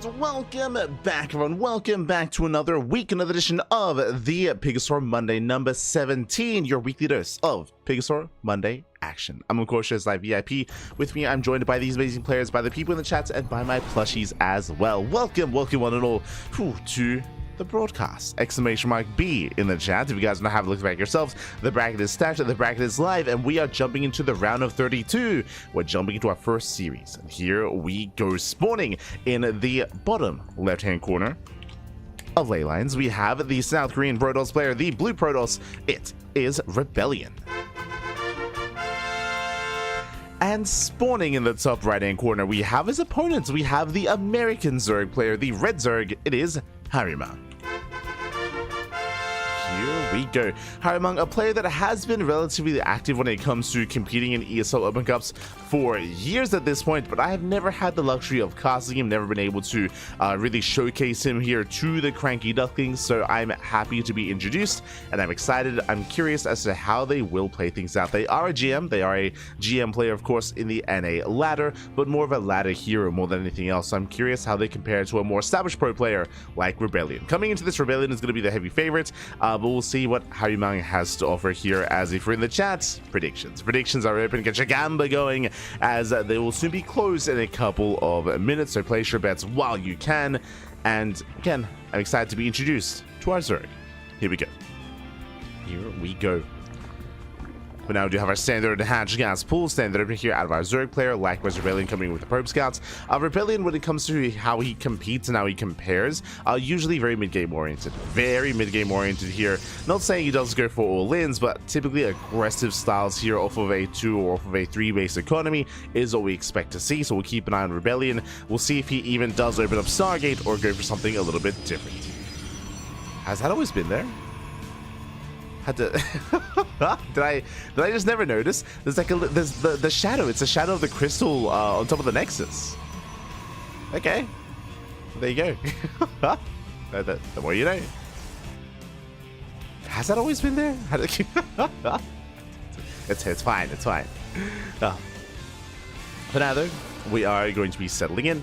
And welcome back, everyone. Welcome back to another week, another edition of the PiGosaur Monday number 17, your weekly dose of PiGosaur Monday action. I'm of course just Live VIP. With me, I'm joined by these amazing players, by the people in the chats, and by my plushies as well. Welcome one and all to the broadcast. Exclamation mark B in the chat. If you guys want to have a look back yourselves, the bracket is stacked, the bracket is live, and we are jumping into the round of 32. We're jumping into our first series, and here we go. Spawning in the bottom left-hand corner of Leylines, we have the South Korean Protoss player, the blue Protoss. It is Rebellion. And spawning in the top right-hand corner, we have his opponents. We have the American Zerg player, the red Zerg. It is herO. Here we go. herO, a player that has been relatively active when it comes to competing in ESL Open Cups for years at this point, but I have never had the luxury of casting him, never been able to really showcase him here to the CranKy Ducklings, so I'm happy to be introduced, and I'm excited. I'm curious as to how they will play things out. They are a GM. They are a GM player, of course, in the NA ladder, but more of a ladder hero more than anything else, so I'm curious how they compare to a more established pro player like Rebellion. Coming into this, Rebellion is going to be the heavy favorite, but we'll see what herO has to offer here. As if we're in the chat, predictions are open. Get your gamba going, as they will soon be closed in a couple of minutes, so place your bets while you can. And again, I'm excited to be introduced to our Zerg. Here we go. But now we do have our standard hatch gas pool, standard open here out of our Zerg player. Likewise, Rebellion coming in with the probe scouts. Rebellion, when it comes to how he competes and how he compares, usually very mid-game oriented. Very mid-game oriented here. Not saying he doesn't go for all ins, but typically aggressive styles here off of a 2 or off of a 3 base economy is what we expect to see. So we'll keep an eye on Rebellion. We'll see if he even does open up Stargate or go for something a little bit different. Has that always been there? Had to did I just never notice? There's like there's the shadow. It's a shadow of the crystal on top of the Nexus. Okay, there you go. The more you know. Has that always been there? It's fine. For now though, we are going to be settling in.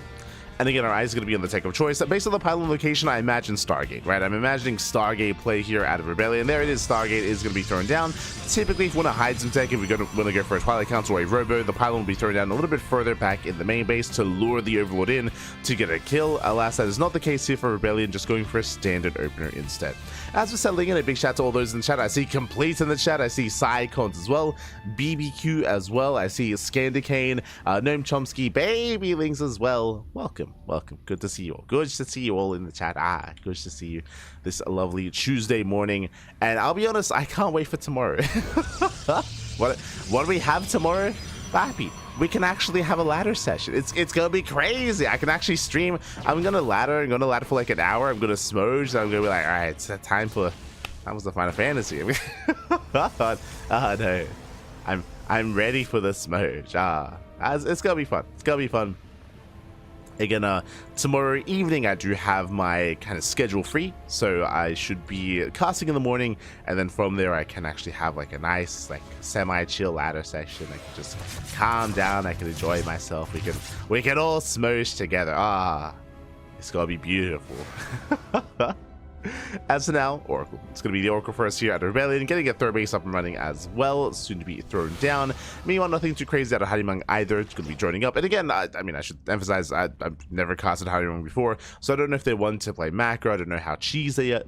And again, our eyes are going to be on the tech of choice. Based on the pylon location, I imagine Stargate, right? I'm imagining Stargate play here out of Rebellion. There it is. Stargate is going to be thrown down. Typically, if you want to hide some tech, if we want to go for a Twilight Council or a Robo, the pylon will be thrown down a little bit further back in the main base to lure the Overlord in to get a kill. Alas, that is not the case here for Rebellion, just going for a standard opener instead. As we're settling in, a big shout out to all those in the chat. I see Complete in the chat. I see Psycons as well. BBQ as well. I see Scandicane, Gnome Chomsky, Baby Lings as well. Welcome. Good to see you all. Good to see you all in the chat. Good to see you this lovely Tuesday morning. And I'll be honest, I can't wait for tomorrow. What do we have tomorrow? Happy. We can actually have a ladder session. It's gonna be crazy. I can actually stream. I'm gonna ladder for like an hour. I'm gonna smooge. I'm gonna be like, all right, it's time for the Final Fantasy. No, I'm ready for the smooge. It's gonna be fun. Again, tomorrow evening I do have my kind of schedule free, so I should be casting in the morning, and then from there I can actually have like a nice, like semi-chill ladder session. I can just calm down. I can enjoy myself. We can all smoosh together. It's gonna be beautiful. As for now, Oracle. It's going to be the Oracle first here at Rebellion, getting a third base up and running as well, soon to be thrown down. Meanwhile, nothing too crazy out of herO either. It's going to be joining up. And again, I mean, I should emphasize, I've never casted herO before, so I don't know if they want to play macro. I don't know how cheesy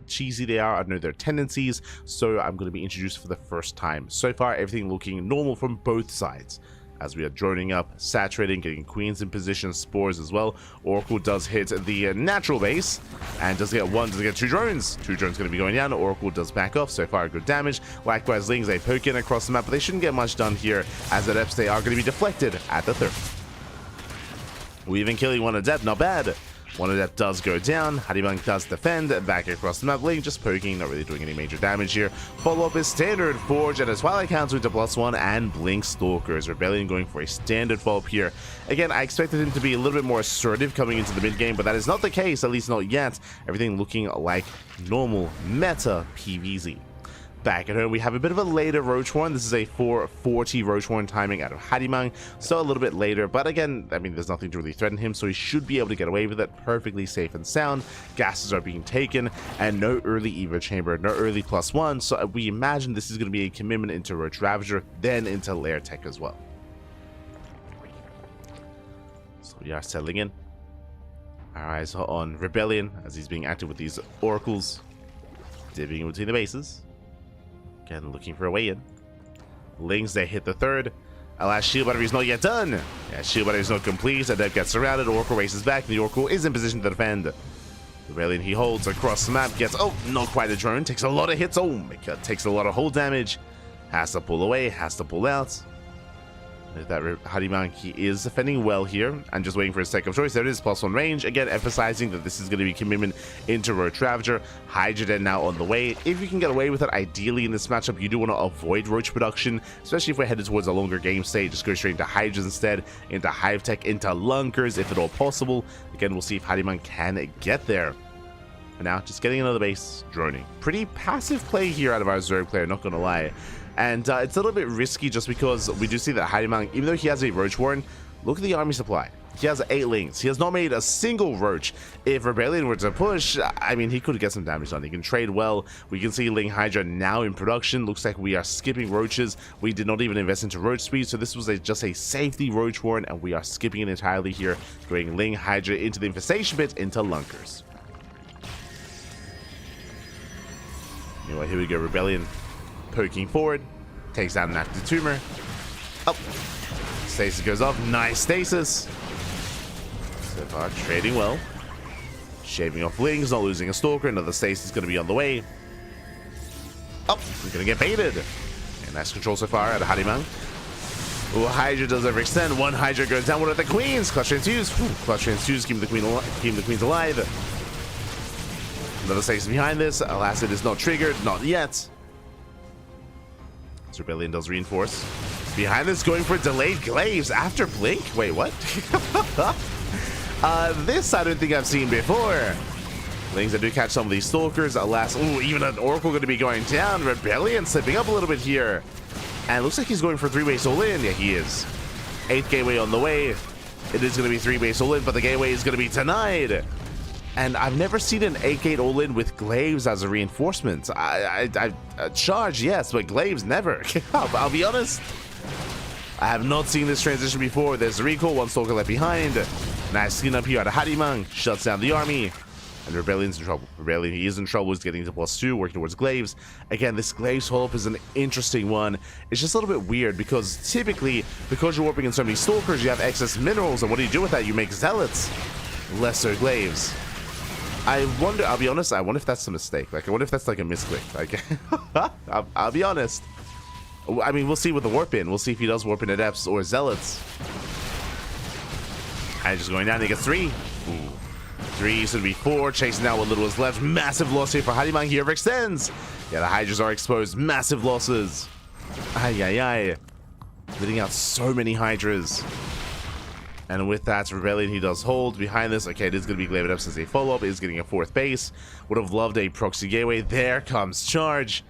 they are. I don't know their tendencies, so I'm going to be introduced for the first time. So far, everything looking normal from both sides. As we are droning up, saturating, getting queens in position, spores as well. Oracle does hit the natural base and does get two drones. Two drones going to be going down. Oracle does back off. So far, good damage. Likewise, Lings, they poke in across the map, but they shouldn't get much done here, as Adepts, they are going to be deflected at the third. Weaving, killing one Adept, not bad. One Adept does go down. herO does defend back across the map. Ling just poking, not really doing any major damage here. Follow-up is standard Forge and a Twilight Council to +1 and Blink Stalkers. Rebellion going for a standard follow-up here. Again, I expected him to be a little bit more assertive coming into the mid-game, but that is not the case, at least not yet. Everything looking like normal meta PvZ. Back at home, we have a bit of a later Roach Horn. This is a 440 Roach Horn timing out of harimang, so a little bit later. But again, I mean, there's nothing to really threaten him, so he should be able to get away with it perfectly safe and sound. Gases are being taken, and no early Evo Chamber, no early +1. So we imagine this is going to be a commitment into Roach Ravager, then into Lair Tech as well. So we are settling in. Our eyes are on Rebellion as he's being active with these oracles, divvying between the bases. Again, looking for a way in. Lings, they hit the third. Alas, shield battery is not yet done. Yeah, shield battery is not complete. Adept gets surrounded. Oracle races back. The Oracle is in position to defend. Rebellion, he holds across the map. Gets, oh, not quite a drone. Takes a lot of hits. Oh my god, takes a lot of hold damage. Has to pull away. Has to pull out. With that harimang, he is defending well here and just waiting for his tech of choice. There it is, +1 range. Again, emphasizing that this is going to be commitment into Roach Ravager. Hydra Den now on the way. If you can get away with it, ideally in this matchup, you do want to avoid Roach production, especially if we're headed towards a longer game state. Just go straight into Hydras instead, into Hive Tech, into Lunkers, if at all possible. Again, we'll see if harimang can get there. For now, just getting another base, droning. Pretty passive play here out of our Zerg player, not going to lie. And it's a little bit risky just because we do see that harimang, even though he has a Roach Warren, look at the army supply. He has 8 Lings. He has not made a single Roach. If Rebellion were to push, I mean, he could get some damage done. He can trade well. We can see Ling Hydra now in production. Looks like we are skipping Roaches. We did not even invest into Roach speed, so this was just a safety Roach Warren, and we are skipping it entirely here, going Ling Hydra into the infestation pit, into Lunkers. Anyway, here we go, Rebellion. Poking forward, takes down an active tumor. Oh, stasis goes off. Nice stasis. So far, trading well. Shaving off Lings, not losing a Stalker. Another stasis is going to be on the way. Oh, we're going to get baited. And nice control so far out of harimang. Oh, Hydra does overextend. One Hydra goes down. One of the Queens. Clutch Transfuse. Clutch Transfuse, keeping the Queens alive. Another stasis behind this. Alas, it is not triggered. Not yet. Rebellion does reinforce. Behind this, going for delayed glaives after blink. Wait, what? This I don't think I've seen before. Lings, I do catch some of these Stalkers. Alas, ooh, even an Oracle going to be going down. Rebellion slipping up a little bit here. And it looks like he's going for 3-base all-in. Yeah, he is. 8th gateway on the way. It is going to be 3-base all-in, but the gateway is going to be denied. And I've never seen an 8-gate all-in with glaives as a reinforcement. Charge, yes, but glaives, never. I'll be honest. I have not seen this transition before. There's a recall, one Stalker left behind. Nice skin up here out of harimang. Shuts down the army. And Rebellion's in trouble. Rebellion, he is in trouble. He's getting to +2, working towards glaives. Again, this glaives hold-up is an interesting one. It's just a little bit weird because typically, because you're warping in so many Stalkers, you have excess minerals. And what do you do with that? You make zealots. Lesser glaives. I wonder, I'll be honest, I wonder if that's a mistake. Like, I wonder if that's like a misclick. Like, I'll be honest. I mean, we'll see with the warp in. We'll see if he does warp in Adepts or Zealots. And just going down, he gets 3. Ooh. 3, so it'll be 4. Chasing out what little is left. Massive loss here for harimang. He overextends. Yeah, the Hydras are exposed. Massive losses. Ay, ay, ay. Letting out so many Hydras. And with that, Rebellion, he does hold. Behind this, okay, it is going to be Glaive Adepts as a follow-up. It is getting a 4th base. Would have loved a proxy gateway. There comes Charge.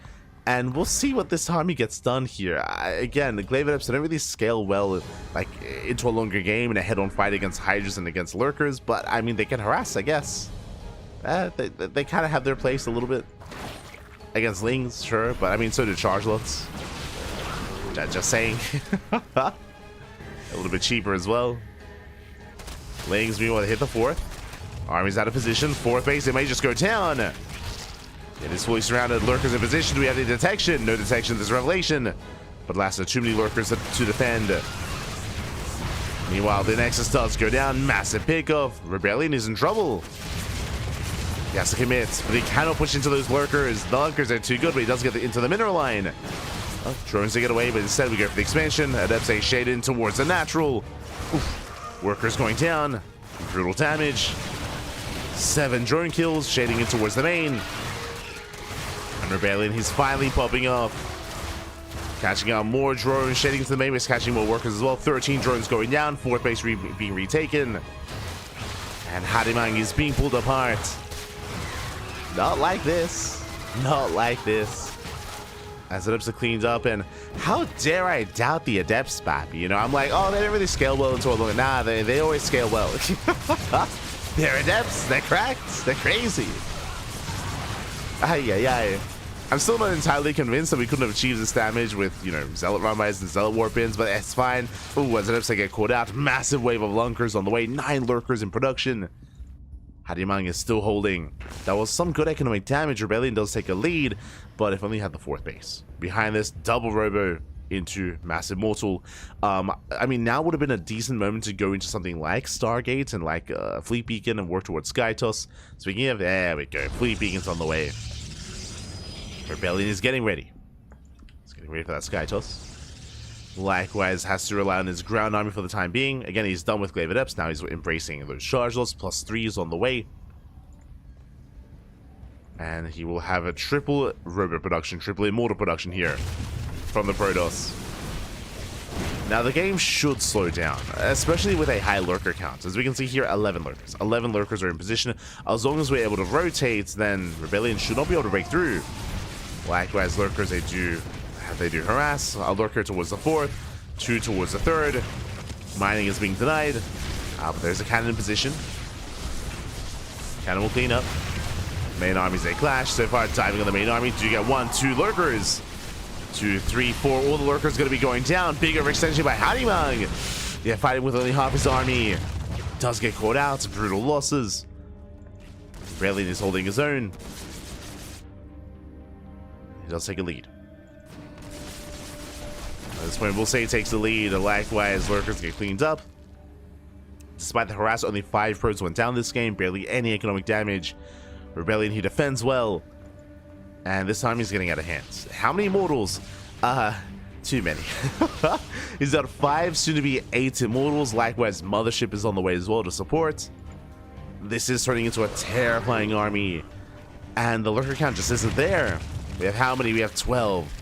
And we'll see what this army gets done here. Again, the Glaive Adepts don't really scale well like into a longer game and a head-on fight against Hydras and against Lurkers. But, I mean, they can harass, I guess. They kind of have their place a little bit. Against Lings, sure. But, I mean, so do Chargelots. Just saying. A little bit cheaper as well. Lings, meanwhile, hit the 4th. Army's out of position. 4th base, it may just go down. It is fully surrounded. Lurkers in position. Do we have the detection? No detection. There's Revelation. But last, too many Lurkers to defend. Meanwhile, the Nexus does go down. Massive pickoff. Rebellion is in trouble. He has to commit, but he cannot push into those Lurkers. The Lurkers are too good, but he does get into the mineral line. Oh, drones to get away, but instead we go for the expansion. Adepts a shade in towards the natural. Oof. Workers going down. Brutal damage. 7 drone kills, shading in towards the main. And Rebellion, he's finally popping up. Catching out more drones, shading into the main base, catching more workers as well. 13 drones going down, 4th base being retaken. And harimang is being pulled apart. Not like this. Not like this. As Adepts are cleaned up, and how dare I doubt the Adepts, Bappy? You know, I'm like, oh, they didn't really scale well into a long. Nah, they always scale well. They're Adepts, they're cracked, they're crazy. Ay. I'm still not entirely convinced that we couldn't have achieved this damage with, you know, Zealot Rumbites and Zealot Warpins, but it's fine. Ooh, as Adepts get caught out, massive wave of Lunkers on the way, 9 Lurkers in production. Harimang is still holding. That was some good economic damage. Rebellion does take a lead, but if only had the 4th base. Behind this, double Robo into Massive Mortal. I mean, now would have been a decent moment to go into something like Stargate and like Fleet Beacon and work towards Skytoss. Speaking of, there we go. Fleet Beacon's on the way. Rebellion is getting ready. He's getting ready for that Skytoss. Likewise, has to rely on his ground army for the time being. Again, he's done with Glaive Adepts. Now he's embracing those charge loss. +3s on the way. And he will have a triple Robo production, triple Immortal production here from the Protoss. Now the game should slow down, especially with a high lurker count. As we can see here, 11 lurkers. 11 lurkers are in position. As long as we're able to rotate, then Rebellion should not be able to break through. Likewise, lurkers, they do harass. A lurker towards the 4th, 2 towards the 3rd. Mining is being denied. But there's a cannon in position. Cannon will clean up. Main armies, they clash. So far, diving on the main army. Do you get 1, 2 lurkers? 2, 3, 4. All the lurkers going to be going down. Big overextension by Harimang. Yeah, fighting with only half his army. Does get caught out. Brutal losses. Rebellion is holding his own. He does take a lead. At this point, we'll say he takes the lead. Likewise, lurkers get cleaned up. Despite the harass, only 5 probes went down this game. Barely any economic damage. Rebellion, he defends well. And this time he's getting out of hand. How many Immortals? Too many. He's got 5, soon to be 8 Immortals. Likewise, Mothership is on the way as well to support. This is turning into a terrifying army. And the lurker count just isn't there. We have how many? We have 12.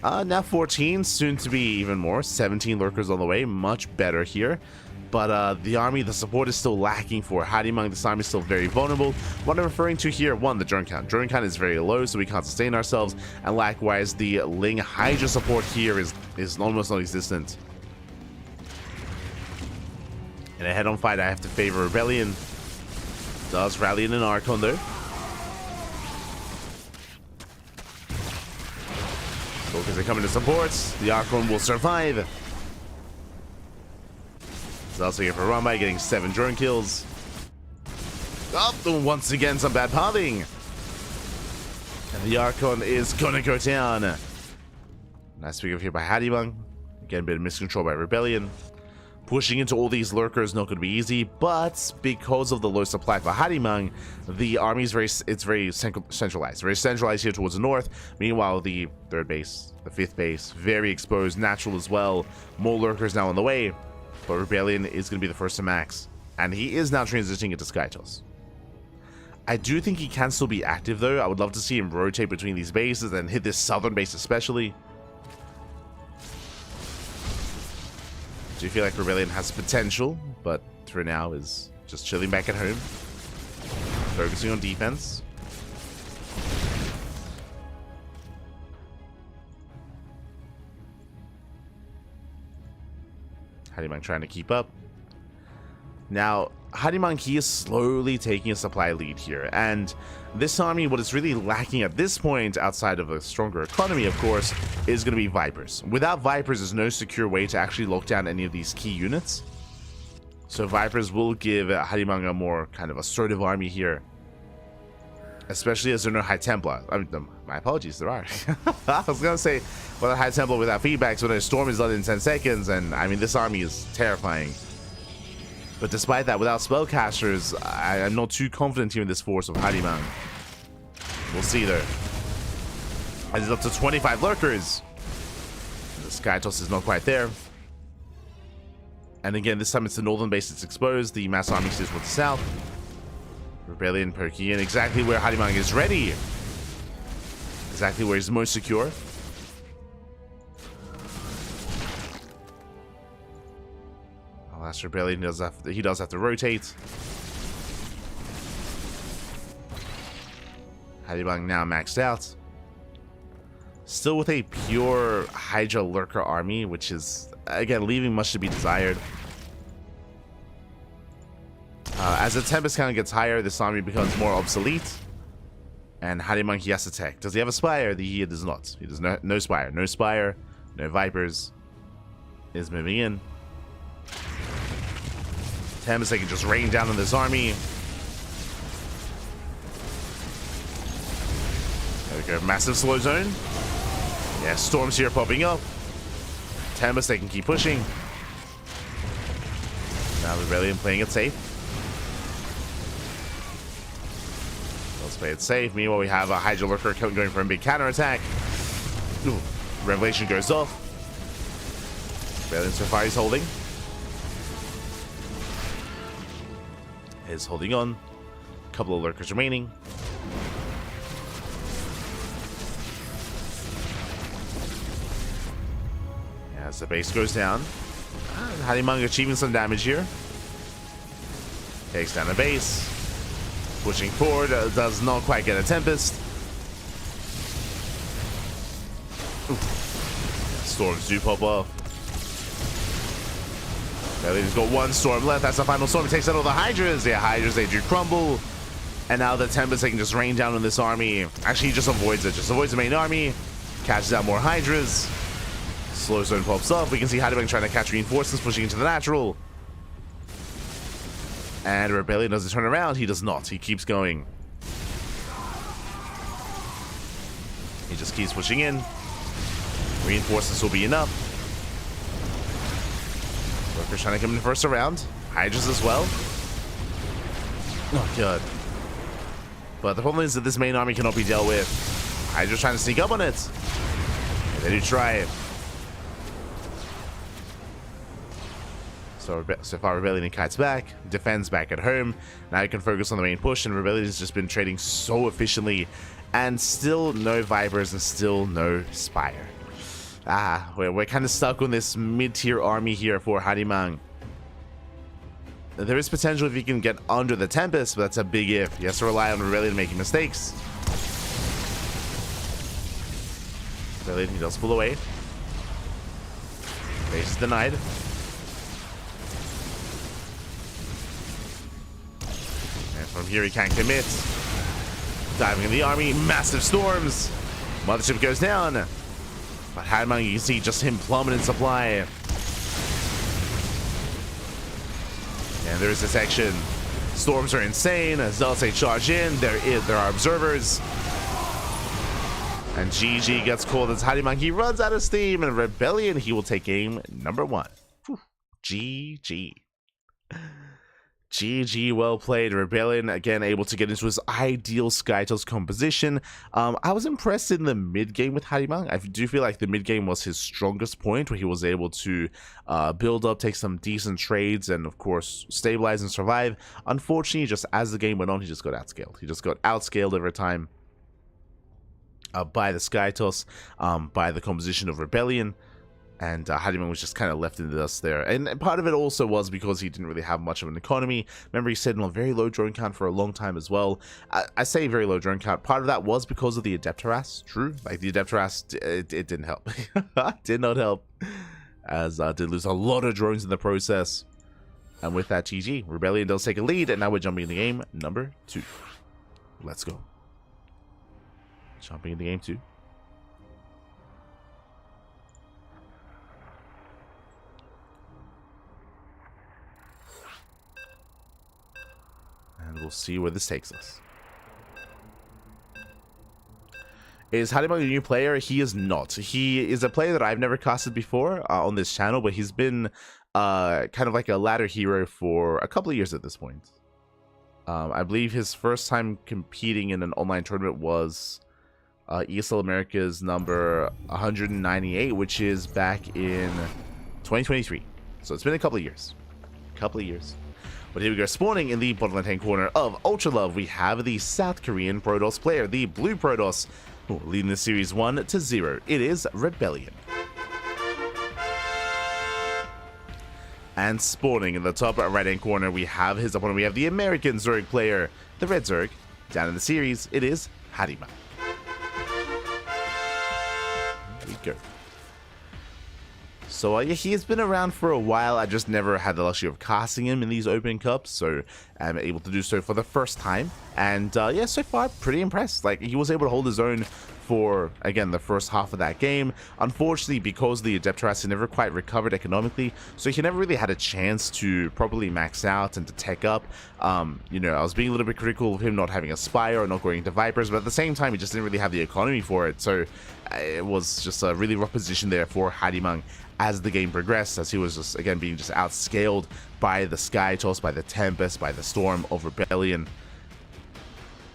Now 14, soon to be even more. 17 lurkers on the way. Much better here. But the army, the support is still lacking for Harimang. This army is still very vulnerable. What I'm referring to here, 1, the drone count. Drone count is very low, so we can't sustain ourselves. And likewise, the Ling Hydra support here is almost non-existent. In a head-on fight, I have to favor Rebellion. Does rally in an Archon, though. Because they come into support, the Archon will survive. Also here for Rumbai, getting 7 drone kills. Oh, once again, some bad pathing. And the Archon is gonna go down. Nice pick up here by Harimang. Again, a bit of miscontrol by Rebellion. Pushing into all these lurkers, not gonna be easy, but because of the low supply for Harimang, the army is very centralized. Very centralized here towards the north. Meanwhile, the 3rd base, the 5th base, very exposed, natural as well. More lurkers now on the way. But Rebellion is going to be the first to max. And he is now transitioning into Skytoss. I do think he can still be active, though. I would love to see him rotate between these bases and hit this southern base especially. I do feel like Rebellion has potential, but for now is just chilling back at home. Focusing on defense. Harimang trying to keep up. Now, Harimang, he is slowly taking a supply lead here, and this army, what is really lacking at this point, outside of a stronger economy, of course, is going to be Vipers. Without Vipers, there's no secure way to actually lock down any of these key units. So Vipers will give Harimang a more kind of assertive army here. Especially as there are no High Templar. I mean, my apologies, there are. I was going to say, well, a High Templar without feedback, so no Storm is done in 10 seconds, and I mean, this army is terrifying. But despite that, without Spellcasters, I'm not too confident here in this force of Harimang. We'll see, though. And it's up to 25 lurkers. The Skytoss is not quite there. And again, this time it's the northern base that's exposed. The mass army sits with the south. Rebellion Perky in exactly where Harimang is ready. Exactly where he's most secure. Last Rebellion he does have to rotate. Harimang now maxed out. Still with a pure Hydra Lurker army, which is, again, leaving much to be desired. As the Tempest count gets higher, this army becomes more obsolete. And Harimang, he has to tech. Does he have a Spire? He does not. He does no Spire. No Spire, no Vipers. Is moving in. Tempest, they can just rain down on this army. There we go. Massive slow zone. Yeah, storms here popping up. Tempest, they can keep pushing. Now Rebellion playing it safe. Let's play it safe. Meanwhile, we have a Hydra Lurker going for a big counter attack. Ooh, Revelation goes off. Rebellion so far is holding. Is holding on. A couple of Lurkers remaining. As the base goes down. Harimang achieving some damage here. Takes down the base. Pushing forward. Does not quite get a Tempest. Oof. Storms do pop off. He's got one storm left. That's the final storm. He takes out all the Hydras. Yeah, Hydras, they do crumble. And now the Tempest, they can just rain down on this army. Actually, he just avoids it. Just avoids the main army. Catches out more Hydras. Slow zone pops up. We can see Harimang trying to catch reinforcements, pushing into the natural. And Rebellion doesn't turn around. He does not. He keeps going. He just keeps pushing in. Reinforcements will be enough. Lurker's trying to come in first round. Hydras as well. Oh, God. But the problem is that this main army cannot be dealt with. Hydra's trying to sneak up on it. And they do try it. So far, Rebellion and Kite's back. Defends back at home. Now you can focus on the main push, and Rebellion has just been trading so efficiently. And still no Vipers and still no Spire. We're kind of stuck on this mid-tier army here for Harimang. There is potential if he can get under the Tempest, but that's a big if. He has to rely on Rebellion making mistakes. Rebellion, he does pull away. Base is denied. And from here he can't commit. Diving in the army, massive storms. Mothership goes down. But Harimang, you can see just him plummeting supply. And there is detection. Storms are insane. Zealots, they charge in. There are observers. And GG gets called as Harimang. He runs out of steam. And Rebellion, he will take game number 1. Whew. GG. GG, well played. Rebellion, again, able to get into his ideal Skytoss composition. I was impressed in the mid-game with Harimang. I do feel like the mid-game was his strongest point, where he was able to build up, take some decent trades, and, of course, stabilize and survive. Unfortunately, just as the game went on, he just got outscaled. He just got outscaled over time by the Skytoss, by the composition of Rebellion. And Harimang was just kind of left in the dust there. And part of it also was because he didn't really have much of an economy. Remember, he stayed on a very low drone count for a long time as well. I say very low drone count. Part of that was because of the Adept Harass. True. Like, the Adept Harass, it didn't help. Did not help. As did lose a lot of drones in the process. And with that, GG. Rebellion does take a lead. And now we're jumping into game number 2. Let's go. Jumping into game 2. And we'll see where this takes us. Is Harimang a new player? He is not. He is a player that I've never casted before on this channel, but he's been kind of like a ladder hero for a couple of years at this point. I believe his first time competing in an online tournament was ESL America's number 198, which is back in 2023. So it's been a couple of years. But here we go, spawning in the bottom left-hand corner of Ultra Love, we have the South Korean Protoss player, the Blue Protoss, leading the series 1-0. It is Rebellion. And spawning in the top right-hand corner, we have his opponent. We have the American Zerg player, the Red Zerg. Down in the series, it is Harimang. go. So yeah, he has been around for a while. I just never had the luxury of casting him in these open cups, so I'm able to do so for the first time. And yeah, so far pretty impressed. Like, he was able to hold his own for, again, the first half of that game. Unfortunately, because the Adeptus never quite recovered economically, so he never really had a chance to properly max out and to tech up. You know, I was being a little bit critical of him not having a Spire or not going into Vipers, but at the same time, he just didn't really have the economy for it. So it was just a really rough position there for Harimang as the game progressed, as he was just, again, being just outscaled by the Sky Toss, by the Tempest, by the Storm of Rebellion.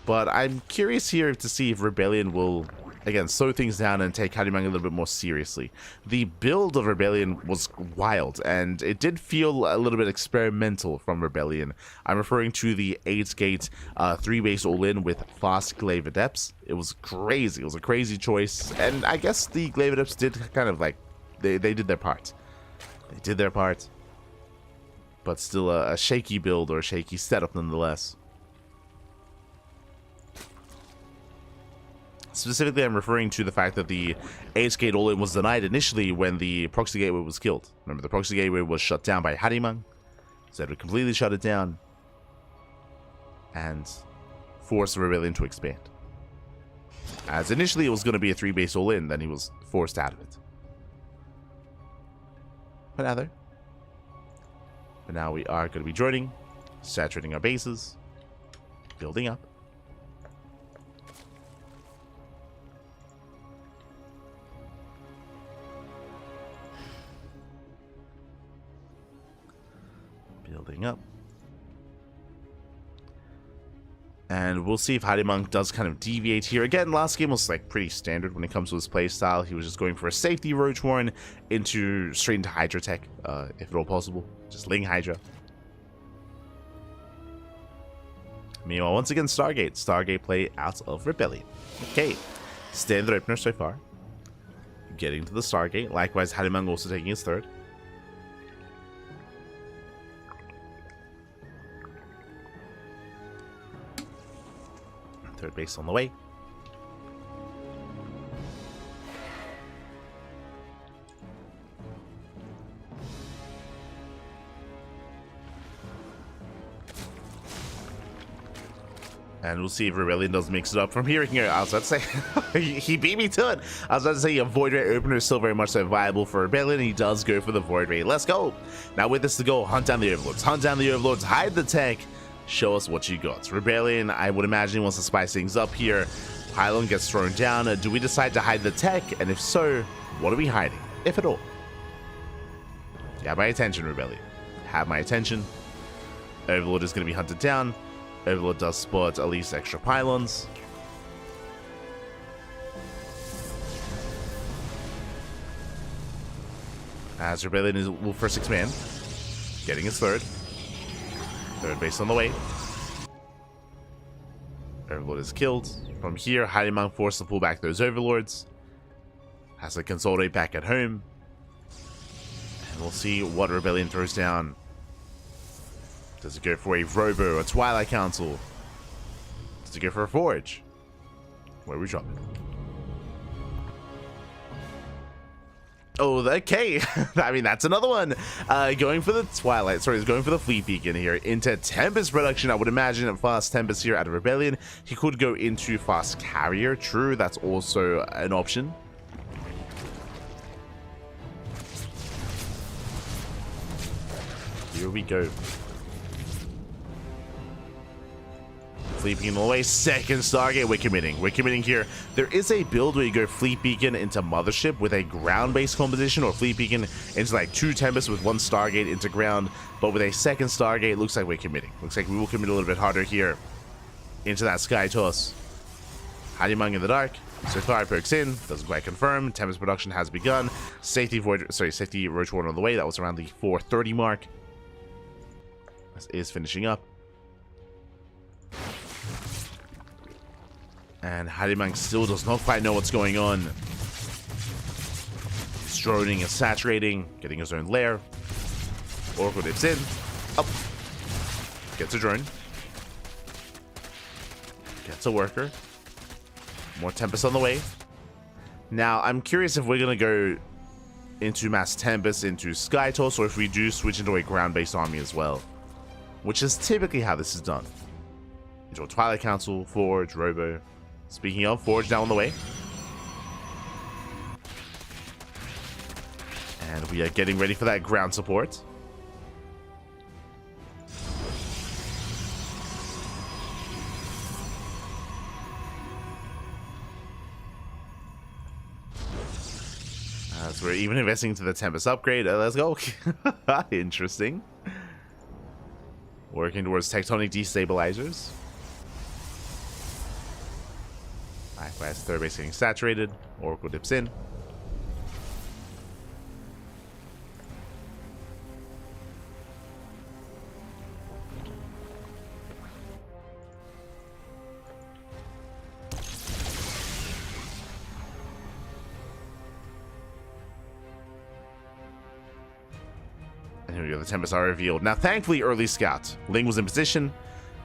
But I'm curious here to see if Rebellion will, again, slow things down and take Harimang a little bit more seriously. The build of Rebellion was wild, and it did feel a little bit experimental from Rebellion. I'm referring to the 8-gate 3-base all-in with fast Glaive Adepts. It was crazy. It was a crazy choice, and I guess the Glaive Adepts did kind of like, they did their part. They did their part. But still a shaky build, or a shaky setup nonetheless. Specifically, I'm referring to the fact that the 8-gate all-in was denied initially when the proxy gateway was killed. Remember, the proxy gateway was shut down by Harimang, so it would completely shut it down and force the Rebellion to expand. As initially it was going to be a 3-base all-in, then he was forced out of it. But now we are going to be joining, saturating our bases, building up. Building up. And we'll see if Harimang does kind of deviate here. Again, last game was like pretty standard when it comes to his playstyle. He was just going for a safety Roachworn straight into Hydra tech, if at all possible. Just Ling Hydra. Meanwhile, once again, Stargate play out of Rebellion. Okay, standard opener so far. Getting to the Stargate. Likewise, Harimang also taking his third. Third base on the way. And we'll see if Rebellion does mix it up from here. I was about to say, he beat me to it. I was about to say a Void Ray opener is still very much so viable for Rebellion, and he does go for the Void Ray. Let's go. Now with this to go, hunt down the Overlords. Hunt down the Overlords, hide the tech. Show us what you got. Rebellion, I would imagine, wants to spice things up here. Pylon gets thrown down. Do we decide to hide the tech? And if so, what are we hiding, if at all? You have my attention, Rebellion. Have my attention. Overlord is going to be hunted down. Overlord does spot at least extra pylons. As Rebellion will first expand. Getting his third. Third base on the way. Overlord is killed. From here, Harimang forced to pull back those Overlords. Has to consolidate back at home. And we'll see what Rebellion throws down. Does it go for a Robo, a Twilight Council? Does it go for a Forge? Where we drop it? Oh, okay. I mean, that's another one. Going for the Twilight. Sorry, he's going for the Fleet Beacon here into Tempest production. I would imagine at Fast Tempest here out of Rebellion. He could go into Fast Carrier. True, that's also an option. Here we go. Fleet Beacon all the way. Second Stargate. We're committing here. There is a build where you go Fleet Beacon into Mothership with a ground-based composition, or Fleet Beacon into like 2 Tempests with 1 Stargate into ground. But with a second Stargate, looks like we're committing. Looks like we will commit a little bit harder here into that Sky Toss. Harimang in the dark. So far, perks in. Doesn't quite confirm. Tempest production has begun. Safety Roachworn on the way. That was around the 430 mark. This is finishing up. And Harimang still does not quite know what's going on. He's droning and saturating, getting his own lair. Oracle dips in. Up. Gets a drone. Gets a worker. More Tempest on the way. Now, I'm curious if we're going to go into Mass Tempest, into Sky Toss, or if we do switch into a ground-based army as well. Which is typically how this is done. Into a Twilight Council, Forge, Robo. Speaking of, Forge now on the way. And we are getting ready for that ground support. So we're even investing into the Tempest upgrade. Let's go. Interesting. Working towards tectonic destabilizers. Likewise, third base getting saturated. Oracle dips in. Here we go, the Tempests are revealed. Now, thankfully, early scout. Ling was in position.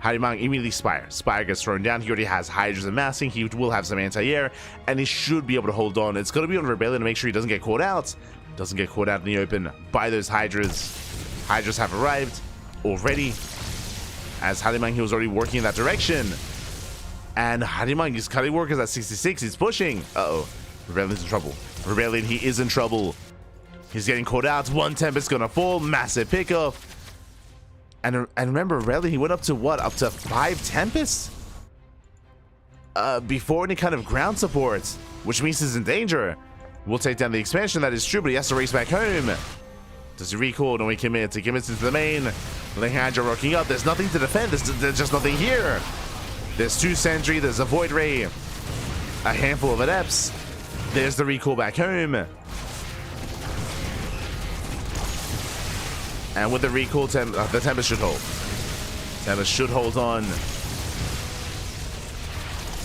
Harimang immediately Spire. Spire gets thrown down. He already has Hydras and Massing. He will have some anti-air, and he should be able to hold on. It's going to be on Rebellion to make sure he doesn't get caught out. Doesn't get caught out in the open by those Hydras. Hydras have arrived already. As Harimang, he was already working in that direction. And Harimang, his cutting work is at 66. He's pushing. Uh-oh. Rebellion's in trouble. Rebellion, he is in trouble. He's getting caught out. One Tempest gonna fall. Massive pickoff. And remember, Rebellion, he went up to what? Up to 5 Tempests? Before any kind of ground support, which means he's in danger. We'll take down the expansion, that is true, but he has to race back home. Does he recall? No, he commits. He commits into the main. Ling Hydra rocking up. There's nothing to defend. There's just nothing here. There's 2 Sentry. There's a Void Ray. A handful of Adepts. There's the recall back home. And with the recall, the Tempest should hold. Tempest should hold on.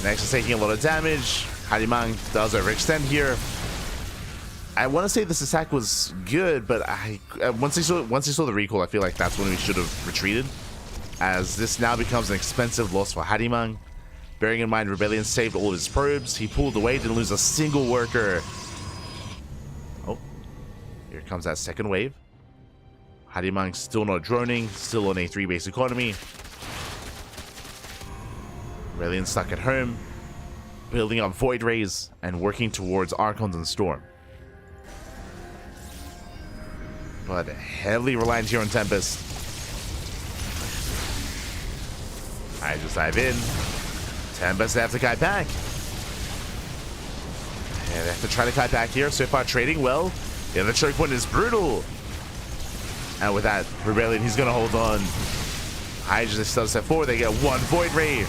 Next is taking a lot of damage. Harimang does overextend here. I want to say this attack was good, but once he saw the recall, I feel like that's when we should have retreated, as this now becomes an expensive loss for Harimang. Bearing in mind, Rebellion saved all of his probes. He pulled away, didn't lose a single worker. Oh, here comes that second wave. Harimang still not droning, still on a 3 base economy. Rebellion stuck at home, building up Void Rays and working towards Archons and Storm. But heavily reliant here on Tempest. I just dive in. Tempest, they have to kite back. Yeah, they have to try to kite back here. So far, trading well. Yeah, the choke point is brutal. And with that, Rebellion, he's going to hold on. Hydra still step forward. They get 1 Void Ray.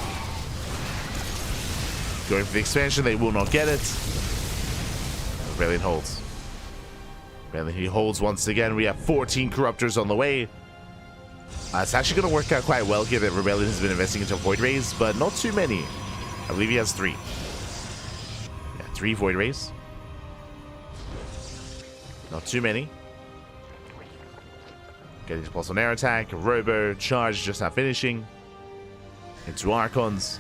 Going for the expansion. They will not get it. Rebellion holds. Rebellion, he holds once again. We have 14 Corruptors on the way. It's actually going to work out quite well, given that Rebellion has been investing into Void Rays, but not too many. I believe he has 3. Yeah, 3 Void Rays. Not too many. Getting to pulse on air attack, Robo, charge just not finishing. Into Archons.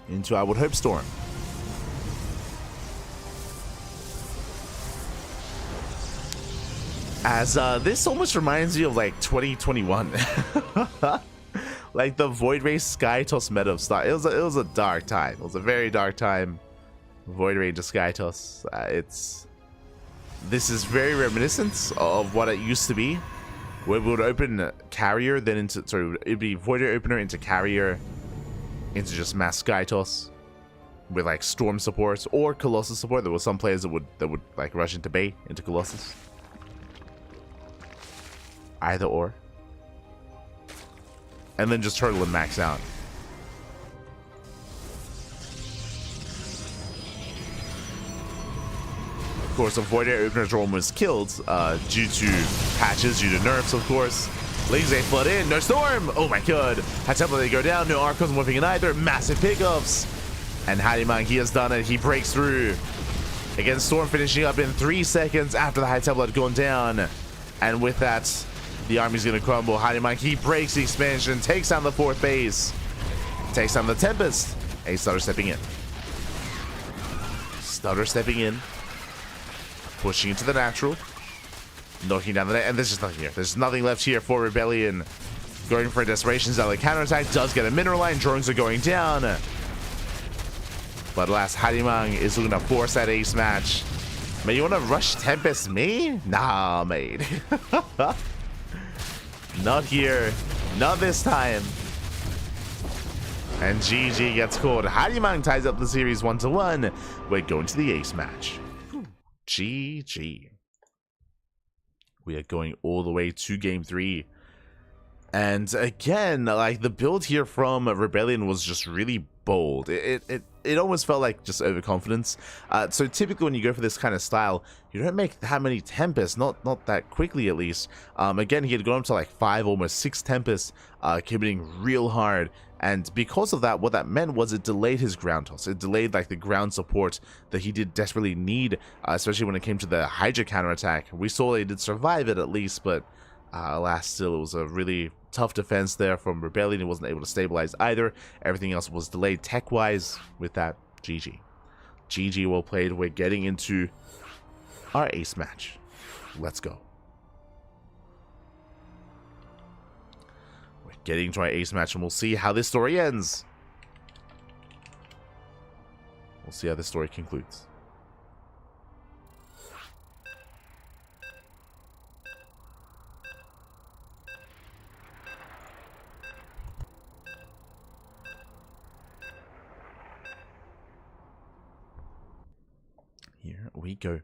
Into, I would hope, Storm. As this almost reminds me of like 2021. Like the Void Ray Sky Toss meta of Star. It was a dark time. It was a very dark time. Void Ray to Sky Toss. This is very reminiscent of what it used to be, where we would open Carrier, then into, sorry, it'd be Void Ray opener into Carrier, into just mass Sky Toss, with like Storm support or Colossus support. There were some players that would like rush into Bay, into Colossus. Either or. And then just turtle and max out. Of course, a Void Ray opener's role was killed due to patches, due to nerfs, of course. Lings, they flood in. No Storm! Oh my god. High Templar, they go down. No Archons whipping in either. Massive pickups. And Harimang, he has done it. He breaks through. Again, Storm finishing up in 3 seconds after the High Templar had gone down. And with that, the army's going to crumble. Harimang, he breaks the expansion, takes down the 4th base. Takes down the Tempest. A Stutter stepping in. Stutter stepping in. Pushing into the natural. Knocking down the net. And there's just nothing here. There's nothing left here for Rebellion. Going for a Desperation Zealot counterattack. Does get a Mineral Line. Drones are going down. But alas, Harimang is looking to force that ace match. Man, you want to rush Tempest me? Nah, mate. Not here. Not this time. And GG gets called. Harimang ties up the series 1-1. We're going to the ace match. GG. We are going all the way to game 3. And again, like, the build here from Rebellion was just really bold. It almost felt like just overconfidence. So typically when you go for this kind of style, you don't make that many Tempests, not that quickly at least. Again, he had gone up to like 5, almost 6 Tempests, committing real hard. And because of that, what that meant was it delayed his ground toss. It delayed like the ground support that he did desperately need, especially when it came to the Hydra counterattack. We saw he did survive it at least, but alas, still it was a really tough defense there from Rebellion. He wasn't able to stabilize either. Everything else was delayed tech-wise. With that, GG. GG, well played. We're getting into our ace match. Let's go. We're getting to our ace match, and we'll see how this story ends. We'll see how this story concludes. Here we go.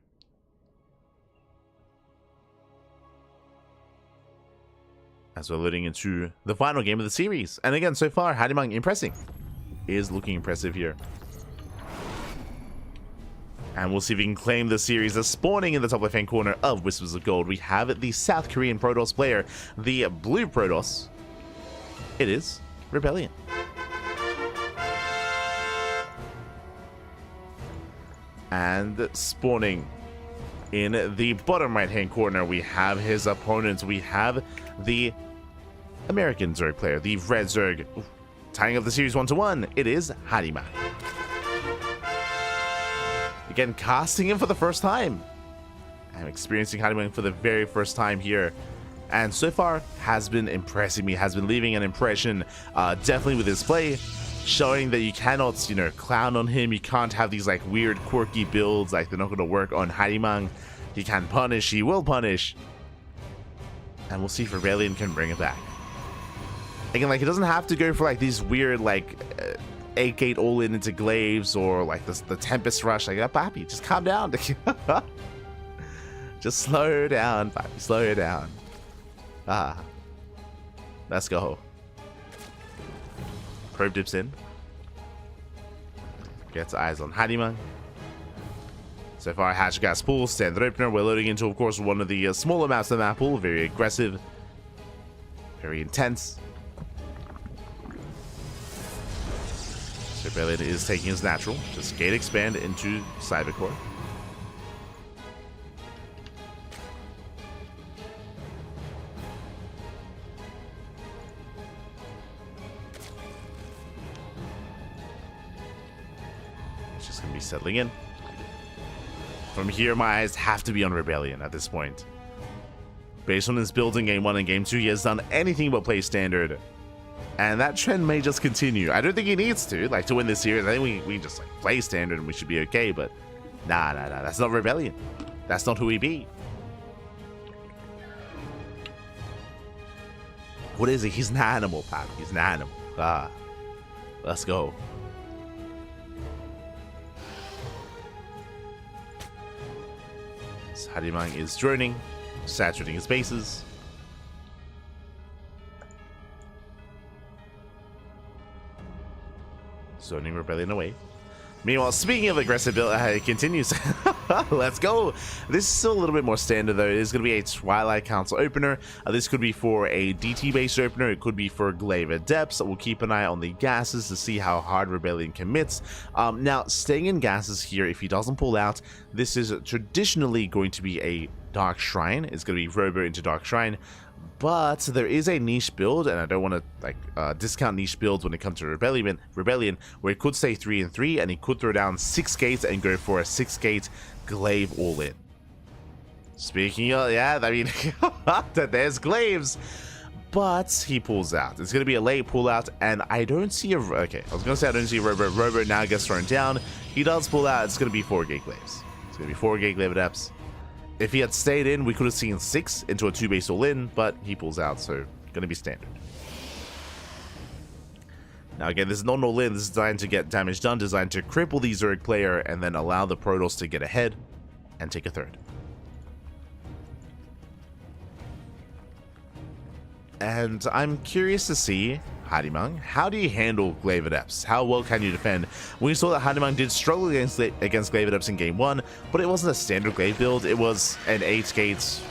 As we're loading into the final game of the series. And again, so far, Harimang impressing. Is looking impressive here. And we'll see if we can claim the series as spawning in the top left-hand corner of Whispers of Gold. We have the South Korean Protoss player, the blue Protoss. It is Rebellion. And spawning in the bottom right-hand corner, we have his opponents. We have the American Zerg player, the red Zerg. Tying up the series 1-1, it is Harimang. Again, casting him for the first time. I'm experiencing Harimang for the very first time here. And so far, has been impressing me, has been leaving an impression, definitely with his play. Showing that you cannot, you know, clown on him. You can't have these like weird quirky builds, like they're not going to work on Harimang. He can punish, he will punish. And we'll see if Rebellion can bring it back. Again, like, he doesn't have to go for like these weird like 8-gate all-in into glaives or like the Tempest Rush. Like, Papi, just calm down. Just slow down, Papi, slow down. Let's go. Probe dips in. Gets eyes on Harimang. So far, Hatch Gas Pool, standard opener. We're loading into, of course, one of the smaller maps of the map pool. Very aggressive. Very intense. So Rebellion is taking his natural. Just gate expand into Cybercore. Settling in. From here, my eyes have to be on Rebellion at this point. Based on his builds in Game 1 and Game 2, he has done anything but play standard. And that trend may just continue. I don't think he needs to, like, to win this series. I think we just, like, play standard and we should be okay, but nah, that's not Rebellion. That's not who we be. What is he? He's an animal, Pat. He's an animal. Let's go. Harimang is droning, saturating his bases. Zoning Rebellion away. Meanwhile, speaking of aggressive build, it continues. Let's go. This is still a little bit more standard, though. It is going to be a Twilight Council opener. This could be for a DT-based opener. It could be for Glaive Adepts. We'll keep an eye on the gases to see how hard Rebellion commits. Now, staying in gases here, if he doesn't pull out, this is traditionally going to be a Dark Shrine. It's going to be Robo into Dark Shrine. But there is a niche build, and I don't want to discount niche builds when it comes to Rebellion, where he could stay 3 and 3, and he could throw down 6 gates and go for a 6-gate glaive all in. Speaking of, yeah, I mean, there's glaives. But he pulls out. It's going to be a late pull out, and I don't see a... Okay, I was going to say I don't see a Robo. Robo now gets thrown down. He does pull out. It's going to be 4-gate glaives. It's going to be 4-gate glaive adepts. If he had stayed in, we could have seen 6 into a 2-base all-in, but he pulls out, so going to be standard. Now again, this is not an all-in. This is designed to get damage done, designed to cripple the Zerg player, and then allow the Protoss to get ahead and take a third. And I'm curious to see, Harimang, how do you handle Glaive Adepts? How well can you defend? We saw that Harimang did struggle against Glaive Adepts in game 1, but it wasn't a standard Glaive build. It was an 8-gate,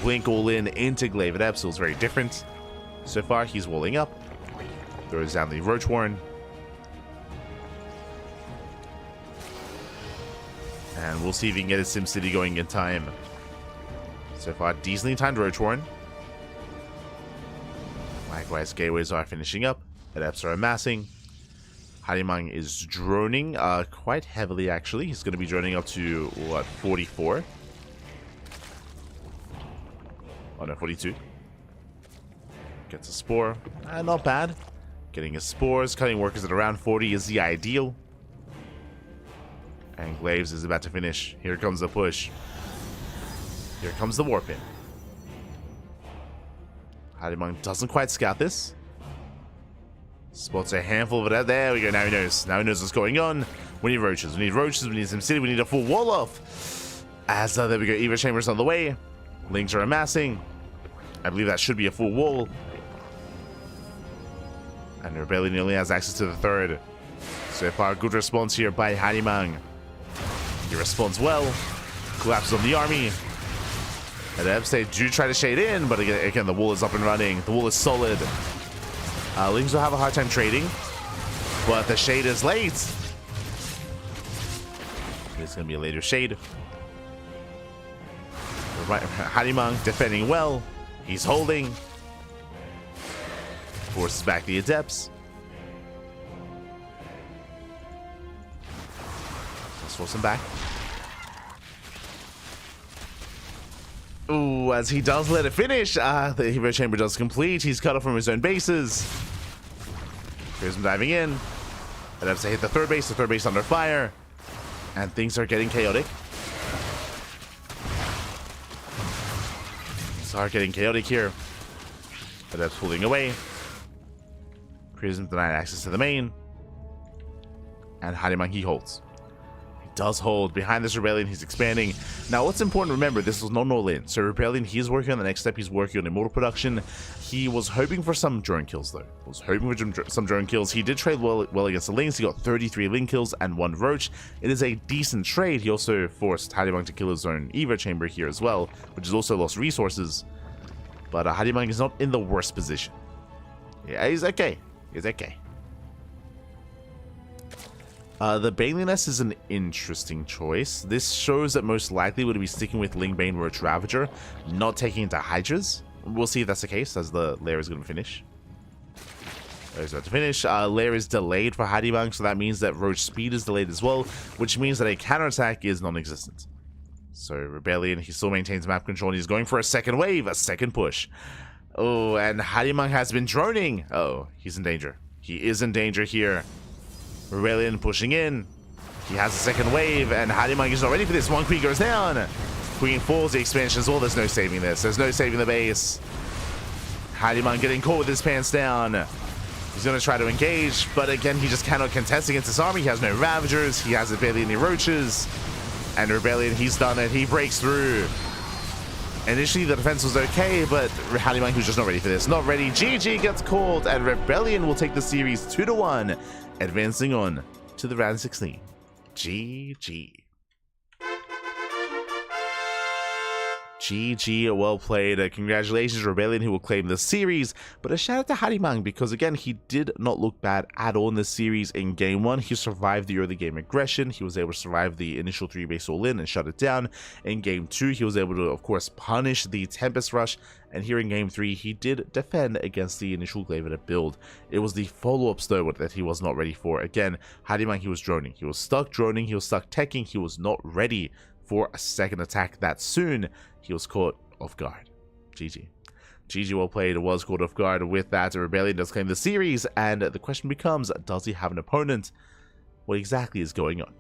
blink all in into Glaive Adepts. It was very different. So far, he's walling up. Throws down the Roach Warren. And we'll see if he can get his SimCity going in time. So far, decently timed Roach Warren. Likewise, gateways are finishing up. Adepts are amassing. Harimang is droning quite heavily, actually. He's going to be droning up to, what, 44? Oh, no, 42. Gets a spore. Not bad. Getting his spores. Cutting workers at around 40 is the ideal. And Glaives is about to finish. Here comes the push. Here comes the Warpin. Harimang doesn't quite scout this. Spots a handful of it. There we go. Now he knows. Now he knows what's going on. We need roaches. We need roaches. We need SimCity. We need a full wall off. As there we go. Evo Chambers on the way. Lings are amassing. I believe that should be a full wall. And Rebellion only has access to the third. So far, good response here by Harimang. He responds well. Collapses on the army. Adepts, they do try to shade in, but again, the wall is up and running. The wall is solid. Lings will have a hard time trading, but the shade is late. There's going to be a later shade. Harimang defending well. He's holding. Forces back the Adepts. Let's force him back. Ooh, as he does let it finish, the Evo Chamber does complete. He's cut off from his own bases. Here's him diving in. Adepts to hit the third base under fire. And things are getting chaotic. Start getting chaotic here. Adepts pulling away. Prism denied access to the main. And Harimang, he holds. Does hold behind this Rebellion. He's expanding. Now what's important to remember, this was not an all-in. So Rebellion, he's working on the next step. He's working on immortal production. He was hoping for some drone kills though. Was hoping for some drone kills. He did trade well against the Lings. He got 33 Ling kills and 1 Roach. It is a decent trade. He also forced Harimang to kill his own Evo Chamber here as well, which is also lost resources. But Harimang is not in the worst position. Yeah, he's okay. He's okay. The Baneless is an interesting choice. This shows that most likely would be sticking with Lingbane Roach Ravager, not taking into Hydras. We'll see if that's the case, as the lair is going to finish. Lair's about to finish. Lair is delayed for Harimang, so that means that Roach Speed is delayed as well, which means that a counterattack is non-existent. So Rebellion, he still maintains map control, and he's going for a second wave, a second push. Oh, and Harimang has been droning. Oh, he's in danger. He is in danger here. Rebellion pushing in. He has a second wave, and Harimang is not ready for this. One Queen goes down. Queen falls, the expansion as well. There's no saving this. There's no saving the base. Harimang getting caught with his pants down. He's going to try to engage, but again, he just cannot contest against this army. He has no Ravagers. He has barely any Roaches. And Rebellion, he's done it. He breaks through. Initially, the defense was okay, but Harimang, who's just not ready for this. Not ready. GG gets called, and Rebellion will take the series 2-1. Advancing on to the round 16. GG. GG, well played. Congratulations, Rebellion, who will claim the series. But a shout out to Harimang, because again, he did not look bad at all in this series. In game 1, he survived the early game aggression. He was able to survive the initial 3-base all-in and shut it down. In game 2, he was able to, of course, punish the Tempest Rush. And here in game 3, he did defend against the initial Glavenor build. It was the follow-ups, though, that he was not ready for. Again, Harimang, he was droning. He was stuck droning. He was stuck teching. He was not ready for a second attack that soon. He was caught off guard. GG. GG, well played. Was caught off guard. With that, Rebellion does claim the series, and the question becomes, does he have an opponent? What exactly is going on?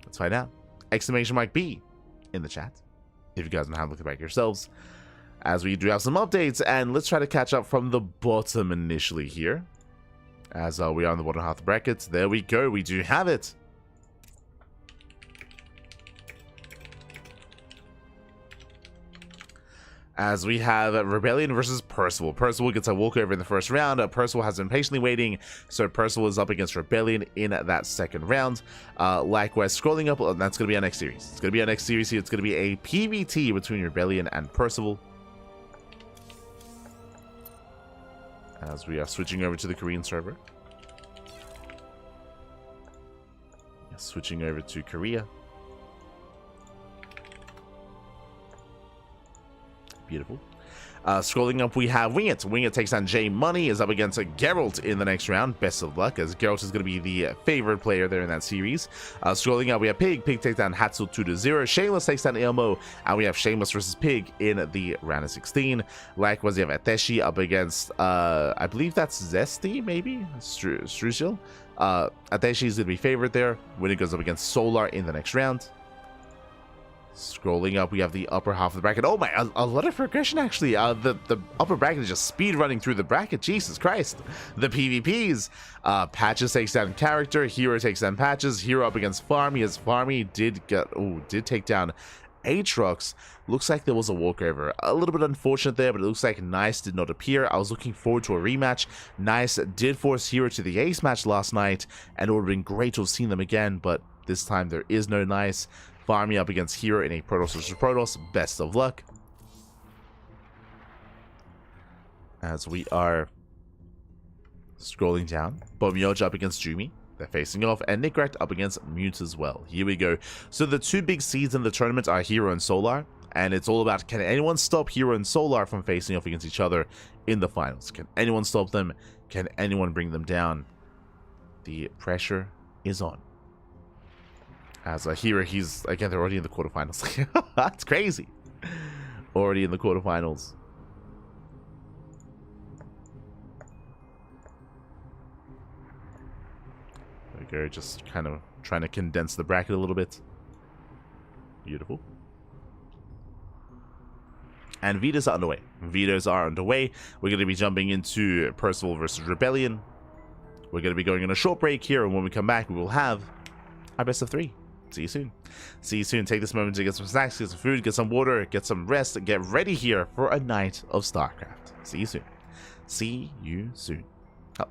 Let's find out. Exclamation mark B in the chat, if you guys don't have a look back yourselves, as we do have some updates. And let's try to catch up from the bottom initially here, as we are on the bottom half of the brackets. There we go. We do have it. As we have Rebellion versus Percival. Percival gets a walkover in the first round. Percival has been patiently waiting, so Percival is up against Rebellion in that second round. Likewise, scrolling up, that's going to be our next series. It's going to be our next series here. It's going to be a PvT between Rebellion and Percival. As we are switching over to the Korean server. Switching over to Korea. Beautiful. Scrolling up, we have Wing It. Wing It takes on J Money, is up against Gerald in the next round. Best of luck, as Gerald is going to be the favorite player there in that series. Scrolling up, we have Pig. Pig takes down Hatsu 2-0. Shameless takes down Elmo, and we have Shameless versus Pig in the round of 16. Likewise, you have Ateshi up against, I believe that's Zesty, maybe? Struzil. Ateshi is going to be favorite there. Winner goes up against Solar in the next round. Scrolling up, we have the upper half of the bracket. Oh my, a lot of progression actually. The upper bracket is just speed running through the bracket. Jesus Christ. The PvPs. Patches takes down Character. herO takes down Patches. herO up against Farmy, as Farmy did take down Aatrox. Looks like there was a walkover. A little bit unfortunate there, but it looks like Nice did not appear. I was looking forward to a rematch. Nice did force herO to the ace match last night, and it would have been great to have seen them again, but this time there is no Nice. Farmy up against herO in a Protoss versus Protoss. Best of luck. As we are scrolling down, Bomyoja up against Jumi. They're facing off, and Nickrat up against Mute as well. Here we go. So the two big seeds in the tournament are herO and Solar, and it's all about, can anyone stop herO and Solar from facing off against each other in the finals? Can anyone stop them? Can anyone bring them down? The pressure is on. As herO, he's, again, they're already in the quarterfinals. That's crazy. Already in the quarterfinals. There we go, just kind of trying to condense the bracket a little bit. Beautiful. And Vetoes are underway. Vetoes are underway. We're going to be jumping into Percival versus Rebellion. We're going to be going on a short break here, and when we come back, we will have our best of 3. See you soon. See you soon. Take this moment to get some snacks, get some food, get some water, get some rest, and get ready here for a night of StarCraft. See you soon. See you soon. Oh.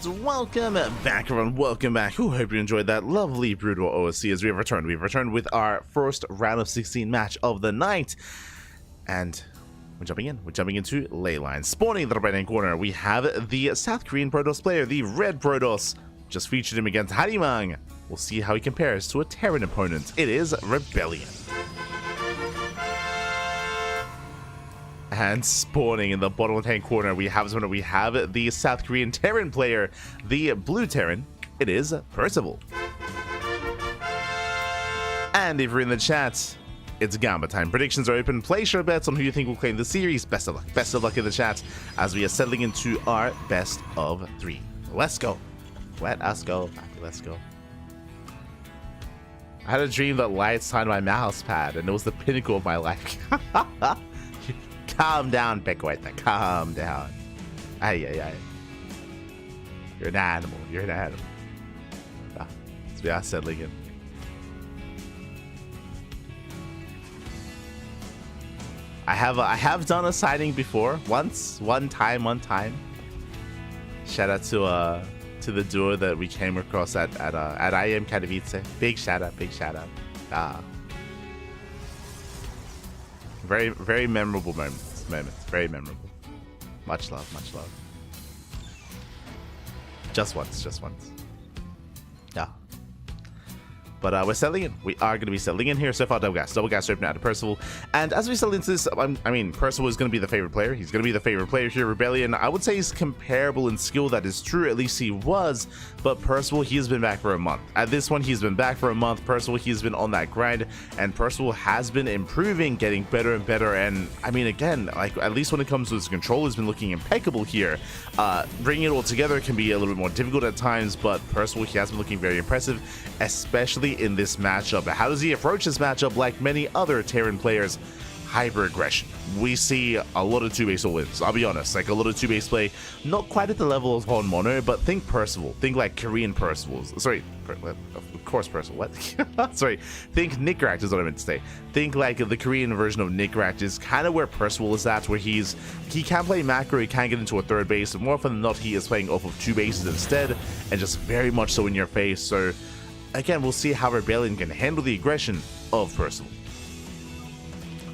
welcome back everyone, welcome back. Ooh, hope you enjoyed that lovely brutal OSC as we've returned. We've returned with our first round of 16 match of the night. And we're jumping into ley lines. Spawning in the right-hand corner, we have the South Korean Protoss player, the Red Protoss. Just featured him against Harimang. We'll see how he compares to a Terran opponent. It is Rebellion. And spawning in the bottom left-hand corner, we have the South Korean Terran player, the Blue Terran. It is Percival. And if you're in the chat, it's Gamba time. Predictions are open. Place your bets on who you think will claim the series. Best of luck. Best of luck in the chat as we are settling into our best of 3. Let's go. Let us go. Let's go. I had a dream that light signed my mouse pad, and it was the pinnacle of my life. Calm down, Pecoita. Calm down. Ay. You're an animal. You're an animal. So we are settling in. I have done a sighting before. One time. Shout out to the duo that we came across at IM Katowice. Big shout out. Very memorable moments. Very memorable. Much love. Just once. Yeah. But we're settling in. We are going to be settling in here. So far, double gas open out to Percival. And as we settle into this, I mean, Percival is going to be the favorite player. He's going to be the favorite player here. Rebellion, I would say he's comparable in skill. That is true. At least he was. But Percival, he has been back for a month. At this one, he's been back for a month. Percival, he's been on that grind. And Percival has been improving, getting better and better. And I mean, again, like at least when it comes to his control, has been looking impeccable here. Bringing it all together can be a little bit more difficult at times. But Percival, he has been looking very impressive, especially in this matchup. How does he approach this matchup? Like many other Terran players, hyper aggression. We see a lot of 2-base all-ins. I'll be honest, like a lot of 2-base play, not quite at the level of Hon Mono, but think Percival. Think like Korean Percivals. Sorry, of course Percival. What? Sorry. Think Nickrat is what I meant to say. Think like the Korean version of Nickrat is kind of where Percival is at, where he can play macro, he can get into a 3rd base, but more often than not, he is playing off of 2 bases instead, and just very much so in your face. So again, we'll see how Rebellion can handle the aggression of Percival.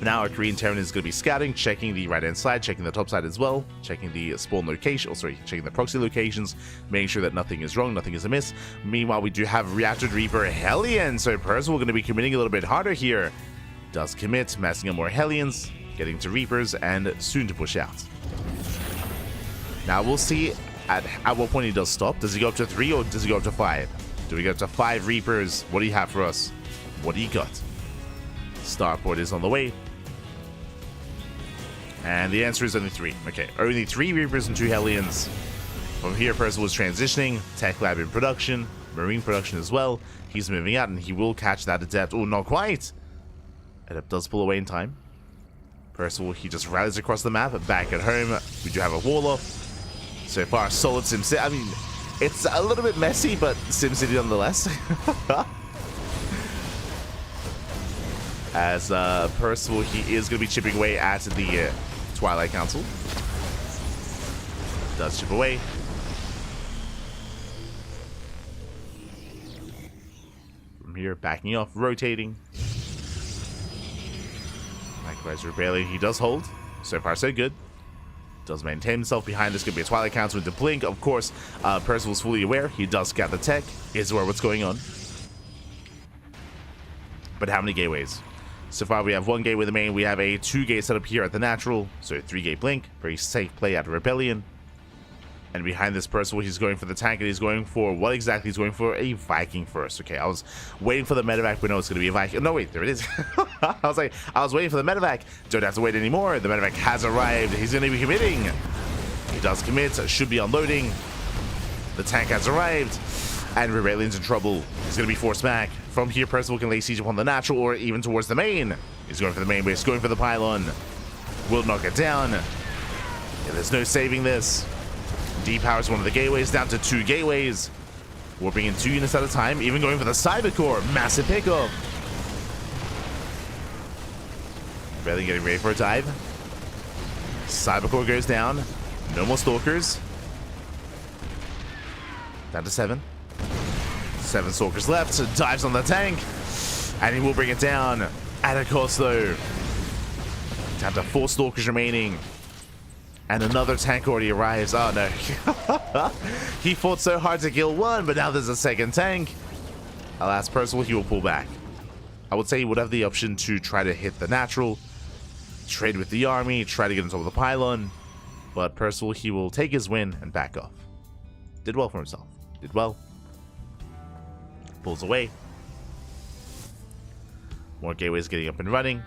Now our Korean Terran is going to be scouting, checking the right-hand side, checking the top side as well, checking the spawn location, checking the proxy locations, making sure that nothing is wrong, nothing is amiss. Meanwhile, we do have Reactor Reaper Hellion, so Percival going to be committing a little bit harder here. Does commit, massing up more Hellions, getting to Reapers, and soon to push out. Now we'll see at what point he does stop. Does he go up to 3 or does he go up to 5? Do we go up to 5 Reapers? What do you have for us? What do you got? Starport is on the way. And the answer is only 3. Okay, only 3 Reapers and 2 Hellions. From here, Percival is transitioning. Tech Lab in production. Marine production as well. He's moving out, and he will catch that Adept. Oh, not quite. Adept does pull away in time. Percival, he just rallies across the map. Back at home, we do have a wall-off. So far, solid SimCity. I mean, it's a little bit messy, but SimCity nonetheless. As Percival, he is going to be chipping away at the Twilight Council. Does chip away. From here, backing off, rotating. Likewise, Rebellion, he does hold. So far, so good. Does maintain himself behind. This could be a Twilight Council into Blink. Of course, Percival's fully aware. He does scout the tech. Is aware what's going on. But how many gateways? So far, we have 1 gateway with the main. We have a 2-gate setup here at the natural. So 3-gate Blink. Very safe play out of Rebellion. And behind this Percival, he's going for the tank, and he's going for what exactly? He's going for a Viking first. Okay, I was waiting for the medevac, but no, it's going to be a Viking. No, wait, there it is. I was waiting for the medevac. Don't have to wait anymore. The medevac has arrived. He's going to be committing. He does commit. Should be unloading. The tank has arrived. And Rebellion's in trouble. He's going to be forced back. From here, Percival can lay siege upon the natural or even towards the main. He's going for the main base, going for the pylon. Will knock it down. Yeah, there's no saving this. Depowers one of the gateways down to 2 gateways. Warping in 2 units at a time. Even going for the Cyber Core. Massive pickup. Rebellion getting ready for a dive. Cyber Core goes down. No more Stalkers. Down to 7. 7 Stalkers left. Dives on the tank. And he will bring it down. At a cost, though. Down to 4 Stalkers remaining. And another tank already arrives. Oh, no. He fought so hard to kill one, but now there's a second tank. Alas, Percival, he will pull back. I would say he would have the option to try to hit the natural, trade with the army, try to get on top of the pylon. But Percival, he will take his win and back off. Did well for himself. Did well. Pulls away. More gateways getting up and running.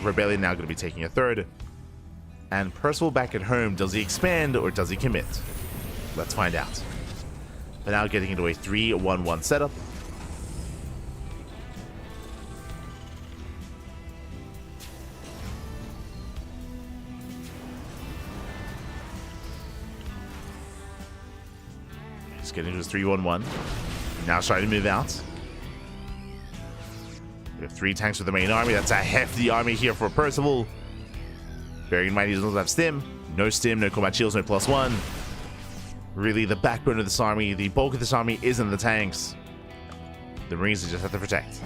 Rebellion now going to be taking a third. And Percival back at home, does he expand or does he commit? Let's find out. But now getting into a 3-1-1 setup. He's getting into his 3-1-1. Now starting to move out. We have 3 tanks with the main army. That's a hefty army here for Percival. Bearing in mind he doesn't have stim. No stim, no combat shields, no +1. Really, the backbone of this army, the bulk of this army isn't the tanks. The Marines just have to protect.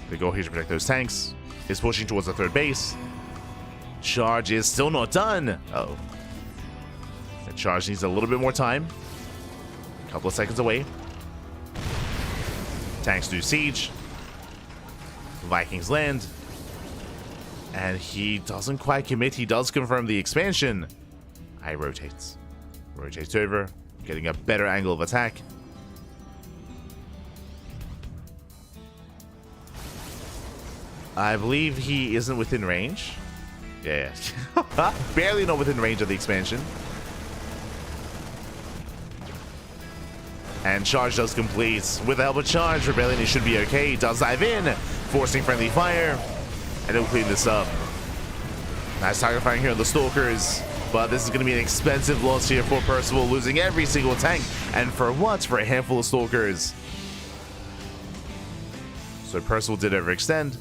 The goal here to protect those tanks is pushing towards the 3rd base. Charge is still not done. Uh-oh. The charge needs a little bit more time. A couple of seconds away. Tanks do siege. Vikings land. And he doesn't quite commit. He does confirm the expansion. I rotates. Rotates over. Getting a better angle of attack. I believe he isn't within range. Yeah. Barely not within range of the expansion. And charge does complete. With the help of charge, Rebellion, he should be okay. He does dive in, forcing friendly fire. And he'll clean this up. Nice target firing here on the Stalkers. But this is going to be an expensive loss here for Percival, losing every single tank. And for what? For a handful of Stalkers. So Percival did overextend.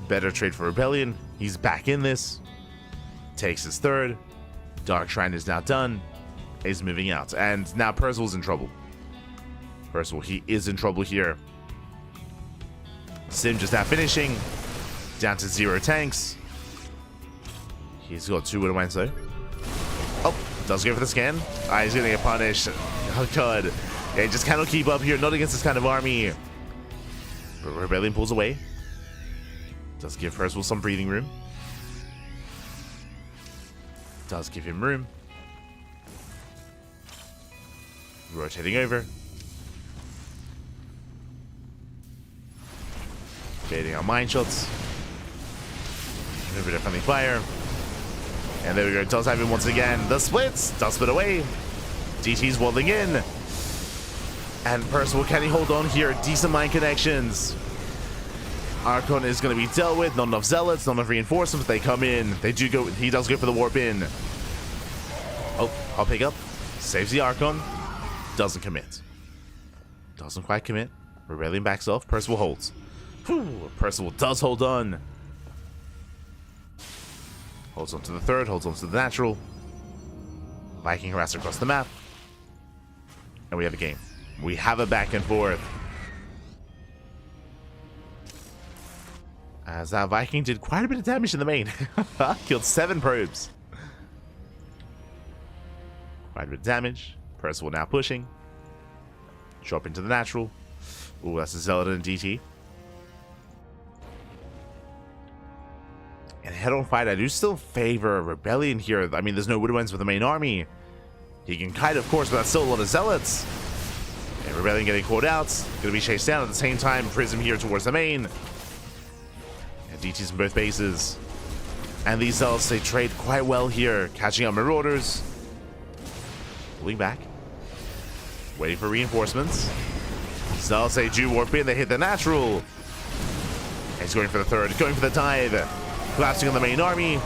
Better trade for Rebellion. He's back in this. Takes his 3rd. Dark Shrine is now done. He's moving out. And now Percival's in trouble. Percival, he is in trouble here. Sim just now finishing. Down to 0 tanks. He's got 2 Widowmines though. Oh, does go for the scan. Ah, he's gonna get punished. Oh god. Yeah, he just cannot keep up here. Not against this kind of army. But Rebellion pulls away. Does give Percival some breathing room. Does give him room. Rotating over. Baiting our mine shots. A little bit of friendly fire. And there we go. Does have him once again. The splits. Does split away. DT's waddling in. And Percival, can he hold on here? Decent mine connections. Archon is going to be dealt with. Not enough zealots. Not enough reinforcements. They come in. They do go. He does go for the warp in. Oh, I'll pick up. Saves the Archon. Doesn't commit. Doesn't quite commit. Rebellion backs off. Percival holds. Whew, Percival does hold on. Holds on to the 3rd. Holds on to the natural. Viking harass across the map. And we have a game. We have a back and forth. As our Viking did quite a bit of damage in the main. Killed 7 probes. Quite a bit of damage. Percival now pushing. Drop into the natural. Ooh, that's a Zealot and DT. And head-on fight, I do still favor Rebellion here. I mean, there's no Widowmines with the main army. He can kite, of course, but that's still a lot of Zealots. And Rebellion getting caught out. Gonna be chased down at the same time. Prism here towards the main. And DT's in both bases. And these Zealots, they trade quite well here. Catching up Marauders. Pulling back. Waiting for reinforcements. Zealots, they do warp in. They hit the natural. And he's going for the 3rd. Going for the dive. Collapsing on the main army.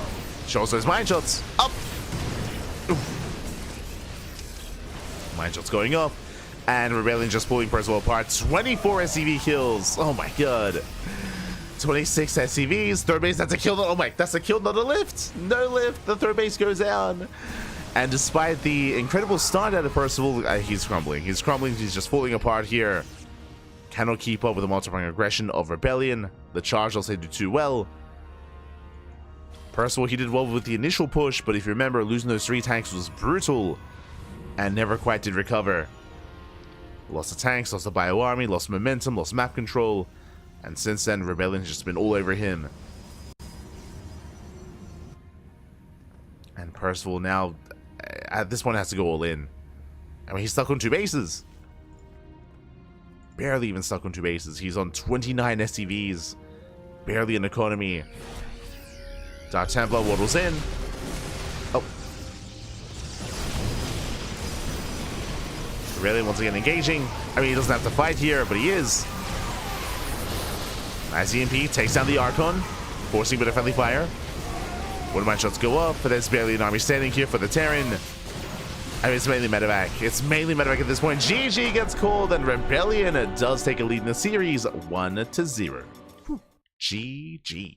Shows those mine shots. Up. Mine shots going up. And Rebellion just pulling Percival apart. 24 SCV kills. Oh my god. 26 SCVs. 3rd base, that's a kill. Oh my, that's a kill, not a lift. No lift. The 3rd base goes down. And despite the incredible start out of Percival, he's crumbling. He's crumbling. He's just falling apart here. Cannot keep up with the multiplying aggression of Rebellion. The charge also do too well. Percival, he did well with the initial push, but if you remember, losing those 3 tanks was brutal and never quite did recover. Lost the tanks, lost the bio army, lost momentum, lost map control, and since then, Rebellion has just been all over him. And Percival now, at this point, has to go all in. I mean, he's stuck on 2 bases. Barely even stuck on 2 bases. He's on 29 SCVs. Barely an economy. Dark Templar waddles in. Oh. Rebellion once again engaging. I mean, he doesn't have to fight here, but he is. Nice EMP takes down the Archon, forcing a bit of friendly fire. One of my shots go up, but there's barely an army standing here for the Terran. I mean, it's mainly medevac. It's mainly medevac at this point. GG gets called, and Rebellion does take a lead in the series, 1-0. GG.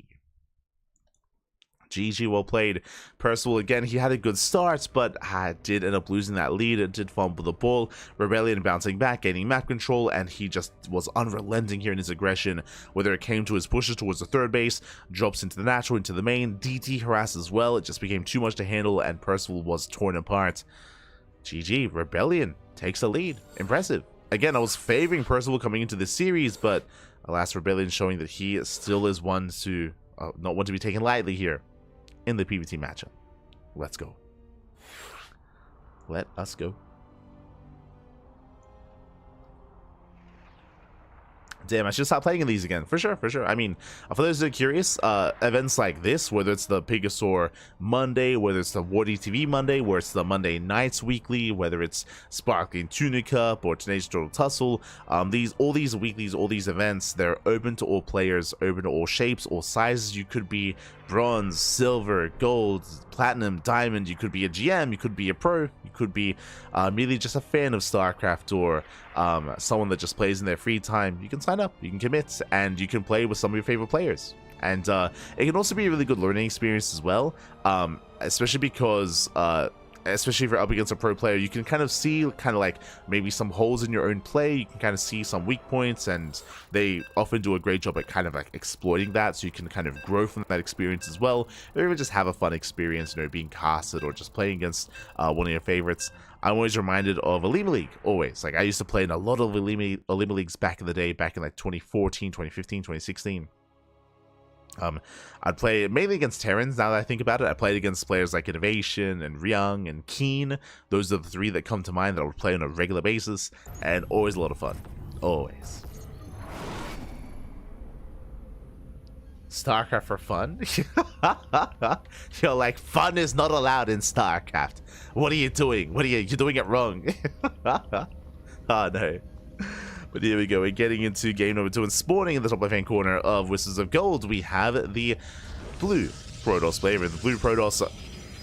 GG, well played. Percival, again, he had a good start, but did end up losing that lead. It did fumble the ball. Rebellion bouncing back, gaining map control, and he just was unrelenting here in his aggression, whether it came to his pushes towards the 3rd base, drops into the natural, into the main, DT harass as well. It just became too much to handle, and Percival was torn apart. GG, Rebellion takes the lead. Impressive. Again, I was favoring Percival coming into this series, but alas, Rebellion showing that he still is one to not one to be taken lightly here in the PvT matchup. Let's go. Let us go. Damn, I should stop playing in these again. For sure, for sure. I mean, for those that are curious, events like this, whether it's the PiGosaur Monday, whether it's the Wardy TV Monday, where it's the Monday Nights Weekly, whether it's Sparkling Tuna Cup or Teenage Total Tussle, all these weeklies, all these events, they're open to all players, open to all shapes, all sizes. You could be bronze, silver, gold, platinum, diamond. You could be a GM, you could be a pro, you could be merely just a fan of StarCraft, or someone that just plays in their free time. You can sign up, you can commit, and you can play with some of your favorite players. And it can also be a really good learning experience as well, especially because especially if you're up against a pro player, you can kind of see like maybe some holes in your own play. You can kind of see some weak points, and they often do a great job at kind of like exploiting that, so you can kind of grow from that experience as well, or even just have a fun experience, you know, being casted or just playing against one of your favorites. I'm always reminded of Elima League, always. Like, I used to play in a lot of Elima Leagues back in the day, back in like 2014, 2015, 2016. I'd play mainly against Terrans. Now that I think about it, I played against players like Innovation and Ryung and Keen. Those are the 3 that come to mind that I would play on a regular basis, and always a lot of fun. Always. StarCraft for fun? You're like, fun is not allowed in StarCraft. What are you doing? You're doing it wrong. Oh no. But here we go, we're getting into game number 2, and spawning in the top left-hand corner of Whistles of Gold, we have the blue Protoss flavor. The blue Protoss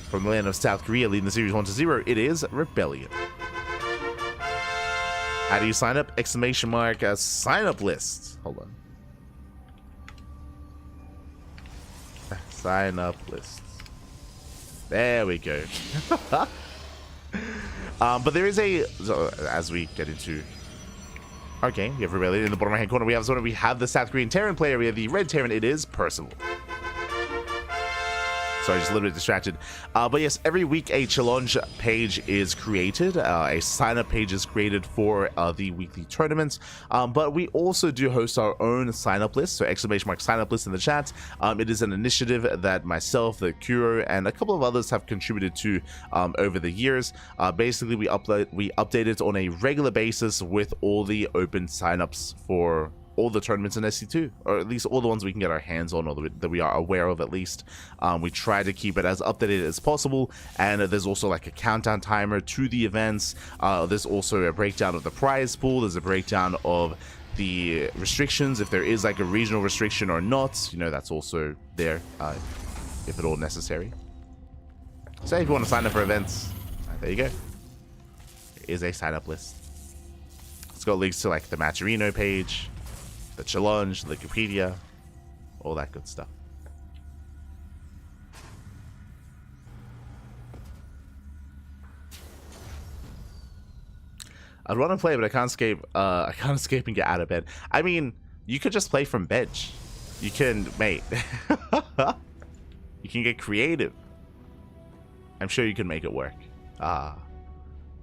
from the land of South Korea leading the series 1-0. It is Rebellion. How do you sign up? Exclamation mark, sign up list. Hold on. Sign up list. There we go. But there is as we get into our game, we have Rebellion in the bottom right hand corner. We have the South Korean Terran player. We have the red Terran. It is Percival. Sorry, just a little bit distracted. But yes, every week a challenge page is created. A sign-up page is created for the weekly tournaments. But we also do host our own sign-up list. So exclamation mark sign-up list in the chat. It is an initiative that myself, the herO, and a couple of others have contributed to over the years. Basically, we update it on a regular basis with all the open sign-ups for all the tournaments in SC2, or at least all the ones we can get our hands on, or that we are aware of at least. We try to keep it as updated as possible, and there's also like a countdown timer to the events. There's also a breakdown of the prize pool. There's a breakdown of the restrictions, if there is like a regional restriction or not. You know, that's also there if at all necessary. So if you want to sign up for events, there you go. There is a sign up list. It's got links to like the Matcherino page, the challenge, the Wikipedia, all that good stuff. I'd want to play, but I can't escape. I can't escape and get out of bed. I mean, you could just play from bench. You can, mate. You can get creative. I'm sure you can make it work.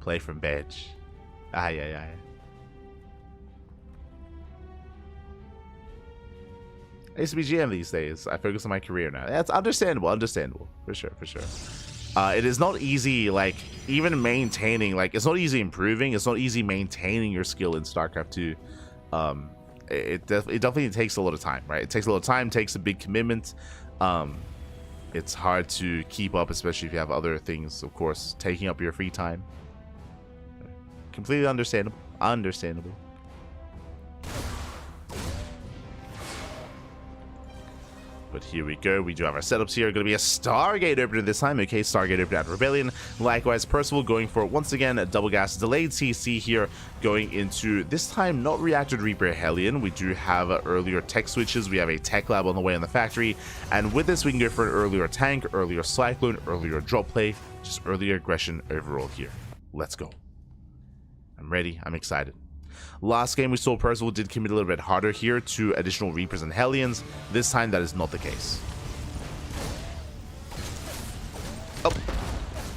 Play from bench. Yeah. I used to be GM these days. I focus on my career now. That's understandable. For sure. It is not easy, like, even maintaining, like, it's not easy improving. It's not easy maintaining your skill in StarCraft 2. It definitely takes a lot of time, right? It takes a lot of time, takes a big commitment. It's hard to keep up, especially if you have other things, of course, taking up your free time. Completely understandable. But here we go. We do have our setups here. Going to be a Stargate opener this time. Okay, Stargate opener at Rebellion. Likewise, Percival going for, once again, a double gas delayed CC here. Going into, this time, not Reactor Reaper Hellion. We do have earlier tech switches. We have a tech lab on the way in the factory. And with this, we can go for an earlier tank, earlier Cyclone, earlier drop play. Just earlier aggression overall here. Let's go. I'm ready. I'm excited. Last game we saw Percival did commit a little bit harder here to additional Reapers and Hellions. This time that is not the case. Oh,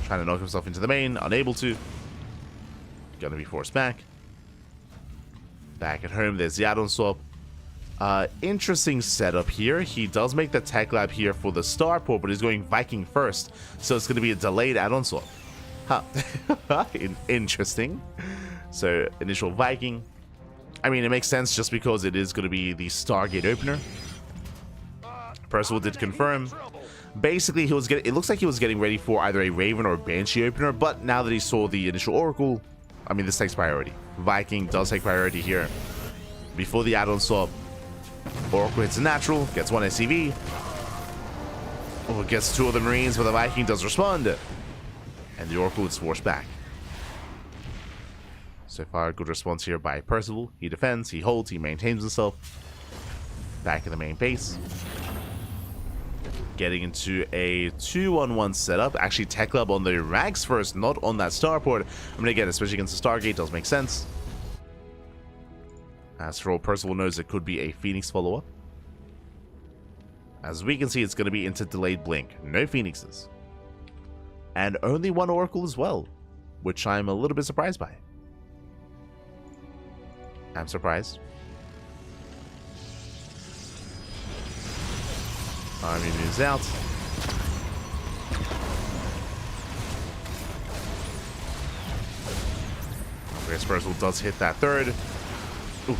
trying to knock himself into the main, unable to. Gonna be forced back. Back at home, there's the add-on swap. Interesting setup here. He does make the tech lab here for the starport, but he's going Viking first, so it's gonna be a delayed add-on swap. Huh. Interesting. So, initial Viking. I mean, it makes sense just because it is going to be the Stargate opener. Percival did confirm. Basically, he was getting, it looks like he was getting ready for either a Raven or a Banshee opener, but now that he saw the initial Oracle, I mean, this takes priority. Viking does take priority here. Before the add-on swap, Oracle hits a natural, gets one SCV. Oh, gets two of the Marines, but the Viking does respond. And the Oracle is forced back. So far, good response here by Percival. He defends, he holds, he maintains himself. Back in the main base. Getting into a 2-on-1 setup. Actually, Tech Lab on the Rags first, not on that starport. I mean, again, especially against the Stargate, does make sense. As for all, Percival knows it could be a Phoenix follow-up. As we can see, it's going to be into delayed blink. No Phoenixes. And only one Oracle as well, which I'm a little bit surprised by. I'm surprised. Army moves out. Percival does hit that third. Ooh.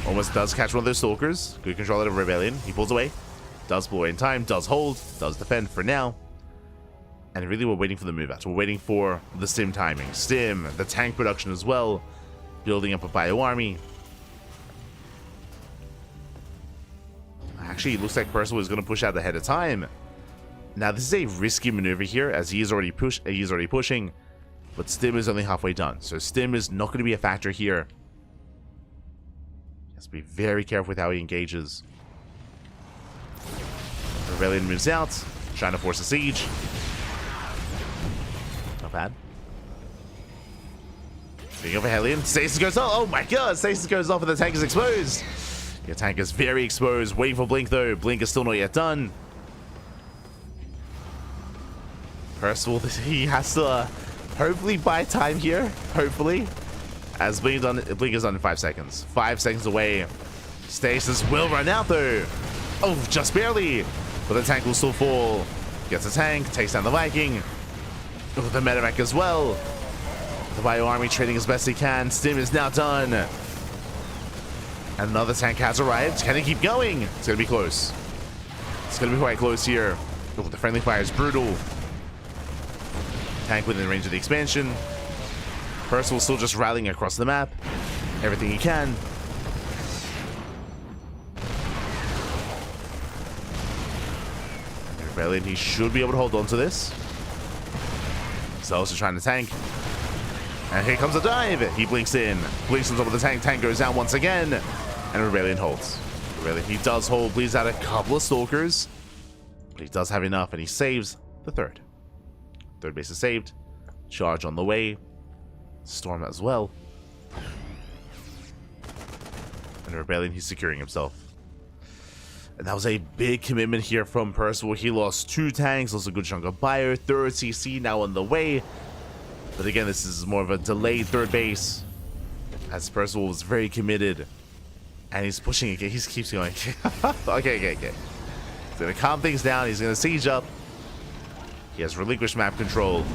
Almost does catch one of those Stalkers. Good control out of Rebellion. He pulls away. Does pull away in time. Does hold. Does defend for now. And really, we're waiting for the move out. We're waiting for the Stim timing. Stim, the tank production as well. Building up a bio army. Actually, it looks like Percival is going to push out ahead of time. Now, this is a risky maneuver here, as he is already pushing, but Stim is only halfway done. So Stim is not going to be a factor here. He has to be very careful with how he engages. Rebellion moves out, trying to force a siege. Not bad. Speaking of a Hellion, Stasis goes off. Oh my god, Stasis goes off and the tank is exposed. Your tank is very exposed. Waiting for Blink though. Blink is still not yet done. Percival, he has to hopefully buy time here. Hopefully. As Blink is done in 5 seconds. 5 seconds away. Stasis will run out though. Oh, just barely. But the tank will still fall. Gets a tank, takes down the Viking. Oh, the medevac as well. The bio army trading as best he can. Stim is now done. And another tank has arrived. Can he keep going? It's going to be close. It's going to be quite close here. Oh, the friendly fire is brutal. Tank within range of the expansion. Percival still just rallying across the map. Everything he can. Rebellion, he should be able to hold on to this. He's also trying to tank. And here comes a dive. He blinks in. Blinks on top of the tank. Tank goes down once again. And Rebellion holds. Rebellion, he does hold. Bleeds out a couple of Stalkers. But he does have enough. And he saves the third. Third base is saved. Charge on the way. Storm as well. And Rebellion, he's securing himself. And that was a big commitment here from Percival. He lost 2 tanks, lost a good chunk of bio, 3rd CC now on the way. But again, this is more of a delayed 3rd base, as Percival was very committed. And he's pushing again. He keeps going. Okay. He's going to calm things down. He's going to siege up. He has relinquished map control.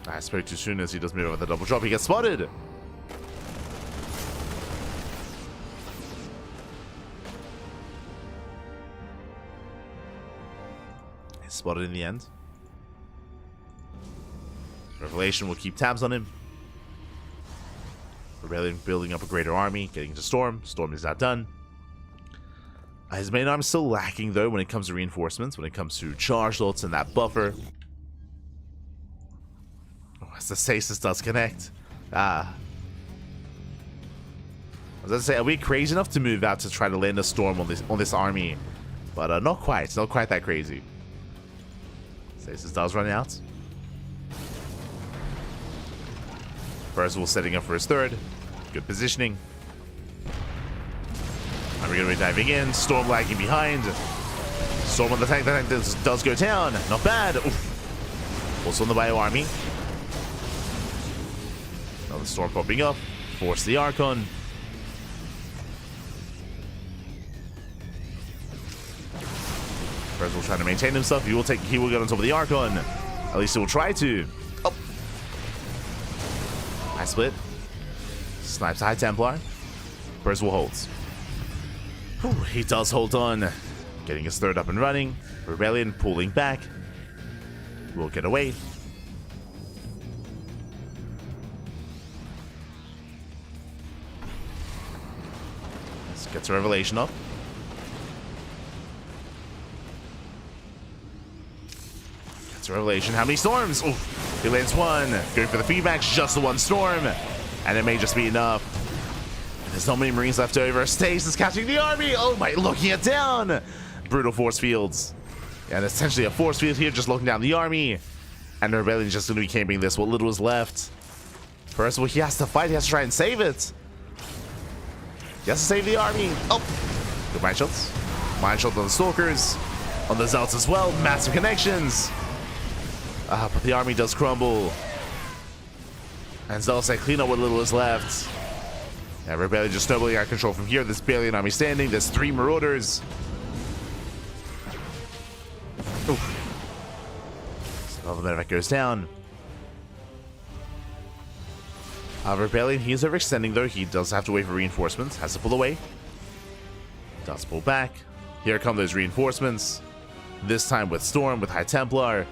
I spoke too soon as he does move over the double drop. He gets spotted. He's spotted in the end. Revelation will keep tabs on him. Rebellion building up a greater army, getting to Storm. Storm is not done. His main arm is still lacking, though, when it comes to reinforcements, when it comes to charge loads and that buffer. Oh, as the stasis does connect. I was going to say, are we crazy enough to move out to try to land a Storm on this army? But not quite. Not quite that crazy. Stasis does run out. Percival setting up for his 3rd. Good positioning. And we're going to be diving in. Storm lagging behind. Storm on the tank. The tank does go down. Not bad. Oof. Also on the bio army. Another Storm popping up. Force the Archon. Percival trying to maintain himself. He will get on top of the Archon. At least he will try to. Oh. Nice split. Snipes High Templar. Percival holds. Whew, he does hold on. Getting his 3rd up and running. Rebellion pulling back. Will get away. Let's get to Revelation up. Revelation. How many storms? Ooh, he lands 1. Going for the feedback. Just the 1 storm. And it may just be enough. And there's not many Marines left over. Stasis catching the army. Oh my, locking it down. Brutal force fields. And essentially a force field here just locking down the army. And the Rebellion is just going to be camping this. What little is left. Percival, he has to fight. He has to try and save it. He has to save the army. Oh. Good mine shots. Mine shot on the Stalkers. On the Zealots as well. Massive connections. But the army does crumble. And Zealots clean up what little is left. Yeah, Rebellion just doubling out control from here. There's barely an army standing. There's 3 Marauders. Oof. So the medevac goes down. Rebellion, he is overextending though. He does have to wait for reinforcements. Has to pull away. Does pull back. Here come those reinforcements. This time with Storm, with High Templar.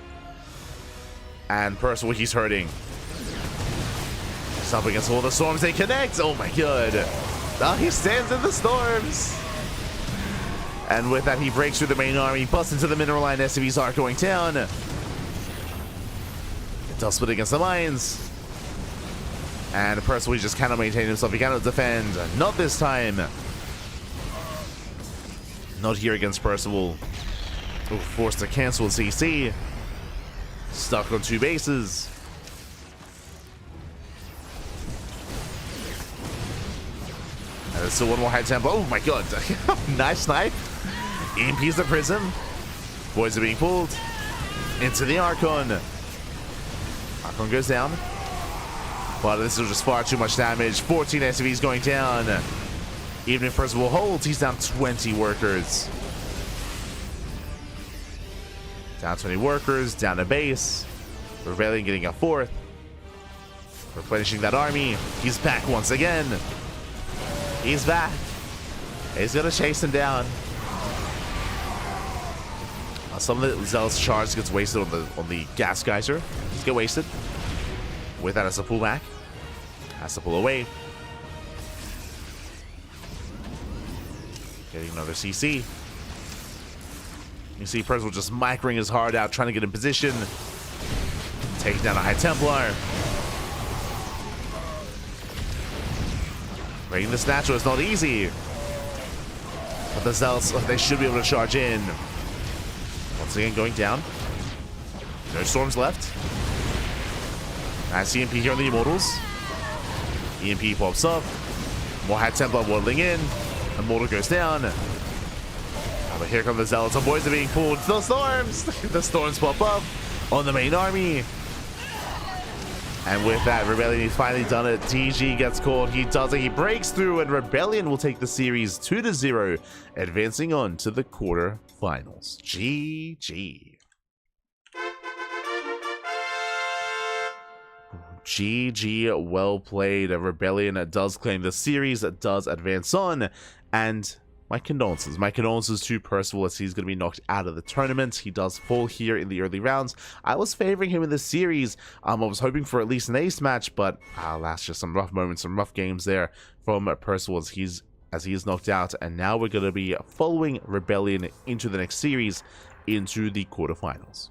And Percival, he's hurting. He's up against all the storms. They connect. Oh my god. Oh, he stands in the storms. And with that, he breaks through the main army, busts into the mineral line. SCVs are going down. It does split against the mines. And Percival just cannot maintain himself. He cannot defend. Not this time. Not here against Percival. Ooh, forced to cancel CC. Stuck on 2 bases. And there's still 1 more High Tempo. Oh my god. Nice snipe. EMP's the Prism. Boys are being pulled into the Archon. Archon goes down. But this is just far too much damage. 14 SCVs going down. Even if Percival holds, he's down 20 workers. Down 20 workers, down a base. Rebellion getting a 4th. Replenishing that army. He's back once again. He's back. He's gonna chase him down. Some of the Zealot's charge gets wasted on the gas geyser. Just get wasted. With that, has to pull back. Has to pull away. Getting another CC. You see Percival just microing his heart out, trying to get in position. Taking down a High Templar. Breaking this natural is not easy. But the Zealots, they should be able to charge in. Once again, going down. No storms left. Nice EMP here on the Immortals. EMP pops up. More High Templar waddling in. Immortal goes down. But here come the Zealots. Some boys are being pulled to the storms. The storms pop up on the main army. And with that, Rebellion, he's finally done it. TG gets caught. He does it. He breaks through, and Rebellion will take the series 2-0, advancing on to the quarterfinals. GG. GG, well played. Rebellion does claim the series, does advance on, and my condolences to Percival as he's going to be knocked out of the tournament. He does fall here in the early rounds. I was favoring him in this series. I was hoping for at least an ace match, but alas, just some rough moments, some rough games there from Percival as he is knocked out. And now we're going to be following Rebellion into the next series, into the quarterfinals.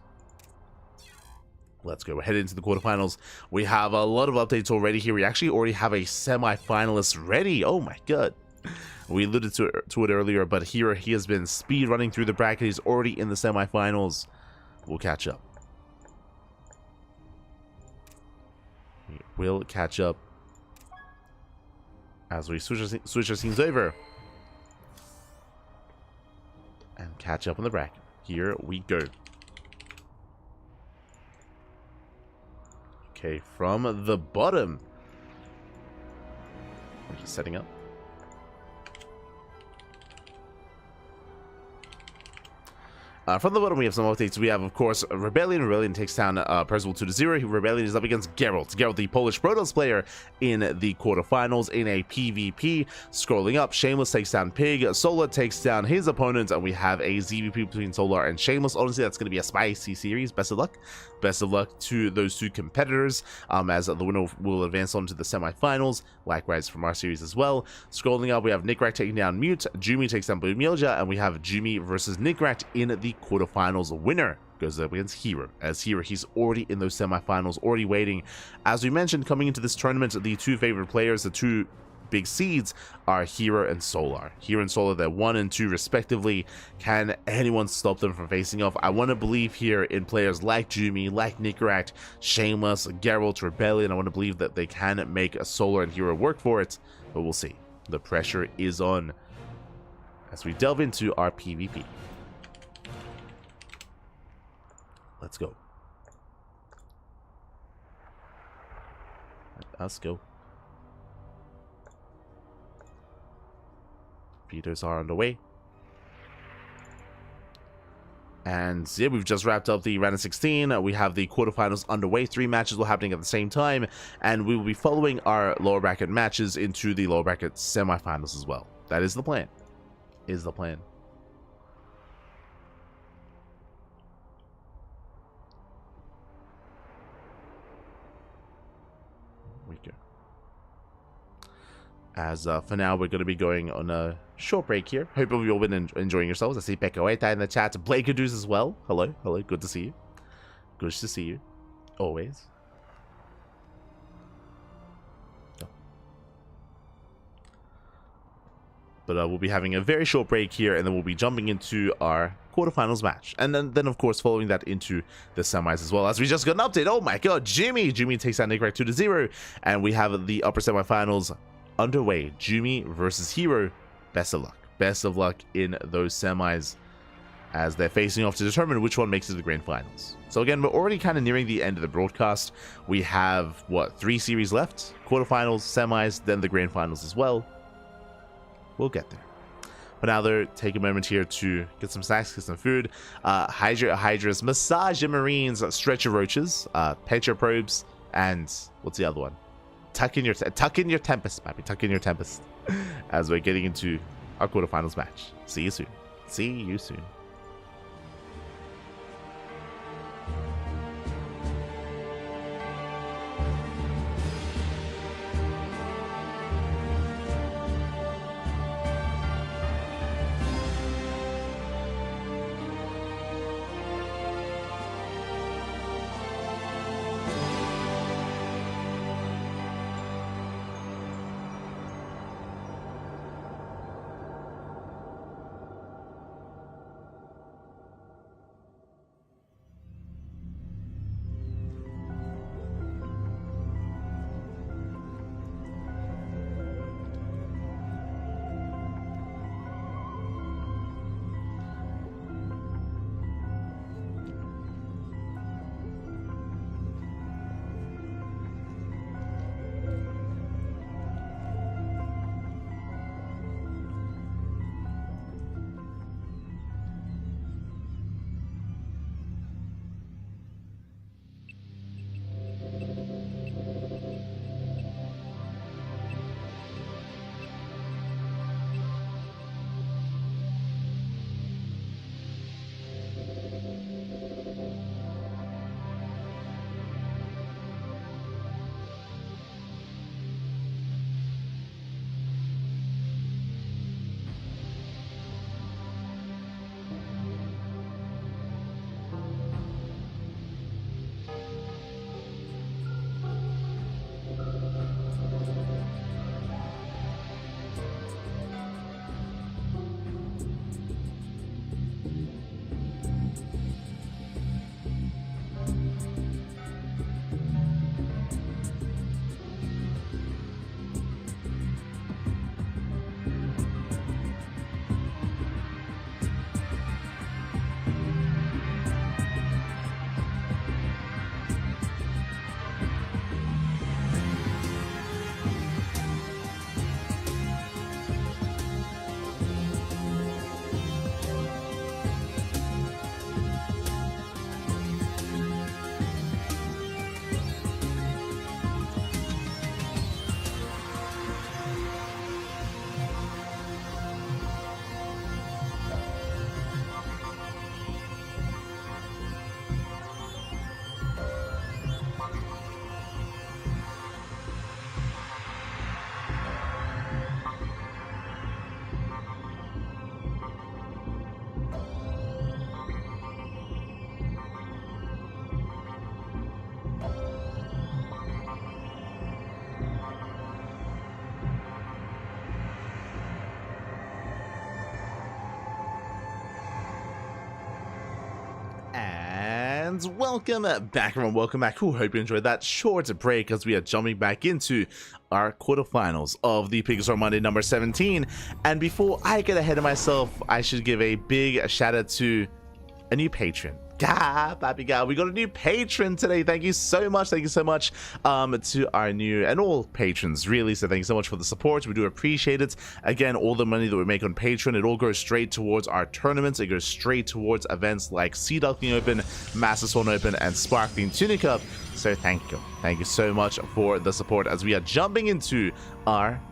Let's go ahead into the quarterfinals. We have a lot of updates already here. We actually already have a semi-finalist ready. Oh my god. We alluded to it earlier, but here he has been speed running through the bracket. He's already in the semifinals. We'll catch up. We'll catch up as we switch our scenes over and catch up on the bracket. Here we go. Okay, from the bottom. We're just setting up. From the bottom, we have some updates. We have, of course, Rebellion. Rebellion takes down Percival 2-0. Rebellion is up against Gerald. Gerald, the Polish Protoss player, in the quarterfinals in a PvP. Scrolling up, Shameless takes down Pig. Solar takes down his opponent, and we have a ZVP between Solar and Shameless. Honestly, that's going to be a spicy series. Best of luck. Best of luck to those two competitors, as the winner will advance on to the semifinals. Likewise from our series as well. Scrolling up, we have Nickrat taking down Mute. Jumi takes down Blue Milja, and we have Jumi versus Nickrat in the quarterfinals. Winner goes up against herO. As herO, he's already in those semifinals, already waiting. As we mentioned, coming into this tournament, the two favorite players, the two big seeds, are herO and Solar. herO and Solar, they're 1 and 2 respectively. Can anyone stop them from facing off? I want to believe here in players like Jumi, like Nickrat, Shameless, Geralt, Rebellion. I want to believe that they can make a Solar and herO work for it, but we'll see. The pressure is on as we delve into our PvP. Let's go. Let us go. Vetoes are underway. And yeah, we've just wrapped up the round of 16. We have the quarterfinals underway. 3 matches were happening at the same time, and we will be following our lower bracket matches into the lower bracket semifinals as well. That is the plan. Is the plan. We go. As for now, we're going to be going on a short break here. Hope you've all been enjoying yourselves. I see Pekaweta in the chat. Blake Caduce as well. Hello, hello. Good to see you. Good to see you. Always. Oh. But we'll be having a very short break here, and then we'll be jumping into our quarterfinals match. And then of course, following that into the semis as well. As we just got an update. Oh my god, Jumi takes out Nickrat 2-0. And we have the upper semifinals underway. Jumi versus herO. Best of luck. Best of luck in those semis as they're facing off to determine which one makes it to the grand finals. So again, we're already kind of nearing the end of the broadcast. We have, what, 3 series left? Quarterfinals, semis, then the grand finals as well. We'll get there. But now, though, take a moment here to get some snacks, get some food. Hydras, massage your marines, stretch your roaches, pet your probes, and what's the other one? Tuck in your tempest, Pappy. Tuck in your tempest. As we're getting into our quarterfinals match. See you soon. See you soon. and welcome back, everyone. Welcome back. Hope you enjoyed that short break as we are jumping back into our quarterfinals of the PiGosaur Monday number 17. And before I get ahead of myself, I should give a big shout out to a new patron. Baby gal, we got a new patron today. Thank you so much to our new and all patrons, really. So thank you so much for the support. We do appreciate it. Again, all the money that we make on Patreon, it all goes straight towards our tournaments. It goes straight towards events like Duckling Open, Master Swan Open, and Sparkling Tunic Cup. So thank you so much for the support as we are jumping into our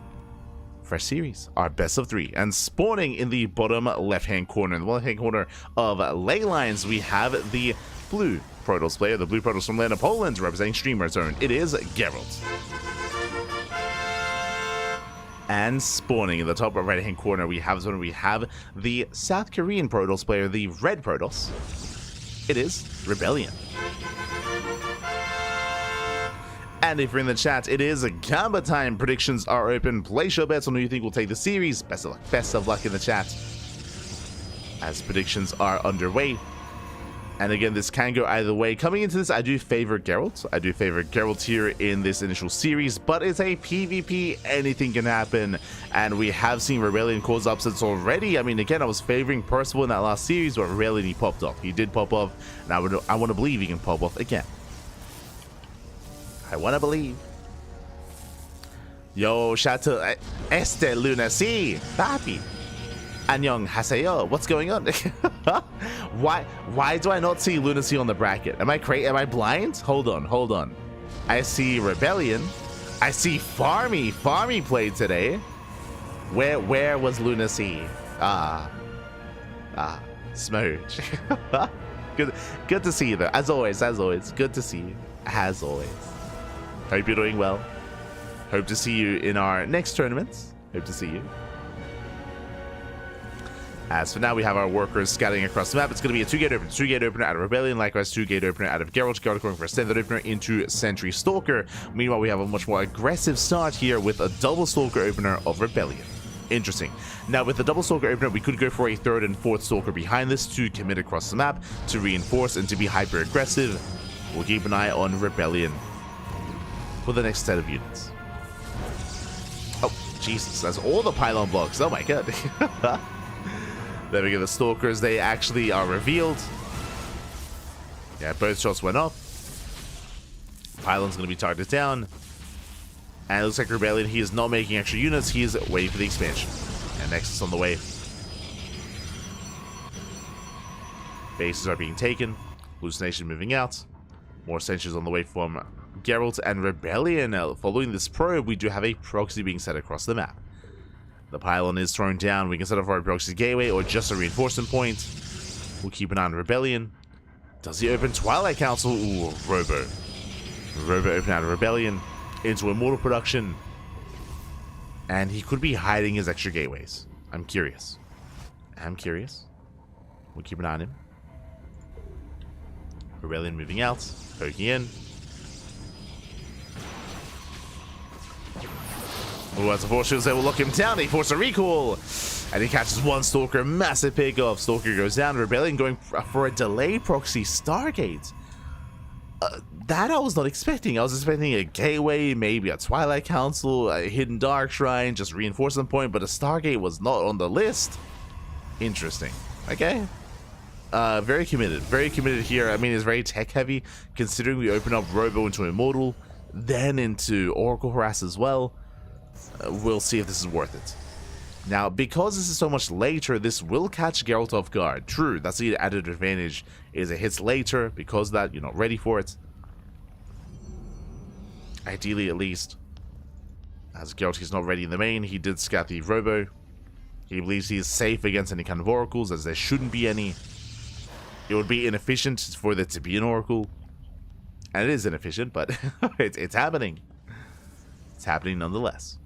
first series, our best of 3, and spawning in the bottom left-hand corner. In the left-hand corner of Ley Lines, we have the blue Protoss player, the blue Protoss from land of Poland, representing Streamer Zone. It is Gerald. And spawning in the top right-hand corner, we have the South Korean Protoss player, the red Protoss. It is Rebellion. And if you're in the chat, it is Gamba time. Predictions are open. Place your bets on who you think will take the series. Best of luck in the chat as predictions are underway. And again, this can go either way. Coming into this, I do favor Gerald. I do favor Gerald here in this initial series, but it's a PvP. Anything can happen. And we have seen Rebellion cause upsets already. I mean, again, I was favoring Percival in that last series, but Rebellion, he popped off. He did pop off, and I want to believe he can pop off again. I want to believe. Yo, shout to Este Luna C. Papi. Annyeong haseyo. What's going on? Why do I not see Luna C on the bracket? Am I blind? Hold on. I see Rebellion. I see Farmy played today. Where was Luna C? Smooch. Good to see you though. As always. Good to see you. As always. Hope you're doing well. Hope to see you in our next tournaments. Hope to see you. As for now, we have our workers scouting across the map. It's going to be a 2-gate opener. 2-gate opener out of Rebellion. Likewise, 2-gate opener out of Gerald. Gerald going for a standard opener into Sentry Stalker. Meanwhile, we have a much more aggressive start here with a double Stalker opener of Rebellion. Interesting. Now, with the double Stalker opener, we could go for a 3rd and 4th Stalker behind this to commit across the map, to reinforce, and to be hyper aggressive. We'll keep an eye on Rebellion for the next set of units. Oh, Jesus, that's all the pylon blocks. Oh my god. There we go, the Stalkers, they actually are revealed. Yeah, both shots went off. Pylon's going to be targeted down. And it looks like Rebellion, he is not making extra units, he is waiting for the expansion. And Nexus on the way. Bases are being taken. Hallucination moving out. More sentries on the way from Geralt and Rebellion. Following this probe, we do have a proxy being set across the map. The pylon is thrown down. We can set up our proxy gateway or just a reinforcement point. We'll keep an eye on Rebellion. Does he open Twilight Council? Ooh, Robo. Robo open out of Rebellion into Immortal production. And he could be hiding his extra gateways. I'm curious. We'll keep an eye on him. Rebellion moving out. Poking in. Oh, that's a force shields that will lock him down. They force a recall. And he catches one Stalker. Massive pick off. Stalker goes down. Rebellion going for a delayed proxy Stargate. That I was not expecting. I was expecting a gateway, maybe a Twilight Council, a hidden Dark Shrine, just reinforcement point, but a Stargate was not on the list. Interesting. Okay. Very committed here. I mean, it's very tech heavy, considering we open up Robo into Immortal, then into Oracle Harass as well. We'll see if this is worth it. Now, because this is so much later, this will catch Geralt off guard. True, that's the added advantage, is it hits later. Because of that, you're not ready for it. Ideally, at least. As Geralt is not ready in the main, he did scout the Robo. He believes he is safe against any kind of oracles, as there shouldn't be any. It would be inefficient for there to be an oracle. And it is inefficient, but it's happening. It's happening nonetheless.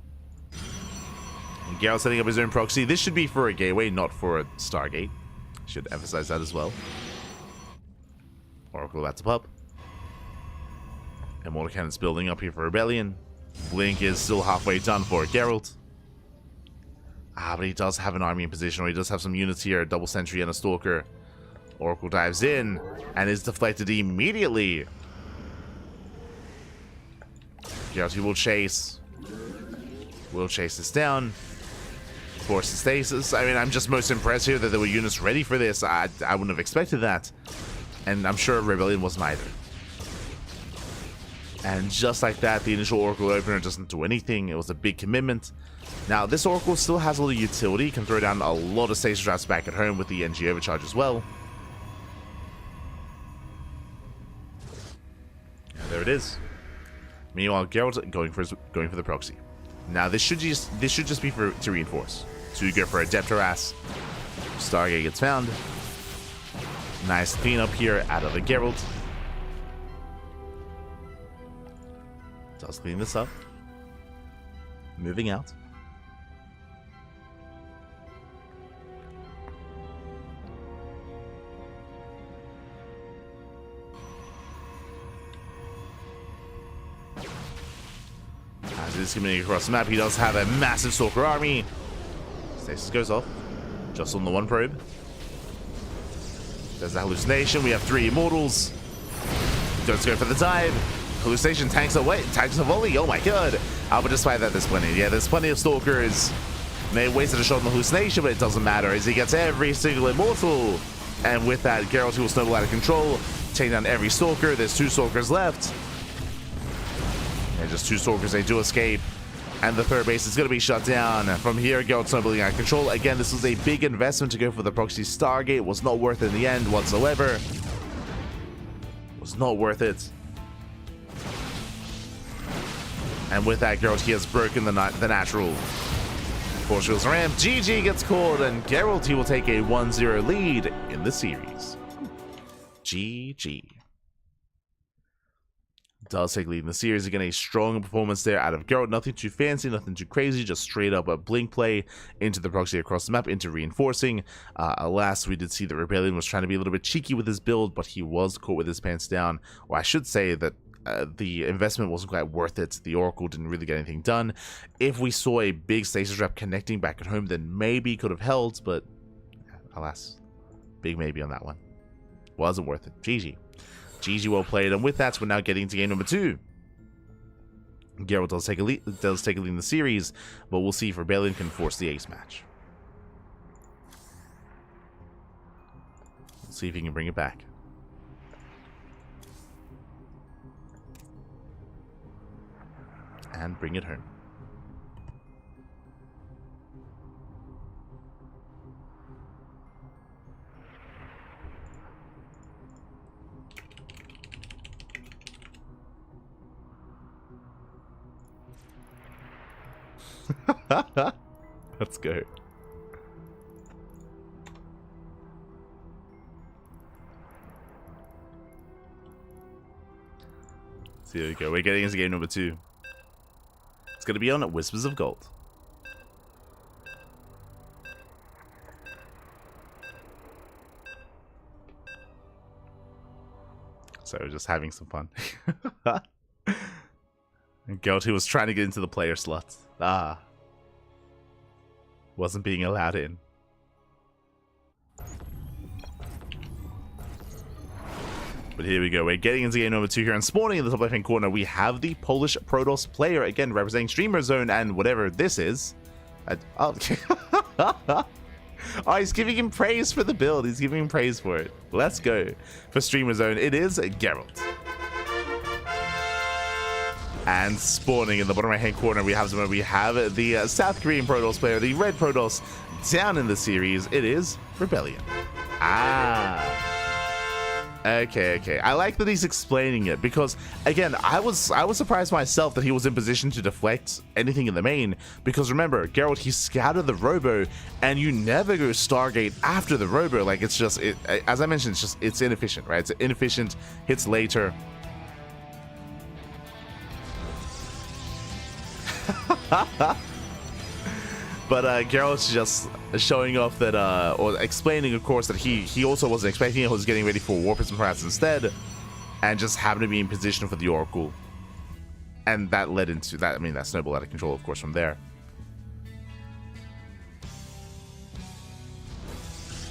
And Geralt setting up his own proxy. This should be for a gateway, not for a Stargate. Should emphasize that as well. Oracle about to pop. Immortal Cannon's building up here for Rebellion. Blink is still halfway done for Geralt. But he does have an army in position, or he does have some units here, a double sentry and a stalker. Oracle dives in and is deflected immediately. Gerald will chase. Will chase this down. Force the stasis. I mean, I'm just most impressed here that there were units ready for this. I wouldn't have expected that. And I'm sure Rebellion wasn't either. And just like that, the initial Oracle opener doesn't do anything. It was a big commitment. Now, this Oracle still has a lot of utility. Can throw down a lot of stasis traps back at home with the NG overcharge as well. And there it is. Meanwhile, Gerald going for the proxy. Now, this should just be to reinforce. To go for a depth harass. Stargate gets found. Nice cleanup here out of the Gerald. Does clean this up. Moving out. As he's coming across the map, he does have a massive Stalker army. Stasis goes off. Just on the one probe. There's a hallucination. We have 3 immortals. Does go for the dive. Hallucination tanks away. Tanks a volley. Oh my god. But despite that, there's plenty. Yeah, there's plenty of stalkers. They wasted a shot on the hallucination, but it doesn't matter as he gets every single immortal. And with that, Gerald will snowball out of control. Take down every stalker. There's 2 stalkers left. And just 2 stalkers. They do escape. And the third base is going to be shut down. From here, Gerald snowballing out of control. Again, this was a big investment to go for the proxy Stargate. Was not worth it in the end whatsoever. Was not worth it. And with that, Gerald, he has broken the natural. Percival's ramp. GG gets called, and Gerald, he will take a 1-0 lead in the series. GG. Does take lead in the series. Again, a strong performance there out of Gerald. Nothing too fancy, nothing too crazy. Just straight up a blink play into the proxy across the map, into reinforcing. Alas, we did see that Rebellion was trying to be a little bit cheeky with his build, but he was caught with his pants down. Or I should say that the investment wasn't quite worth it. The Oracle didn't really get anything done. If we saw a big stasis trap connecting back at home, then maybe could have held, but alas, big maybe on that one. Wasn't worth it. GG. GG, well played. And with that, we're now getting into game number 2. Gerald does take a lead in the series, but we'll see if Rebellion can force the ace match. We'll see if he can bring it back. And bring it home. Let's go. So here we go. We're getting into game number 2. It's going to be on Whispers of Gold. So just having some fun. And Gerald, who was trying to get into the player slots. Wasn't being allowed in. But here we go. We're getting into game number 2 here. And spawning in the top left-hand corner, we have the Polish Protoss player. Again, representing Streamer Zone and whatever this is. Oh, he's giving him praise for the build. He's giving him praise for it. Let's go. For Streamer Zone, it is Gerald. And spawning in the bottom right-hand corner, we have the South Korean Protoss player, the Red Protoss, down in the series. It is Rebellion. Okay. I like that he's explaining it because, again, I was surprised myself that he was in position to deflect anything in the main. Because remember, Gerald, he scouted the Robo, and you never go Stargate after the Robo. Like, it's just, as I mentioned, it's inefficient, right? It's inefficient, hits later. But Gerald's just showing off that, or explaining, of course, that he also wasn't expecting it, was getting ready for War Prism perhaps instead, and just happened to be in position for the Oracle. And that led into that, I mean, that snowballed out of control, of course, from there.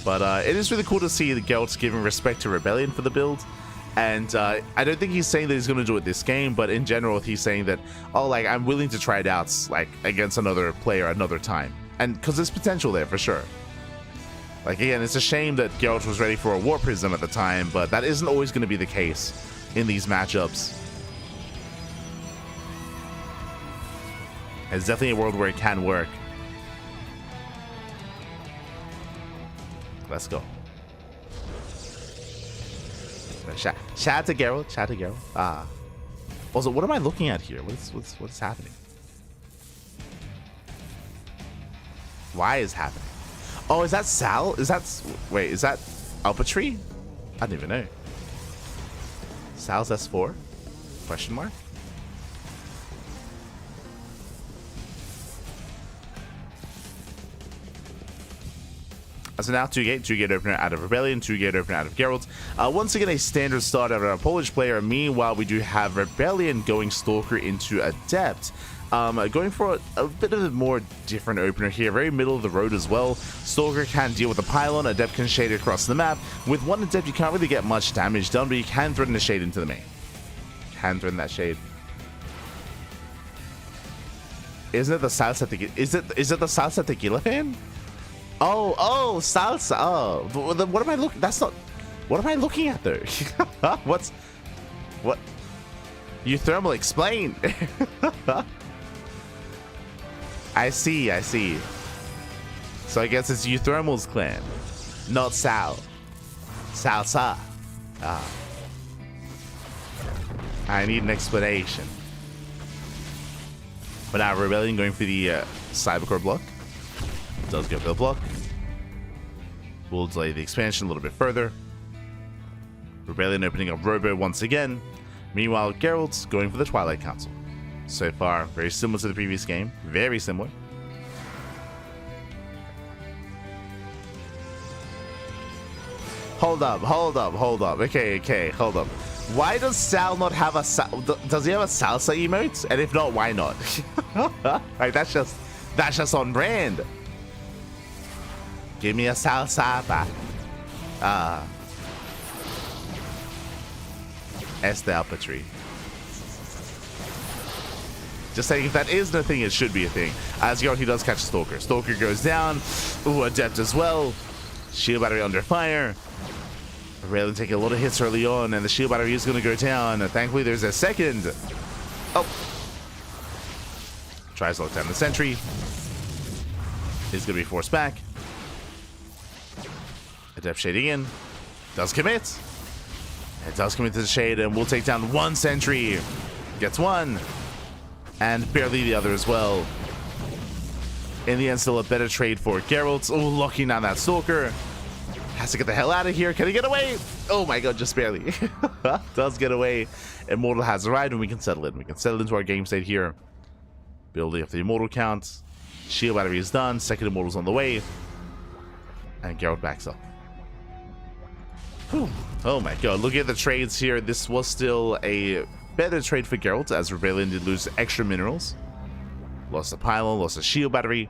But it is really cool to see the Geralt giving respect to Rebellion for the build. And I don't think he's saying that he's going to do it this game, but in general, he's saying that, oh, like, I'm willing to try it out, like, against another player another time. And because there's potential there, for sure. Like, again, it's a shame that Geralt was ready for a War Prism at the time, but that isn't always going to be the case in these matchups. It's definitely a world where it can work. Let's go. Shout out to Gerald. Shout out to Gerald. Also, what am I looking at here? What's happening? Why is happening? Oh, is that Sal? Is that... Wait, is that up a tree? I didn't even know. Sal's S4? Question mark? So now 2-gate opener out of Rebellion, 2-gate opener out of Geralt. Once again, a standard start out of a Polish player. Meanwhile, we do have Rebellion going Stalker into Adept. Going for a bit of a more different opener here, very middle of the road as well. Stalker can deal with the pylon, Adept can shade across the map. With one Adept, you can't really get much damage done, but you can threaten the shade into the main. Can threaten that shade. Isn't it the salsa tequila? Is it the salsa tequila fan? Oh, salsa. Oh, what am I looking? That's not. What am I looking at though? What? You thermal, explain. I see. So I guess it's Euthermal's clan, not Sal. Salsa. I need an explanation. But now Rebellion going for the Cybercore block. Does go for the block. We'll delay the expansion a little bit further. Rebellion opening up Robo once again. Meanwhile, Gerald's going for the Twilight Council. So far, very similar to the previous game. Very similar. Hold up. Okay, hold up. Why does Sal not have a does he have a salsa emote? And if not, why not? Like, that's just on brand. Give me a salsa back. Este Alpatry. Just saying, if that isn't a thing, it should be a thing. As Gerald, he does catch Stalker. Stalker goes down. Ooh, Adept as well. Shield battery under fire. Rebellion taking a lot of hits early on, and the shield battery is going to go down. Thankfully, there's a second. Oh. Tries to lock down the sentry. Is going to be forced back. Adept shading in. Does commit. It does commit to the shade, and we'll take down one sentry. Gets one. And barely the other as well. In the end, still a better trade for Geralt. Oh, locking down that Stalker. Has to get the hell out of here. Can he get away? Oh my god, just barely. Does get away. Immortal has arrived, and we can settle in. We can settle into our game state here. Building up the Immortal count. Shield battery is done. Second Immortal's on the way. And Geralt backs up. Whew. Oh my god, looking at the trades here, this was still a better trade for Geralt, as Rebellion did lose extra minerals. Lost the pylon, lost the shield battery.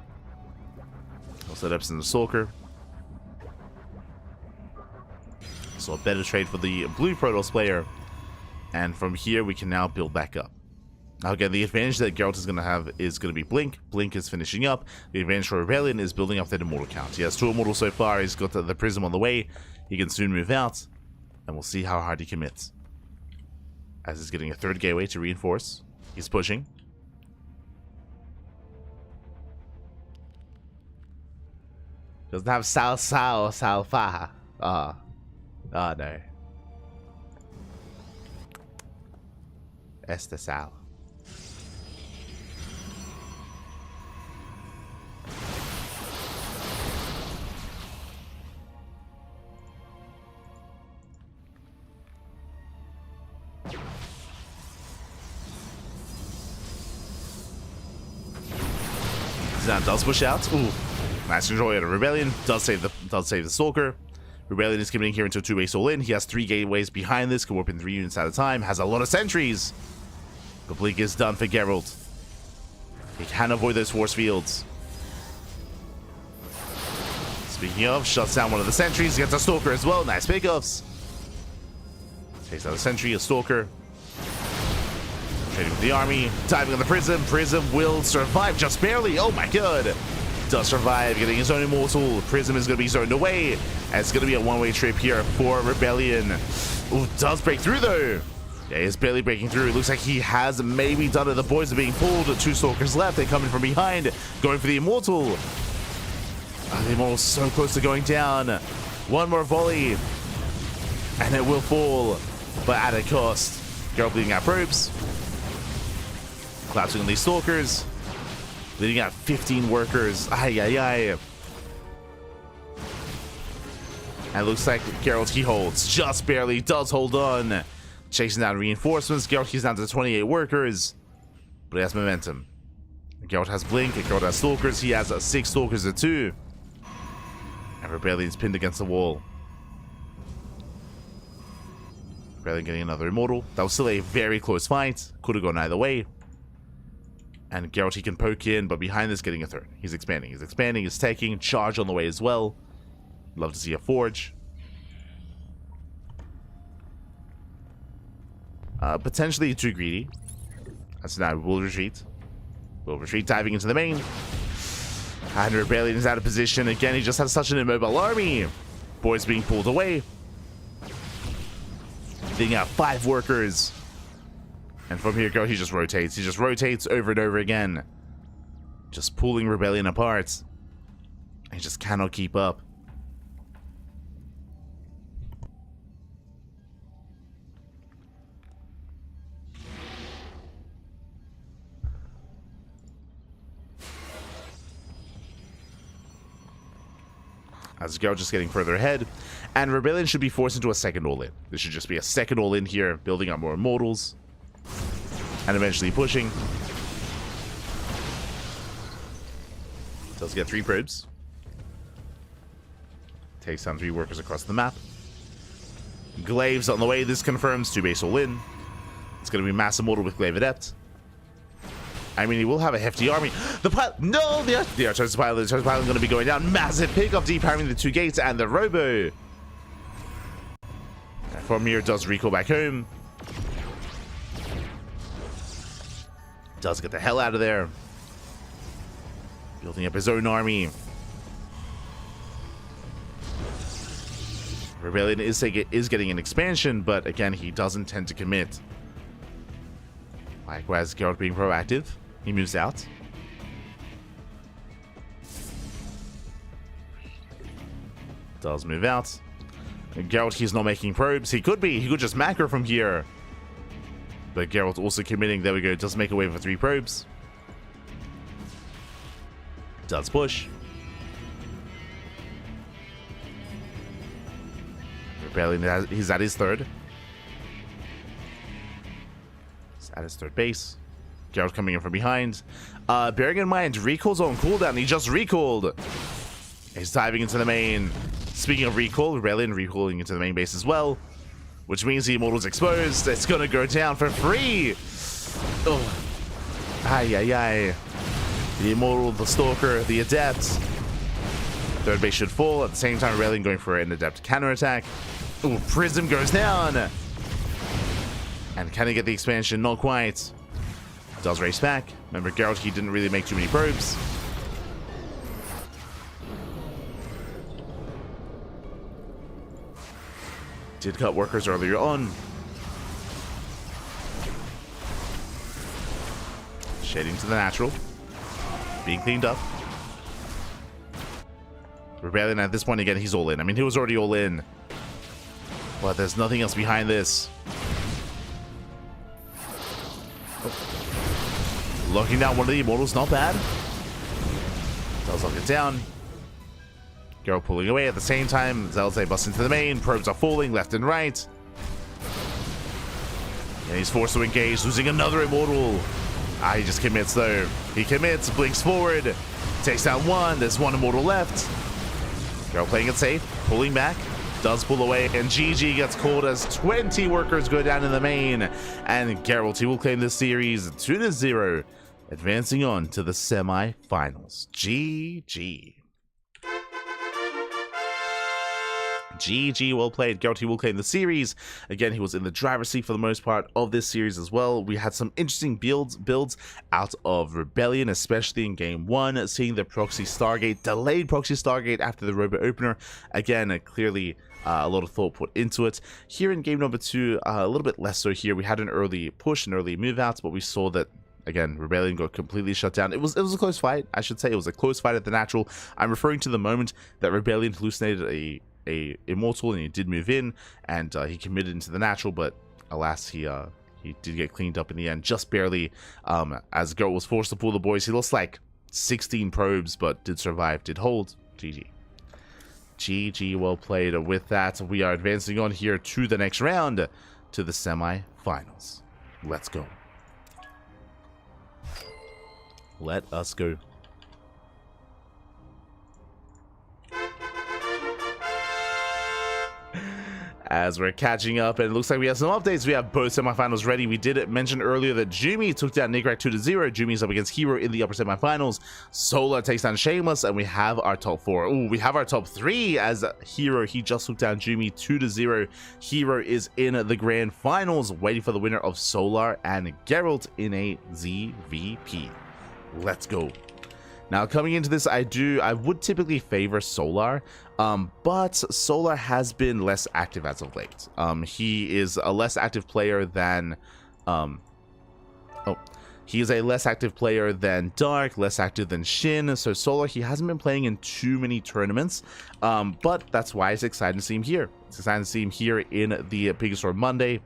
Lost the Adepts in the Stalker. So a better trade for the blue Protoss player. And from here, we can now build back up. Now again, the advantage that Geralt is going to have is going to be Blink. Blink is finishing up. The advantage for Rebellion is building up that Immortal count. He has 2 Immortals so far. He's got the Prism on the way. He can soon move out. And we'll see how hard he commits. As he's getting a 3rd gateway to reinforce. He's pushing. Doesn't have Salsa or Salfa. Oh no. Este Sal. Zan does push out. Ooh, nice control out of Rebellion. Does save the Stalker. Rebellion is committing here into a 2-way soul in. He has 3 gateways behind this. Can warp in 3 units at a time. Has a lot of sentries. But Blink is done for Geralt. He can avoid those force fields. Speaking of, shuts down one of the sentries, gets a stalker as well. Nice pickups. Takes out a sentry, a stalker. Trading with the army, diving on the Prism. Prism will survive just barely. Oh my god. Does survive, getting his own immortal. Prism is going to be zoned away. And it's going to be a one-way trip here for Rebellion. Ooh, does break through though. Yeah, he's barely breaking through. It looks like he has maybe done it. The boys are being pulled. 2 stalkers left. They're coming from behind, going for the immortal. The immortal's so close to going down. One more volley, and it will fall, but at a cost. Gerald bleeding out probes. Collapsing on these stalkers. Leading out 15 workers. Ay, ay, ay. And it looks like Gerald, he holds. Just barely does hold on. Chasing down reinforcements. Gerald, he's down to 28 workers. But he has momentum. Gerald has blink. Gerald has stalkers. He has 6 stalkers to 2. And Rebellion's pinned against the wall. Rebellion getting another immortal. That was still a very close fight. Could have gone either way. And Gerald, he can poke in, but behind this, getting a third. He's expanding. He's expanding. He's taking. Charge on the way as well. Love to see a forge. Potentially too greedy. So now we'll retreat. We'll retreat, diving into the main. And Rebellion is out of position. Again, he just has such an immobile army. Boys being pulled away. Leading out 5 workers. And from here, he just rotates. He just rotates over and over again. Just pulling Rebellion apart. He just cannot keep up. As Gerald just getting further ahead. And Rebellion should be forced into a second all-in. This should just be a second all-in here, building up more immortals. And eventually pushing. Does get 3 probes. Takes down 3 workers across the map. Glaives on the way. This confirms 2 base all-in. It's going to be mass immortal with Glaive Adept. I mean, he will have a hefty army. The pilot, no, the Archer's pilot is going to be going down. Massive pickup, depowering the 2 gates and the robo. And from here, does recall back home. Does get the hell out of there. Building up his own army. Rebellion is getting an expansion, but again, he doesn't tend to commit. Likewise, Gerald being proactive. He moves out. Does move out. And Gerald, he's not making probes. He could be. He could just macro from here. But Gerald also committing. There we go. Does make a way for 3 probes. Does push. Rebellion, he's at his 3rd. He's at his 3rd base. Gerald coming in from behind. Bearing in mind, recall's on cooldown. He just recalled. He's diving into the main. Speaking of recall, Rebellion recalling into the main base as well. Which means the immortal's exposed. It's gonna go down for free. Oh. Ay, ay, ay. The immortal, the stalker, the adept. 3rd base should fall. At the same time, Rebellion going for an adept counterattack. Ooh, Prism goes down. And can he get the expansion? Not quite. Does race back. Remember, Gerald, he didn't really make too many probes. Did cut workers earlier on. Shading to the natural. Being cleaned up. Rebellion at this point, again, he's all in. I mean, he was already all in. But there's nothing else behind this. Locking down one of the immortals, not bad. Does lock it down. Gerald pulling away at the same time. Zelze busts into the main. Probes are falling left and right. And he's forced to engage, losing another immortal. He just commits though. He commits, blinks forward. Takes down 1. There's 1 immortal left. Gerald playing it safe, pulling back. Does pull away, and GG gets called as 20 workers go down in the main. And Gerald, he will claim this series 2-0. Advancing on to the semi-finals. GG. GG, well played. Gerald, he will claim the series. Again, he was in the driver's seat for the most part of this series as well. We had some interesting builds out of Rebellion, especially in game 1, seeing the proxy Stargate, delayed proxy Stargate after the robot opener. Again, clearly a lot of thought put into it. Here in game number 2, a little bit less so here. We had an early push, an early move out, but we saw that again, Rebellion got completely shut down. It was a close fight, I should say. It was a close fight at the natural. I'm referring to the moment that Rebellion hallucinated a immortal, and he did move in, and he committed into the natural, but alas, he did get cleaned up in the end, just barely, as Gerald was forced to pull the boys. He lost like 16 probes, but did survive, did hold. GG, well played. With that, we are advancing on here to the next round, to the semi-finals. Let's go. Let us go. As we're catching up, and it looks like we have some updates. We have both semifinals ready. We did mention earlier that Jumi took down Nickrak 2-0. Jumi's up against herO in the upper semifinals. Solar takes down Shameless, and we have our top 4. Ooh, we have our top 3 as herO. He just took down Jumi 2-0. herO is in the grand finals, waiting for the winner of Solar and Gerald in a ZVP. Let's go. Now, coming into this, I would typically favor Solar, but Solar has been less active as of late. He is a less active player than, he is a less active player than Dark, less active than Shin. So Solar, he hasn't been playing in too many tournaments, but that's why it's exciting to see him here. It's exciting to see him here in the PiGosaur Monday,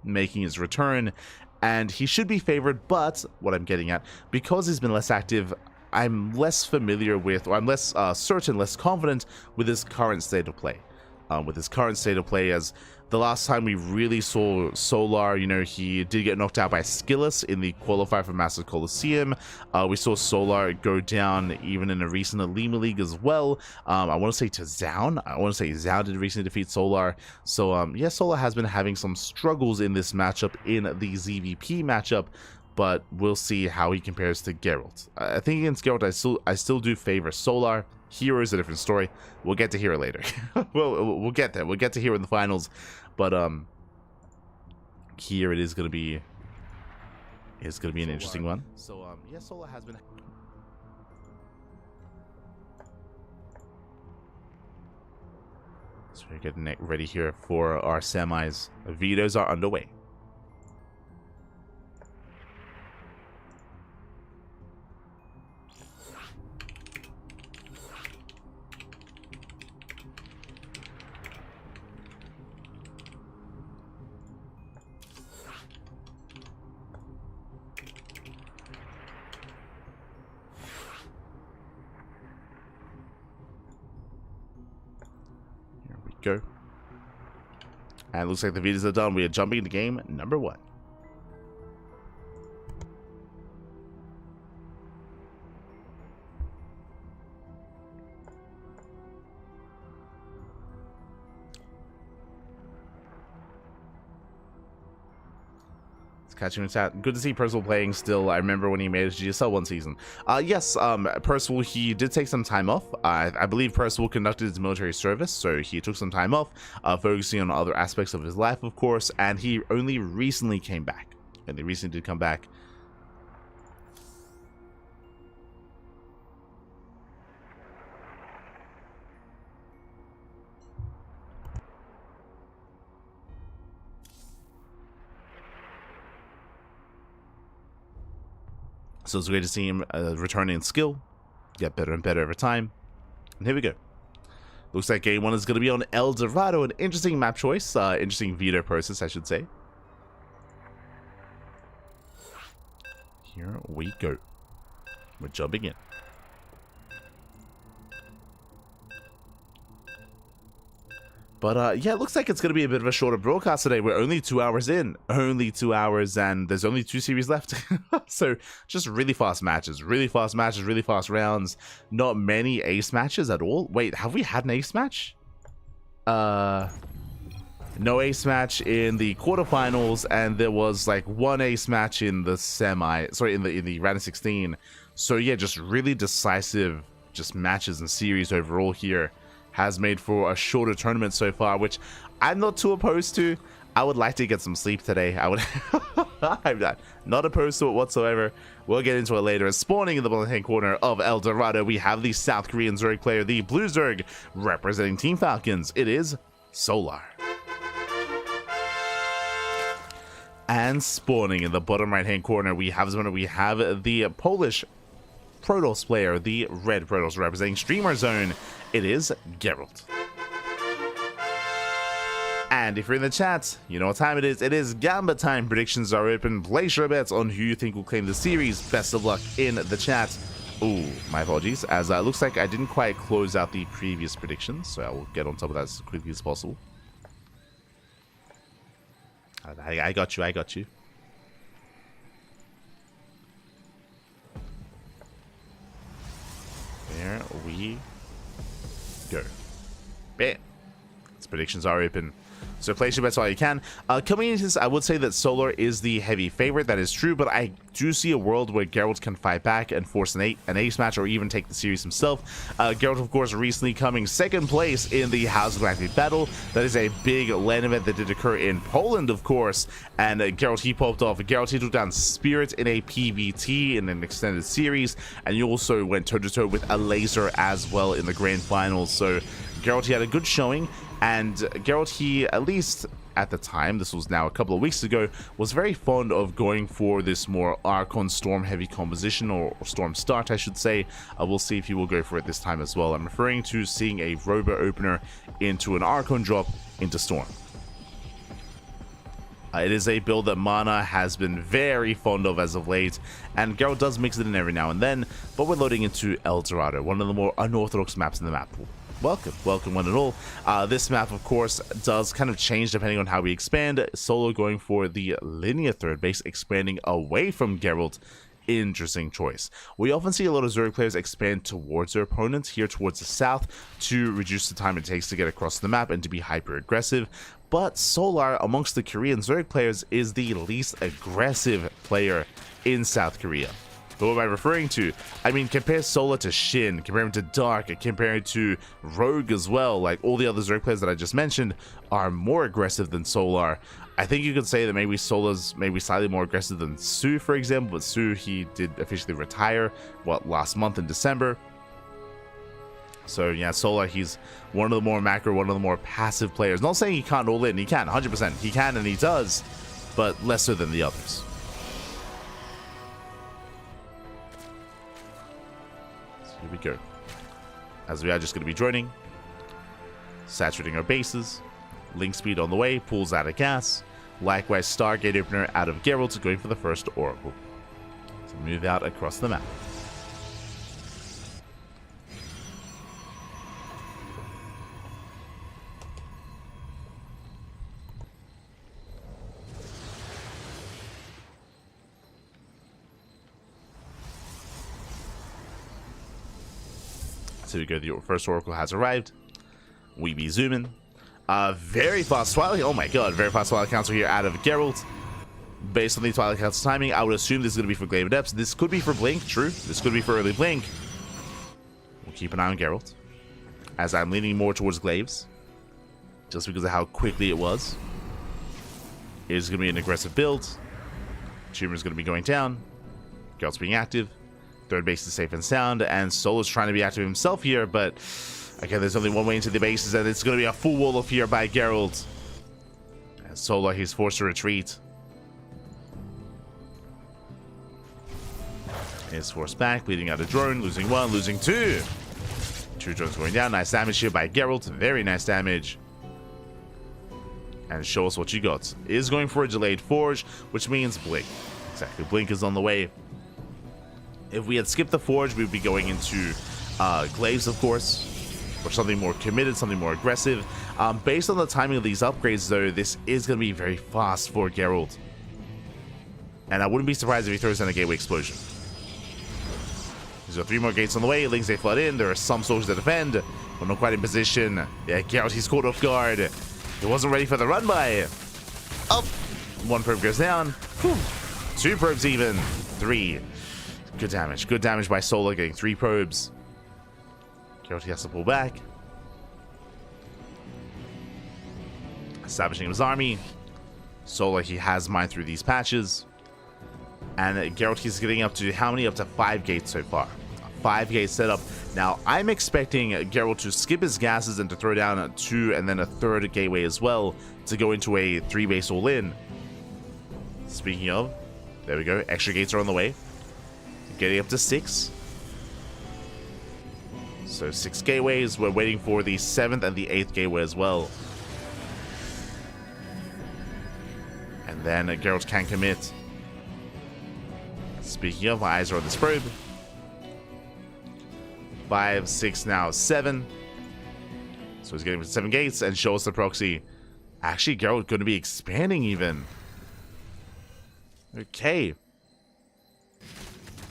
making his return, and he should be favored. But what I'm getting at, because he's been less active, I'm less familiar with, or I'm less certain, less confident with his current state of play. As the last time we really saw Solar, you know, he did get knocked out by Skillus in the qualifier for Masters Coliseum. We saw Solar go down even in a recent Lima League as well. I want to say to Zaun. Zaun did recently defeat Solar. So, yeah, Solar has been having some struggles in this matchup, in the ZVP matchup, but we'll see how he compares to Gerald. I think against Gerald, I still do favor Solar. herO is a different story. We'll get to herO later. we'll get there. We'll get to herO in the finals. But here it is gonna be. It's gonna be an interesting one. So yeah, Solar has been. So we're getting ready here for our semis. Vetoes are underway. Go. And it looks like the videos are done. We are jumping into game number 1. Catching us out. Good to see Percival playing still. I remember when he made his GSL one season. Yes, Percival, he did take some time off. I believe Percival conducted his military service, so he took some time off, focusing on other aspects of his life, of course, and he only recently came back. And they recently did come back. So it's great to see him returning in skill, get better and better over time. And here we go. Looks like game 1 is going to be on El Dorado. An interesting map choice, interesting veto process, I should say. Here we go. We're jumping in. But yeah, it looks like it's going to be a bit of a shorter broadcast today. We're only 2 hours in. Only 2 hours, and there's only 2 series left. So just really fast matches, really fast rounds. Not many ace matches at all. Wait, have we had an ace match? No ace match in the quarterfinals, and there was like 1 ace match in the in the round of 16. So yeah, just really decisive just matches and series overall here. has made for a shorter tournament so far, which I'm not too opposed to. I would like to get some sleep today. I would. I'm not opposed to it whatsoever. We'll get into it later. Spawning in the bottom hand corner of El Dorado, we have the South Korean Zerg player, the Blue Zerg, representing Team Falcons. It is Solar. And spawning in the bottom right hand corner, we have the Polish Protoss player, the Red Protoss, representing Streamer Zone. It is Gerald. And if you're in the chat, you know what time it is. It is Gamba time. Predictions are open. Place your bets on who you think will claim the series. Best of luck in the chat. Ooh, my apologies, as it looks like I didn't quite close out the previous predictions, so I will get on top of that as quickly as possible. I got you. There we go. Bam. Its predictions are open. So place your bets while you can. Coming into this, I would say that Solar is the heavy favorite. That is true, but I do see a world where Gerald can fight back and force an ace match or even take the series himself. Gerald, of course, recently coming second place in the House of Galactic Battle. That is a big LAN event that did occur in Poland, of course. And Gerald, he popped off. Gerald, he took down Spirit in a PvT in an extended series. And you also went toe-to-toe with a laser as well in the grand finals. So Gerald, he had a good showing. And Gerald, he, at least at the time, this was now a couple of weeks ago, was very fond of going for this more Archon Storm heavy composition, or Storm start, I should say. We'll see if he will go for it this time as well. I'm referring to seeing a Robo opener into an Archon drop into Storm. It is a build that Mana has been very fond of as of late, and Gerald does mix it in every now and then, but we're loading into El Dorado, one of the more unorthodox maps in the map pool. Welcome one and all. This map, of course, does kind of change depending on how we expand. Solo going for the linear third base, expanding away from Gerald. Interesting choice. We often see a lot of Zerg players expand towards their opponents here towards the south to reduce the time it takes to get across the map and to be hyper aggressive. But Solar, amongst the Korean Zerg players, is the least aggressive player in South Korea. But what am I referring to? I mean, compare Solar to Shin, compare him to Dark, compare him to Rogue as well. Like, all the other Zerg players that I just mentioned are more aggressive than Solar. I think you could say that maybe Solar's maybe slightly more aggressive than Su, for example, but Su, he did officially retire, last month in December. So yeah, Solar, he's one of the more macro, one of the more passive players. Not saying he can't all in, he can, 100%. He can and he does, but less so than the others. Here we go. As we are just going to be joining, saturating our bases, link speed on the way, pulls out of gas. Likewise, Stargate opener out of Gerald, going for the first Oracle. So move out across the map. So we go, the first Oracle has arrived. We be zooming. Very fast Twilight. Oh my god, very fast Twilight Council here out of Gerald. Based on the Twilight Council timing, I would assume this is going to be for Glaive Adepts. This could be for Blink, true. This could be for early Blink. We'll keep an eye on Gerald, as I'm leaning more towards Glaives, just because of how quickly it was. It is going to be an aggressive build. Tumor is going to be going down. Gerald's being active. Third base is safe and sound, and Solo's trying to be active himself here, but again, there's only one way into the bases, and it's going to be a full wall of fear by Gerald. And Solo, he's forced to retreat. He's forced back, leading out a drone, losing one, losing two. Two drones going down. Nice damage here by Gerald. Very nice damage. And show us what you got. Is going for a delayed forge, which means Blink. Exactly, Blink is on the way. If we had skipped the forge, we would be going into Glaives, of course, or something more committed, something more aggressive. Based on the timing of these upgrades, though, this is going to be very fast for Gerald. And I wouldn't be surprised if he throws in a gateway explosion. There's 3 more gates on the way. Links, they flood in. There are some soldiers that defend, but not quite in position. Yeah, Gerald, he's caught off guard. He wasn't ready for the run by. Up. 1 probe goes down. Whew. 2 probes even. 3. Good damage. Good damage by Solar, getting 3 probes. Gerald, he has to pull back. establishing his army. Solar, he has mined through these patches. And Gerald, he's getting up to how many? Up to 5 gates so far. 5 gate setup. Now, I'm expecting Gerald to skip his gases and to throw down a 2 and then a 3rd gateway as well to go into a 3 base all-in. Speaking of, there we go. Extra gates are on the way. Getting up to 6. So 6 gateways. We're waiting for the 7th and the 8th gateway as well. And then Gerald can commit. Speaking of, my eyes are on this probe. 5, 6, now 7. So he's getting 7 gates and shows the proxy. Actually, Gerald going to be expanding even. Okay.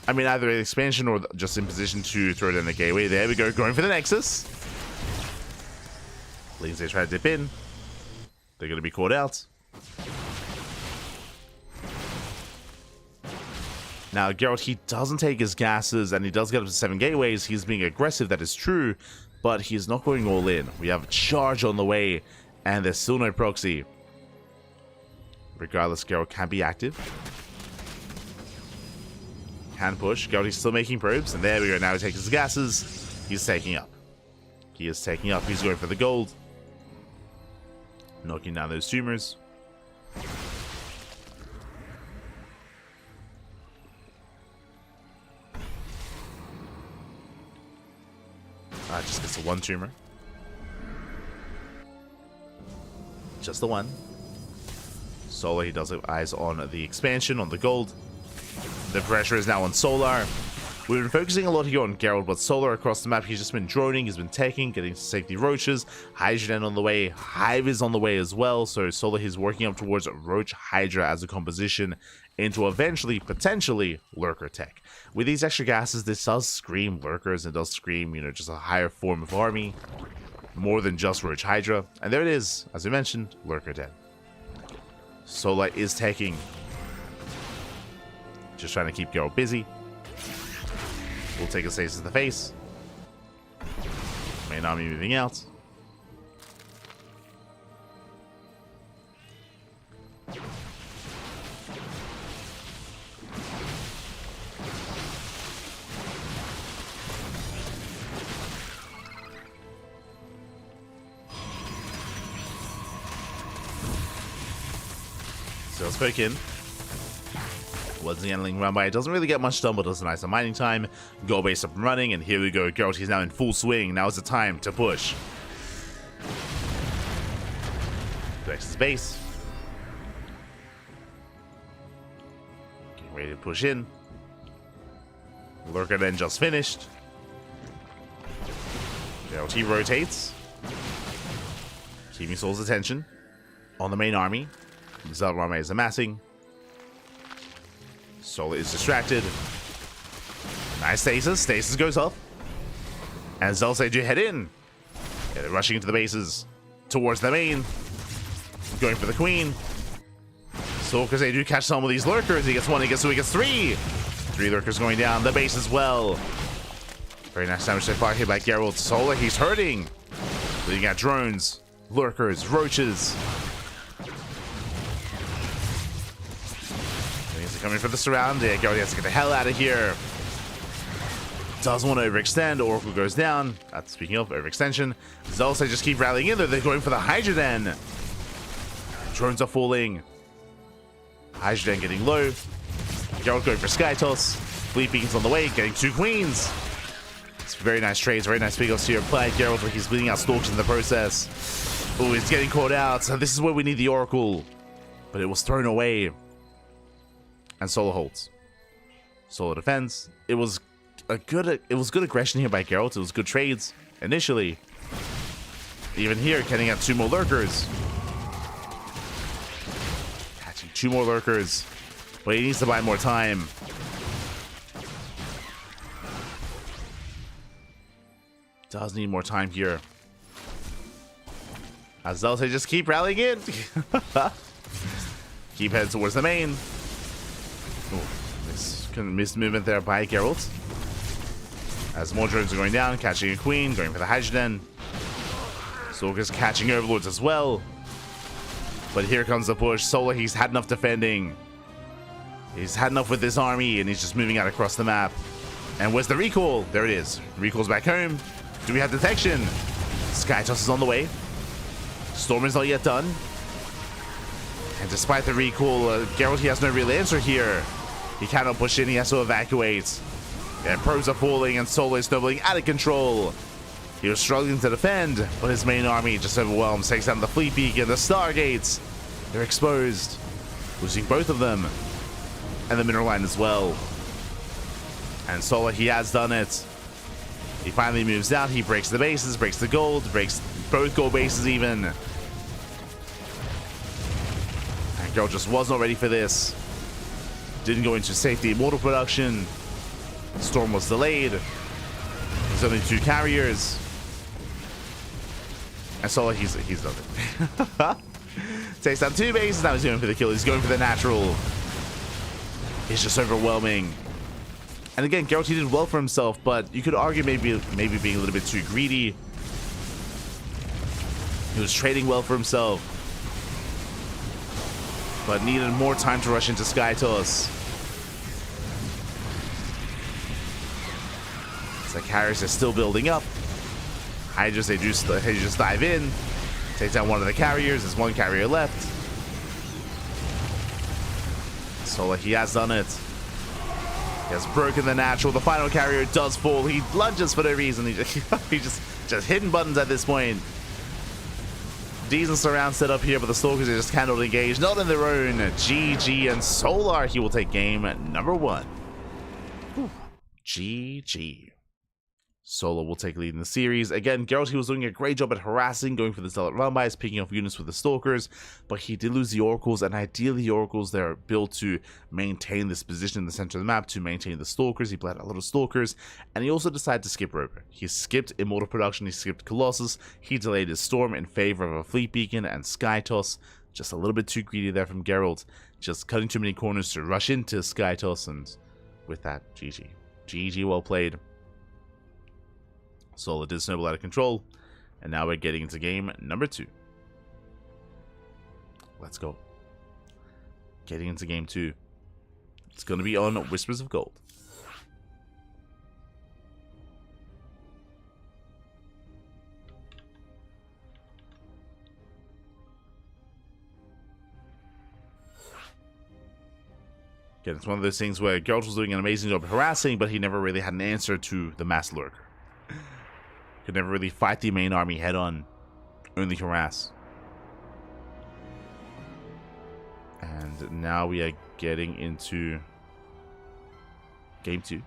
I mean, either an expansion or just in position to throw it in the gateway. There we go, going for the Nexus. Leads they try to dip in. They're going to be caught out. Now, Gerald, he doesn't take his gases, and he does get up to 7 gateways. He's being aggressive, that is true, but he's not going all in. We have a charge on the way, and there's still no proxy. Regardless, Gerald can be active. Can push. Gerald, he's still making probes, and there we go. Now he takes his gases. He's taking up. He is taking up. He's going for the gold. Knocking down those tumors. Just gets the 1 tumor. Just the 1. Solar, he does have eyes on the expansion, on the gold. The pressure is now on Solar. We've been focusing a lot here on Gerald, but Solar across the map, he's just been droning, he's been taking, getting to take the Roaches. Hydrogen on the way, Hive is on the way as well, so Solar, he's working up towards Roach Hydra as a composition into eventually, potentially, Lurker tech. With these extra gases, this does scream Lurkers, and does scream, you know, just a higher form of army. More than just Roach Hydra. And there it is, as we mentioned, Lurker dead. Solar is taking. Just trying to keep Gerald busy. We'll take a stasis to the face. Main army moving out. So spoke in. Was the endling run by? It doesn't really get much done, but does a nice mining time. Goal base up and running, and here we go. Gerald, he's now in full swing. Now is the time to push. Next is base. Getting ready to push in. Lurker then just finished. Gerald, he rotates. Keeping Soul's attention on the main army. Zelrame is amassing. Solar is distracted. Nice stasis. Stasis goes off. And Zelsa do head in. Yeah, they're rushing into the bases. Towards the main. Going for the queen. Because they do catch some of these lurkers. He gets 1, he gets 2, he gets 3. 3 lurkers going down. The base as well. Very nice damage so far here by Gerald. Solar, he's hurting. Leading out drones. Lurkers. Roaches. Coming for the surround. Yeah, Gerald has to get the hell out of here. Doesn't want to overextend. Oracle goes down. Speaking of overextension, Zelsa just keep rallying in there. They're going for the Hydroden. Drones are falling. Hydroden getting low. Gerald going for Sky Toss. Fleet Beacons on the way, getting 2 queens. It's very nice trades, very nice PiGosaur here applied. Gerald, like he's bleeding out Stalks in the process. Oh, he's getting caught out. So this is where we need the Oracle. But it was thrown away. And Solar holds. Solar defends. It was good aggression here by Gerald. It was good trades initially. Even here, getting out 2 more lurkers. Catching 2 more lurkers. But he needs to buy more time. Does need more time here. As Zelsa just keep rallying in. Keep heading towards the main. Ooh, this kind of missed movement there by Gerald. As more drones are going down, catching a queen, going for the Hydroden. Sorga's catching overlords as well. But here comes the push. Solar, he's had enough defending. He's had enough with this army, and he's just moving out across the map. And where's the recall? There it is. Recall's back home. Do we have detection? Skytoss is on the way. Storm is not yet done. And despite the recall, Gerald, he has no real answer here. He cannot push in. He has to evacuate. And pros are falling, and Solar is snowballing out of control. He was struggling to defend, but his main army just overwhelms, takes down the fleet beacon, the stargates. They're exposed, losing both of them, and the mineral line as well. And Solar, he has done it. He finally moves out. He breaks the bases, breaks the gold, breaks both gold bases even. And Gerald just was not ready for this. Didn't go into safety immortal production. Storm was delayed. There's only 2 carriers. And Solar, he's done it. Takes down 2 bases. Now he's going for the kill. He's going for the natural. It's just overwhelming. And again, Gerald, he did well for himself, but you could argue maybe being a little bit too greedy. He was trading well for himself, but needed more time to rush into Skytoss. The carriers are still building up. Hydras, they just dive in, take down one of the carriers. There's 1 carrier left. Solar, he has done it. He has broken the natural. The final carrier does fall. He lunges for no reason. He just hitting buttons at this point. Decent surround set up here, but the Stalkers, they just cannot engage. Not on their own. GG, and Solar, he will take game number 1. Whew. GG. Solar will take lead in the series. Again, Gerald, he was doing a great job at harassing, going for the Zealot run-bys, picking off units with the Stalkers, but he did lose the Oracles, and ideally the Oracles, they're built to maintain this position in the center of the map, to maintain the Stalkers. He played a lot of Stalkers, and he also decided to skip Rover. He skipped Immortal Production, he skipped Colossus, he delayed his Storm in favor of a Fleet Beacon and Skytoss. Just a little bit too greedy there from Gerald, just cutting too many corners to rush into Skytoss, and with that, GG. GG, well played. Solar did snowball out of control, and now we're getting into game number 2. Let's go. Getting into game 2. It's going to be on Whispers of Gold. Again, it's one of those things where Gerald was doing an amazing job harassing, but he never really had an answer to the Mass Lurker. Could never really fight the main army head on, only harass. And now we are getting into game 2.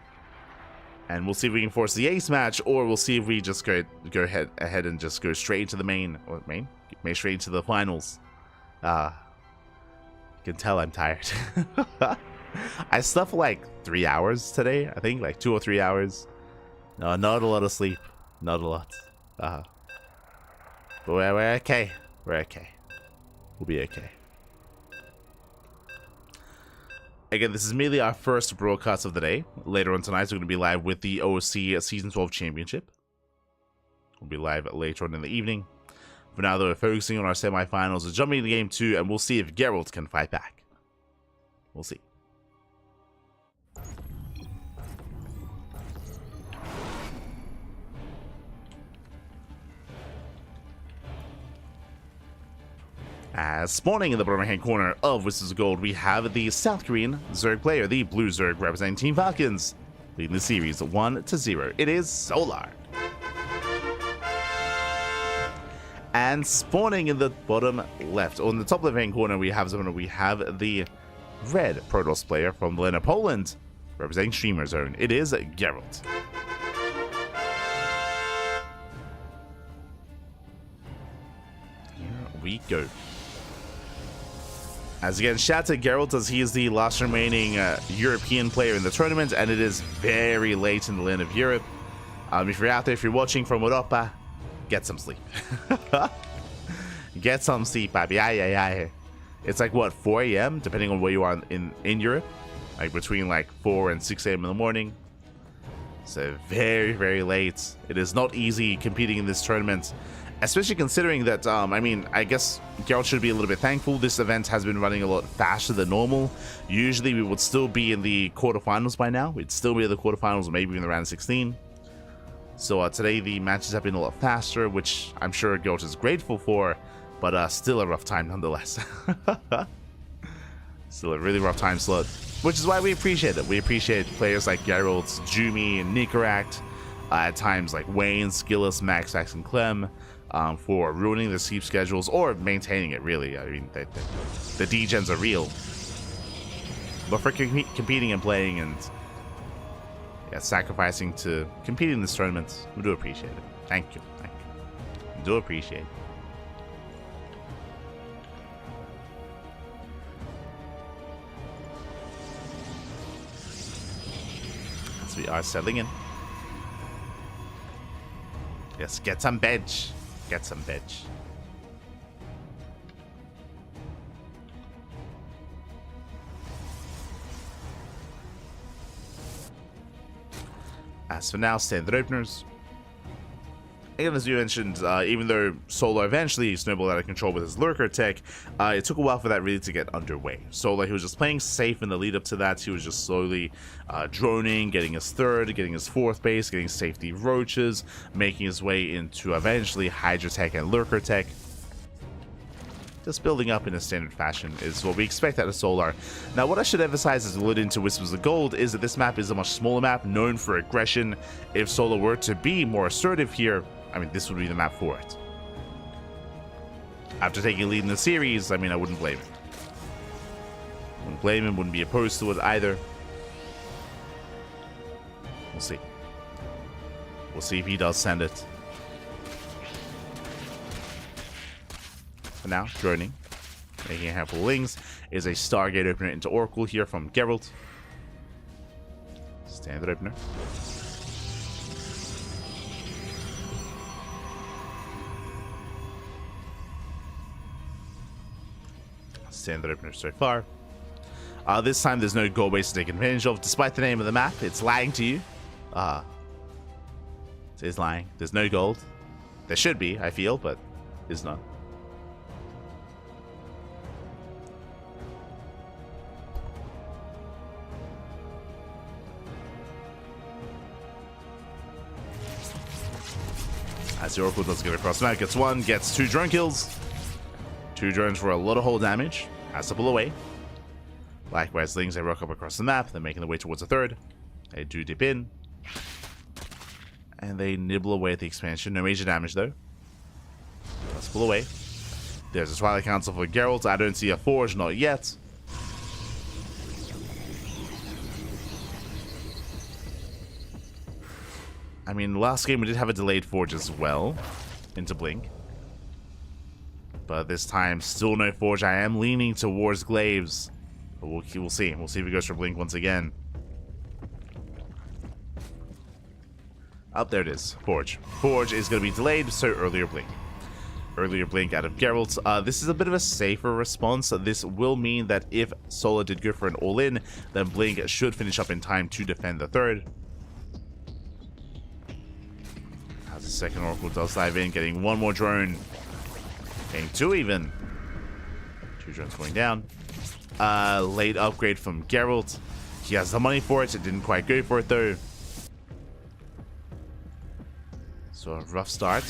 And we'll see if we can force the ace match, or we'll see if we just go ahead and just go straight into the main straight into the finals. You can tell I'm tired. I slept for like 3 hours today, I think, like 2 or 3 hours. No, not a lot of sleep. Not a lot. But we're okay. We're okay. We'll be okay. Again, this is merely our first broadcast of the day. Later on tonight, we're going to be live with the OC Season 12 Championship. We'll be live later on in the evening. For now, though, we're focusing on our semifinals. We're jumping into game 2, and we'll see if Gerald can fight back. We'll see. As spawning in the bottom right-hand corner of Whispers of Gold, we have the South Korean Zerg player, the Blue Zerg representing Team Falcons, leading the series 1-0. It is Solar. And spawning in the bottom left, on the top left-hand corner, we have the red Protoss player from the land of Poland, representing Streamer Zone. It is Gerald. Here we go. As again, shout out to Gerald, as he is the last remaining European player in the tournament, and it is very late in the land of Europe. If you're out there, if you're watching from Europa, get some sleep. Get some sleep, baby. Aye. It's like, what, 4 a.m., depending on where you are in Europe? Like, between, like, 4 and 6 a.m. in the morning. So, very, very late. It is not easy competing in this tournament. Especially considering that, I mean, I guess Gerald should be a little bit thankful. This event has been running a lot faster than normal. Usually we would still be in the quarterfinals by now. We'd still be in the quarterfinals or maybe in the round 16. So today the matches have been a lot faster, which I'm sure Gerald is grateful for, but still a rough time nonetheless. Still a really rough time slot, which is why we appreciate it. We appreciate players like Gerald, Jumi, and Nikaract, at times like Wayne, Skillis, Max, Fax, and Clem, for ruining the sleep schedules or maintaining it, really. I mean, the degens are real. But for competing and playing and sacrificing to compete in this tournament, we do appreciate it. Thank you. Thank you. We do appreciate it. As we are settling in. Yes, get some veg. Get some veg. As for now, standard openers. Again, as you mentioned, even though Solar eventually snowballed out of control with his Lurker tech, it took a while for that really to get underway. Solar, he was just playing safe in the lead up to that. He was just slowly droning, getting his third, getting his fourth base, getting safety roaches, making his way into eventually Hydra tech and Lurker tech. Just building up in a standard fashion is what we expect out of Solar. Now, what I should emphasize as we lead into Whispers of Gold is that this map is a much smaller map, known for aggression. If Solar were to be more assertive here, I mean, this would be the map for it. After taking a lead in the series, I mean, I wouldn't blame him. Wouldn't blame him, wouldn't be opposed to it either. We'll see. We'll see if he does send it. For now, droning. Making a handful of lings is a Stargate opener into Oracle here from Gerald. Standard opener. Standard opener so far. This time there's no gold base to take advantage of, despite the name of the map. It's lying to you. It is lying. There's no gold. There should be, I feel, but is not. As the Oracle does get across the map, gets one, gets two drone kills. Two drones for a lot of hull damage. Has to pull away. Likewise, Lings, they rock up across the map. They're making their way towards a third. They do dip in. And they nibble away at the expansion. No major damage, though. Let's pull away. There's a Twilight Council for Geralt. I don't see a Forge, not yet. I mean, last game we did have a delayed Forge as well. Into Blink. But this time, still no Forge. I am leaning towards Glaives. But we'll see. We'll see if he goes for Blink once again. Oh, there it is. Forge. Forge is going to be delayed, so earlier Blink. Earlier Blink out of Geralt. This is a bit of a safer response. This will mean that if Solar did go for an all-in, then Blink should finish up in time to defend the third. As the second Oracle does dive in, getting one more drone. Getting two even. Two drones going down. Late upgrade from Geralt. He has the money for it. It didn't quite go for it though. So a rough start.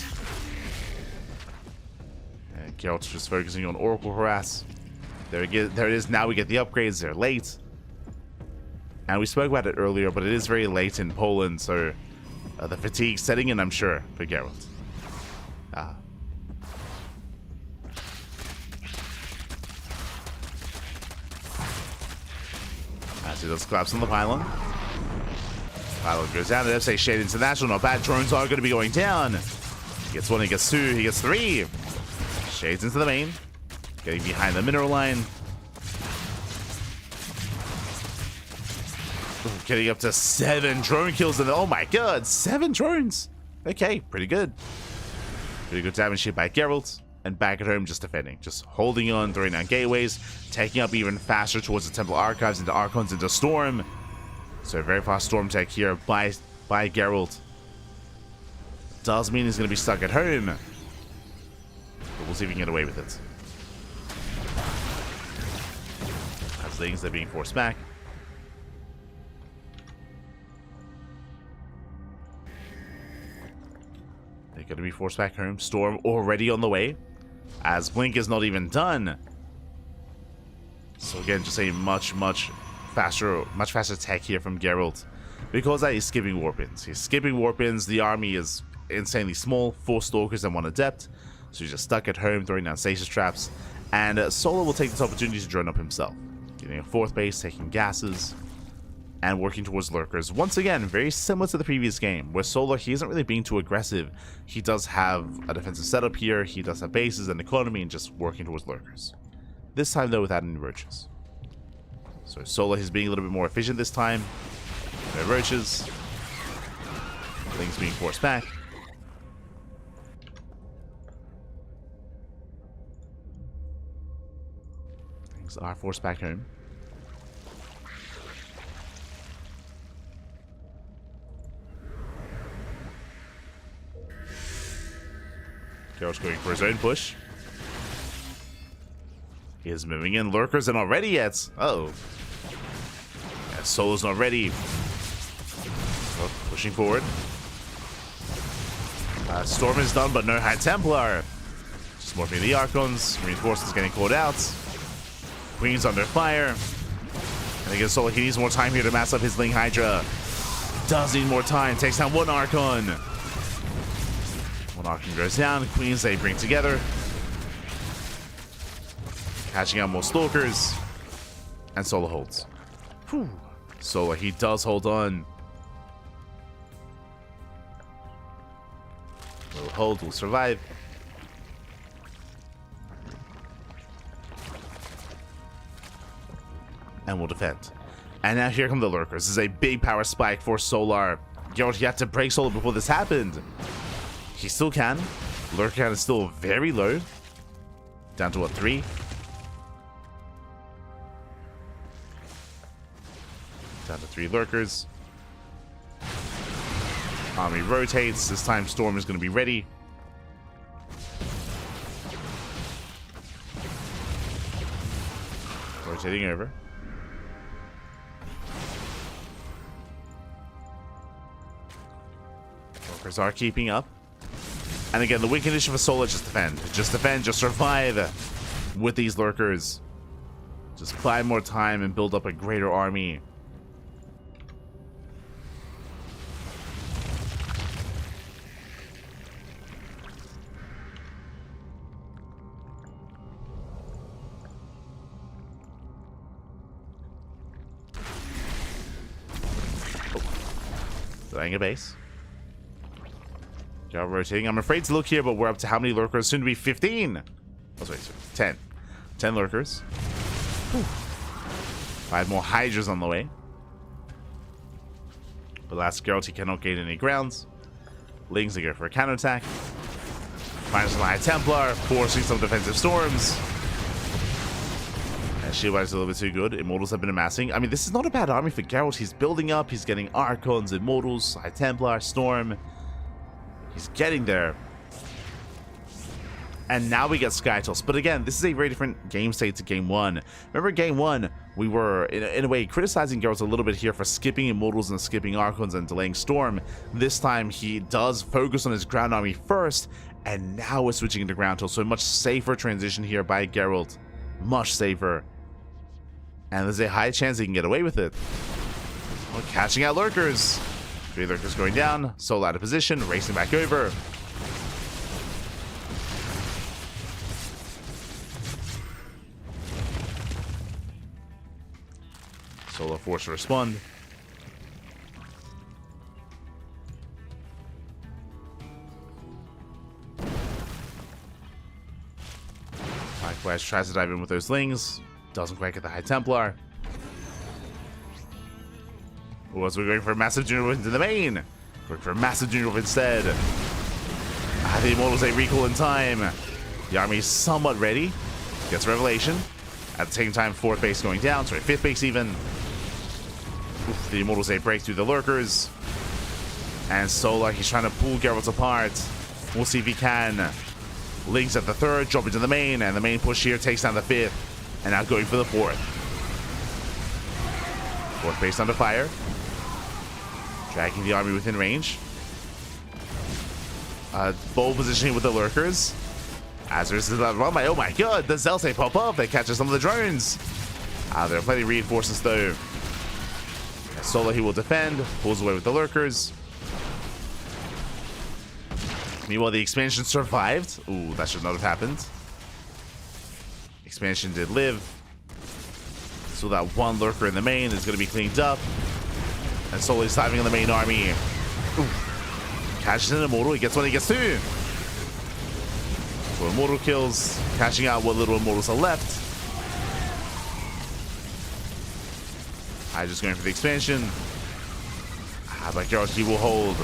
And Geralt's just focusing on Oracle harass. There it is. Now we get the upgrades. They're late. And we spoke about it earlier, but it is very late in Poland, so the fatigue setting in, I'm sure, for Geralt. As he does collapse on the pylon. Pylon goes down. I'd say Shade International. Not bad. Drones are going to be going down. He gets one, he gets two, he gets three. Shades into the main. Getting behind the mineral line. Ooh, getting up to 7 drone kills. And oh my god, 7 drones. Okay, pretty good. Pretty good damage here by Geralt. And back at home, just defending. Just holding on, throwing down gateways. Taking up even faster towards the Temple Archives, into Archons, into Storm. So very fast Storm tech here by Geralt. Does mean he's going to be stuck at home. But we'll see if we can get away with it. As things are being forced back. They're going to be forced back home. Storm already on the way. As Blink is not even done. So again, just a much faster tech here from Gerald. Because that he's skipping warp-ins. He's skipping warp-ins. The army is insanely small. 4 stalkers and 1 adept. So he's just stuck at home throwing down stasis traps. And Solo will take this opportunity to drone up himself. Getting a 4th base, taking gases. And working towards lurkers. Once again, very similar to the previous game. Where Solo, he isn't really being too aggressive. He does have a defensive setup here. He does have bases and economy and just working towards lurkers. This time though without any roaches. So Solo is being a little bit more efficient this time. No roaches. Things being forced back. Things are forced back home. Gerald's going for his own push. He is moving in. Lurkers are not ready yet. Uh-oh. Yeah, Solo's not ready. Oh, pushing forward. Storm is done, but no High Templar. Just morphing the Archons. Reinforcements getting called out. Queen's under fire. And again, Solo, he needs more time here to mass up his Ling Hydra. Does need more time. Takes down 1 Archon. 1 Archon goes down. Queens they bring together. Catching out more stalkers. And Solo holds. Whew. Solo, he does hold on. Will hold, will survive. And will defend. And now here come the lurkers. This is a big power spike for Solar. Gerald, he had to break Solar before this happened. He still can. Lurker count is still very low. Down to what, 3? Down to 3 lurkers. Army rotates. This time Storm is going to be ready. Rotating over. Lurkers are keeping up. And again, the win condition for Solo, just defend. Just defend, just survive with these lurkers. Just buy more time and build up a greater army. Delaying a base. Gerald rotating. I'm afraid to look here, but we're up to how many lurkers? Soon to be 15. Oh, sorry, 10. 10 lurkers. Whew. 5 more Hydras on the way. But last Gerald, he cannot gain any grounds. Lings to go for a counterattack. Finds some High Templar, forcing some defensive storms. And shield is a little bit too good. Immortals have been amassing. I mean, this is not a bad army for Gerald. He's building up. He's getting Archons, Immortals, High Templar, Storm. He's getting there. And now we get Skytoss. But again, this is a very different game state to game 1. Remember game 1, we were, in a way, criticizing Geralt a little bit here for skipping Immortals and skipping Archons and delaying Storm. This time, he does focus on his ground army first, and now we're switching into ground tilt. So a much safer transition here by Geralt. Much safer. And there's a high chance he can get away with it. Oh, catching out lurkers. 3 lurkers going down. Solo out of position, racing back over. Solo forced to respond. Likewise, tries to dive in with those lings. Doesn't quite get the High Templar. Was we going for a massive junior into the main? Going for a massive junior instead. The Immortals a recall in time. The army's somewhat ready. Gets Revelation. At the same time, 4th base going down. Sorry, 5th base even. Oof, the Immortals a break through the lurkers. And Solar, he's trying to pull Geralt apart. We'll see if he can. Links at the third, drop into the main, and the main push here takes down the fifth, and now going for the fourth. Fourth base under fire. Dragging the army within range. Bold positioning with the lurkers. As there's that run by, oh my god, the Zelce pop up, they catch some of the drones. There are plenty of reinforcements though. Solo he will defend, pulls away with the lurkers. Meanwhile, the expansion survived. Ooh, that should not have happened. Expansion did live. So that one lurker in the main is going to be cleaned up. And Solo is diving on the main army. Ooh. Catches an Immortal, he gets one, he gets two. So Immortal kills, catching out what little Immortals are left. Just going for the expansion. But Gerald, he will hold.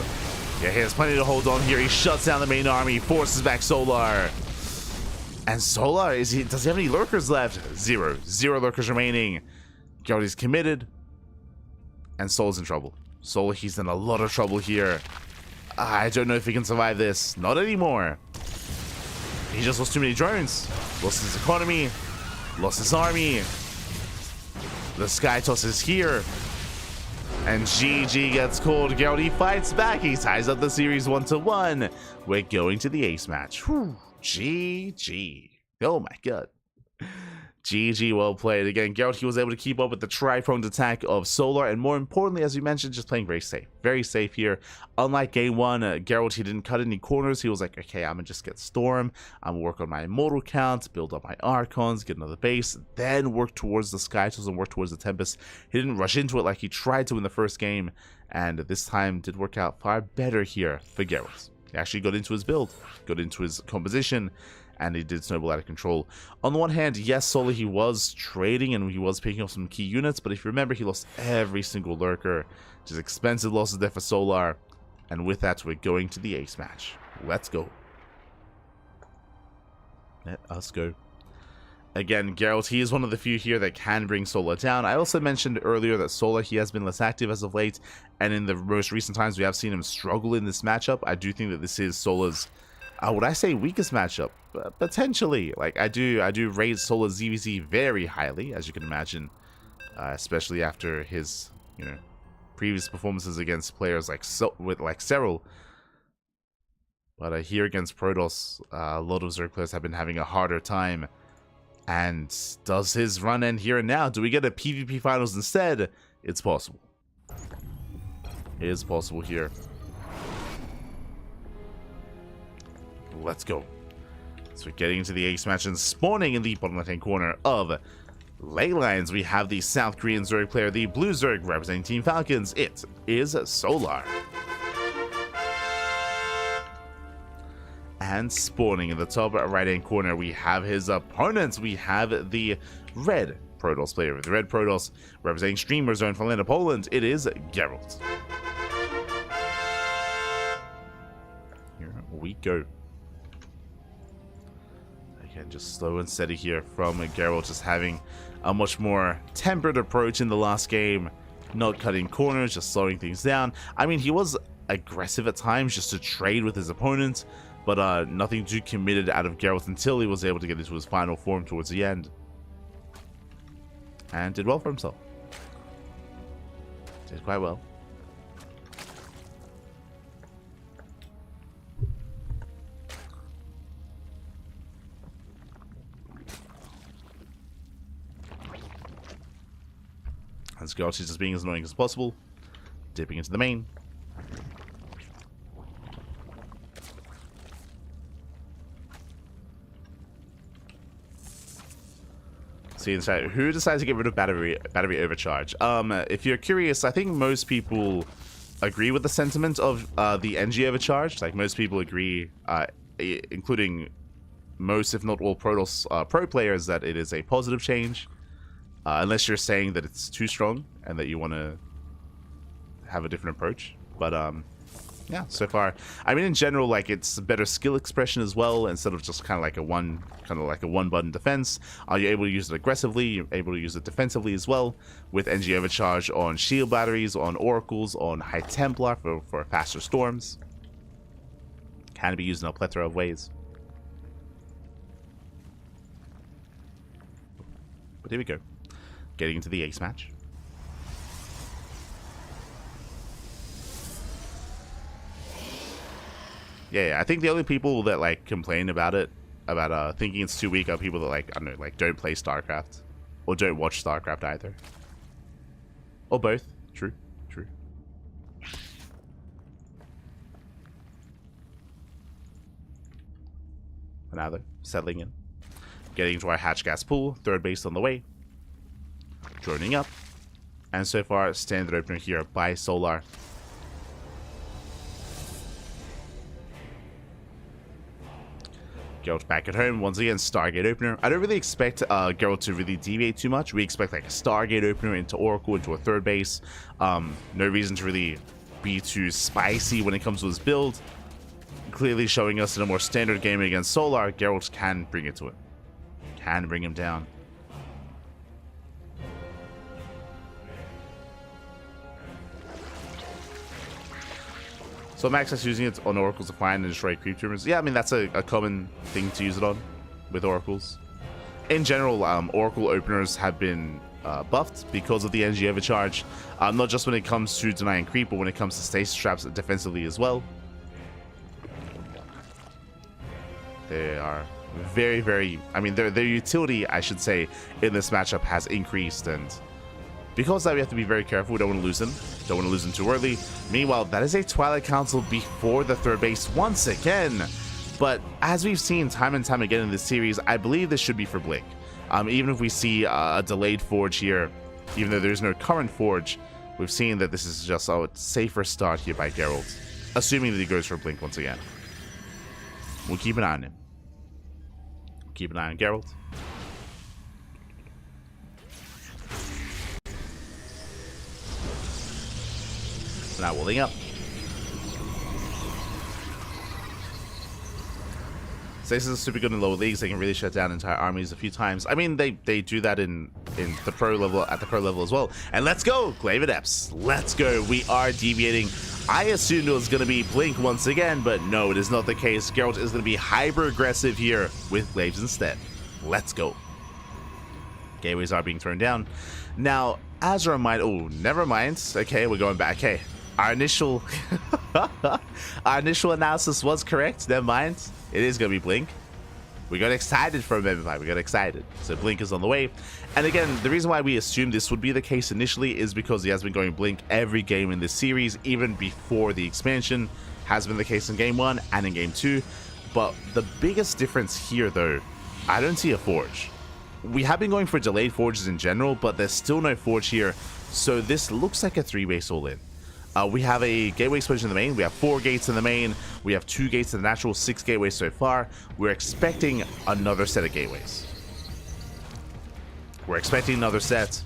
Yeah, he has plenty to hold on here. He shuts down the main army, forces back Solar. And Solar, does he have any lurkers left? Zero lurkers remaining. Gerald is committed. And Solar's in trouble. Solar, he's in a lot of trouble here. I don't know if he can survive this. Not anymore. He just lost too many drones. Lost his economy. Lost his army. The Sky Toss is here. And GG gets called. Gerald, he fights back. He ties up the series 1-1. We're going to the ace match. Whew. GG. Oh my god. GG, well played. Again, Gerald, he was able to keep up with the tri-pronged attack of Solar, and more importantly, as we mentioned, just playing very safe. Very safe here. Unlike game one, Gerald, he didn't cut any corners. He was like, okay, I'm gonna just get Storm. I'm gonna work on my Immortal count, build up my Archons, get another base, then work towards the Sky Tools and work towards the Tempest. He didn't rush into it like he tried to in the first game, and this time did work out far better here for Gerald. He actually got into his build, got into his composition, and he did snowball out of control. On the one hand, yes, Solar, he was trading and he was picking up some key units, but if you remember, he lost every single lurker. Just expensive losses there for Solar. And with that, we're going to the ace match. Let's go. Let us go. Again, Gerald, he is one of the few here that can bring Solar down. I also mentioned earlier that Solar, he has been less active as of late, and in the most recent times, we have seen him struggle in this matchup. I do think that this is Solar's, would I say weakest matchup? Potentially. Like, I do rate Solar's ZVZ very highly, as you can imagine, especially after his, previous performances against players like herO. But here against Protoss, a lot of Zerg players have been having a harder time. And does his run end here and now? Do we get a PvP finals instead? It's possible. It is possible here. Let's go. So we're getting into the ace match and spawning in the bottom left-hand corner of Ley Lines. We have the South Korean Zerg player, the Blue Zerg, representing Team Falcons. It is Solar. And spawning in the top right-hand corner, we have his opponents. We have the Red Protoss player, the Red Protoss, representing Streamer Zone from Lena, Poland. It is Gerald. Here we go. Again, just slow and steady here from Gerald, just having a much more tempered approach in the last game, not cutting corners, just slowing things down. I mean, he was aggressive at times just to trade with his opponent, but nothing too committed out of Gerald until he was able to get into his final form towards the end. And did well for himself. Did quite well. And Gerald is just being as annoying as possible, dipping into the main. See inside, who decides to get rid of battery overcharge? If you're curious, I think most people agree with the sentiment of the NG overcharge. Like, most people agree, including most, if not all, Protoss pro players, that it is a positive change. Unless you're saying that it's too strong and that you want to have a different approach. But yeah, so far, I mean, in general, like, it's better skill expression as well, instead of just kind of like a one button defense. You're able to use it aggressively, you're able to use it defensively as well, with NG overcharge on shield batteries, on oracles, on High Templar for faster storms. Can be used in a plethora of ways. But here we go. Getting into the ace match. Yeah, I think the only people that like complain about it, about thinking it's too weak, are people that like, I don't know, like don't play StarCraft or don't watch StarCraft either, or both. True. But now they're settling in, getting into our hatch gas pool. Third base on the way, droning up, and so far standard opener here by Solar. Gerald back at home once again. Stargate opener. I don't really expect Gerald to really deviate too much. We expect like a Stargate opener into Oracle, into a third base. No reason to really be too spicy when it comes to his build. Clearly showing us in a more standard game against Solar, Gerald can bring it to it. Can bring him down. So Max is using it on Oracles to find and destroy creep tumors. Yeah, I mean, that's a common thing to use it on with Oracles. In general, Oracle openers have been buffed because of the energy overcharge. Not just when it comes to denying creep, but when it comes to stasis traps defensively as well. They are very, very... I mean, their utility, I should say, in this matchup has increased, and because of that, we have to be very careful. We don't want to lose them. Don't want to lose them too early. Meanwhile, that is a Twilight Council before the third base once again. But as we've seen time and time again in this series, I believe this should be for Blink. Even if we see a delayed Forge here, even though there's no current Forge, we've seen that this is just a safer start here by Gerald. Assuming that he goes for Blink once again. We'll keep an eye on him. Keep an eye on Gerald. Now willing up. Stasis is super good in lower leagues. They can really shut down entire armies a few times. I mean, they do that in the pro level, at the pro level as well. And let's go, Glaive Adepts. Let's go. We are deviating. I assumed it was going to be Blink once again, but no, it is not the case. Gerald is going to be hyper aggressive here with Glaives instead. Let's go. Gateways are being thrown down. Now, as a reminder, oh, never mind. Okay, we're going back. Hey, our initial analysis was correct. Never mind. It is going to be Blink. We got excited for a moment. We got excited. So Blink is on the way. And again, the reason why we assumed this would be the case initially is because he has been going Blink every game in this series, even before the expansion. Has been the case in Game 1 and in Game 2. But the biggest difference here, though, I don't see a Forge. We have been going for delayed Forges in general, but there's still no Forge here. So this looks like a 3-base all-in. We have a gateway explosion in the main. We have 4 gates in the main. We have 2 gates in the natural, 6 gateways so far. We're expecting another set of gateways. We're expecting another set.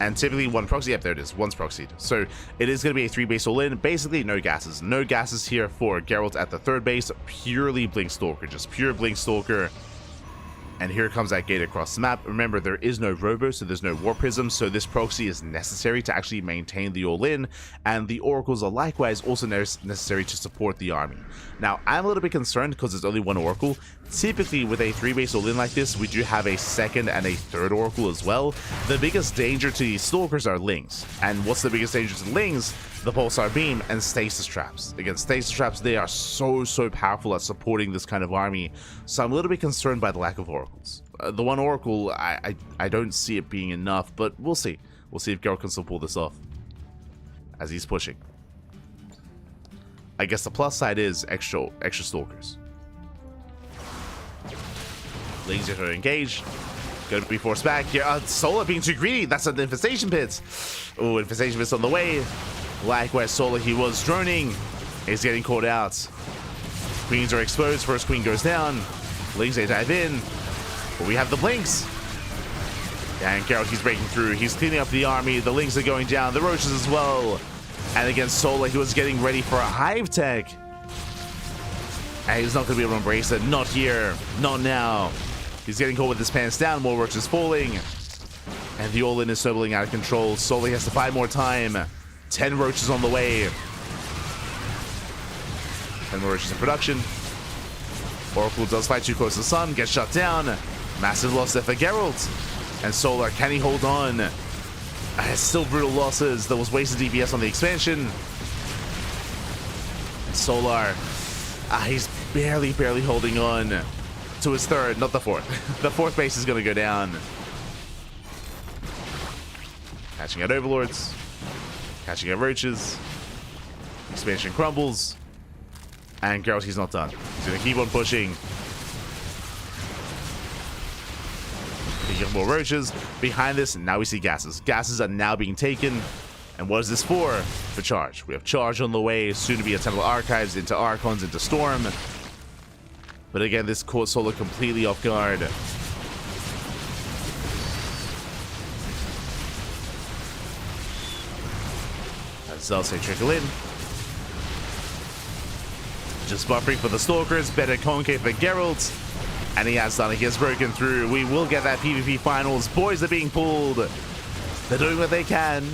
And typically one proxy. Yep, there it is. One's proxied. So it is going to be a 3-base all-in. Basically, no gases. No gases here for Gerald at the third base. Purely Blink Stalker. Just pure Blink Stalker. And here comes that gate across the map. Remember, there is no Robo, so there's no War Prism, so this proxy is necessary to actually maintain the all-in, and the Oracles are likewise also necessary to support the army. Now, I'm a little bit concerned because there's only one Oracle. Typically, with a 3-base all-in like this, we do have a second and a third Oracle as well. The biggest danger to these Stalkers are Lings. And what's the biggest danger to Lings? The Pulsar Beam and Stasis Traps. Against Stasis Traps, they are so powerful at supporting this kind of army. So I'm a little bit concerned by the lack of Oracles. The one Oracle, I don't see it being enough, but we'll see. We'll see if Gerald can still pull this off as he's pushing. I guess the plus side is extra Stalkers. Lings are to engage. Going to be forced back here. Solar being too greedy. That's an Infestation Pit. Oh, Infestation Pit's on the way. Likewise, Solar, he was droning. He's getting caught out. Queens are exposed. First queen goes down. Lings, they dive in. But we have the Blinks. And Gerald, he's breaking through. He's cleaning up the army. The Lings are going down. The Roaches as well. And against Solar, he was getting ready for a Hive Tech. And he's not going to be able to embrace it. Not here. Not now. He's getting caught with his pants down. More Roaches falling. And the all-in is snowballing out of control. Solar has to buy more time. 10 Roaches on the way. 10 more Roaches in production. Oracle does fight too close to the sun, gets shut down. Massive loss there for Gerald. And Solar, can he hold on? It's still brutal losses. There was wasted DPS on the expansion. And Solar, he's barely holding on to his third, not the fourth. The fourth base is going to go down. Catching out Overlords. Catching out Roaches. Expansion crumbles. And Gerald, he's not done. He's going to keep on pushing. Picking up more Roaches. Behind this, now we see gases. Gases are now being taken. And what is this for? For Charge. We have Charge on the way. Soon to be a Temple Archives, into Archons, into Storm. But again, this caught Solar completely off guard. Zelsa trickle in. Just buffering for the Stalkers. Better CranKy for Gerald. And he has done it. He has broken through. We will get that PvP finals. Boys are being pulled. They're doing what they can.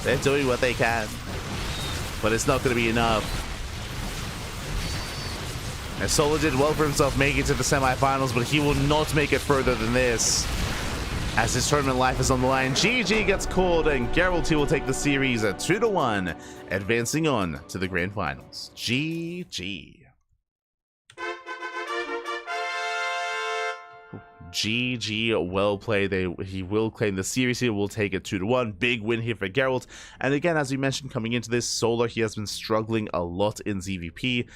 They're doing what they can. But it's not going to be enough. And Solar did well for himself making it to the semifinals, but he will not make it further than this. As his tournament life is on the line, GG gets called, and Gerald, he will take the series at 2-1, advancing on to the grand finals. GG. GG, well played. He will claim the series here. We'll take it 2-1. Big win here for Gerald. And again, as we mentioned coming into this, Solar, he has been struggling a lot in ZVP.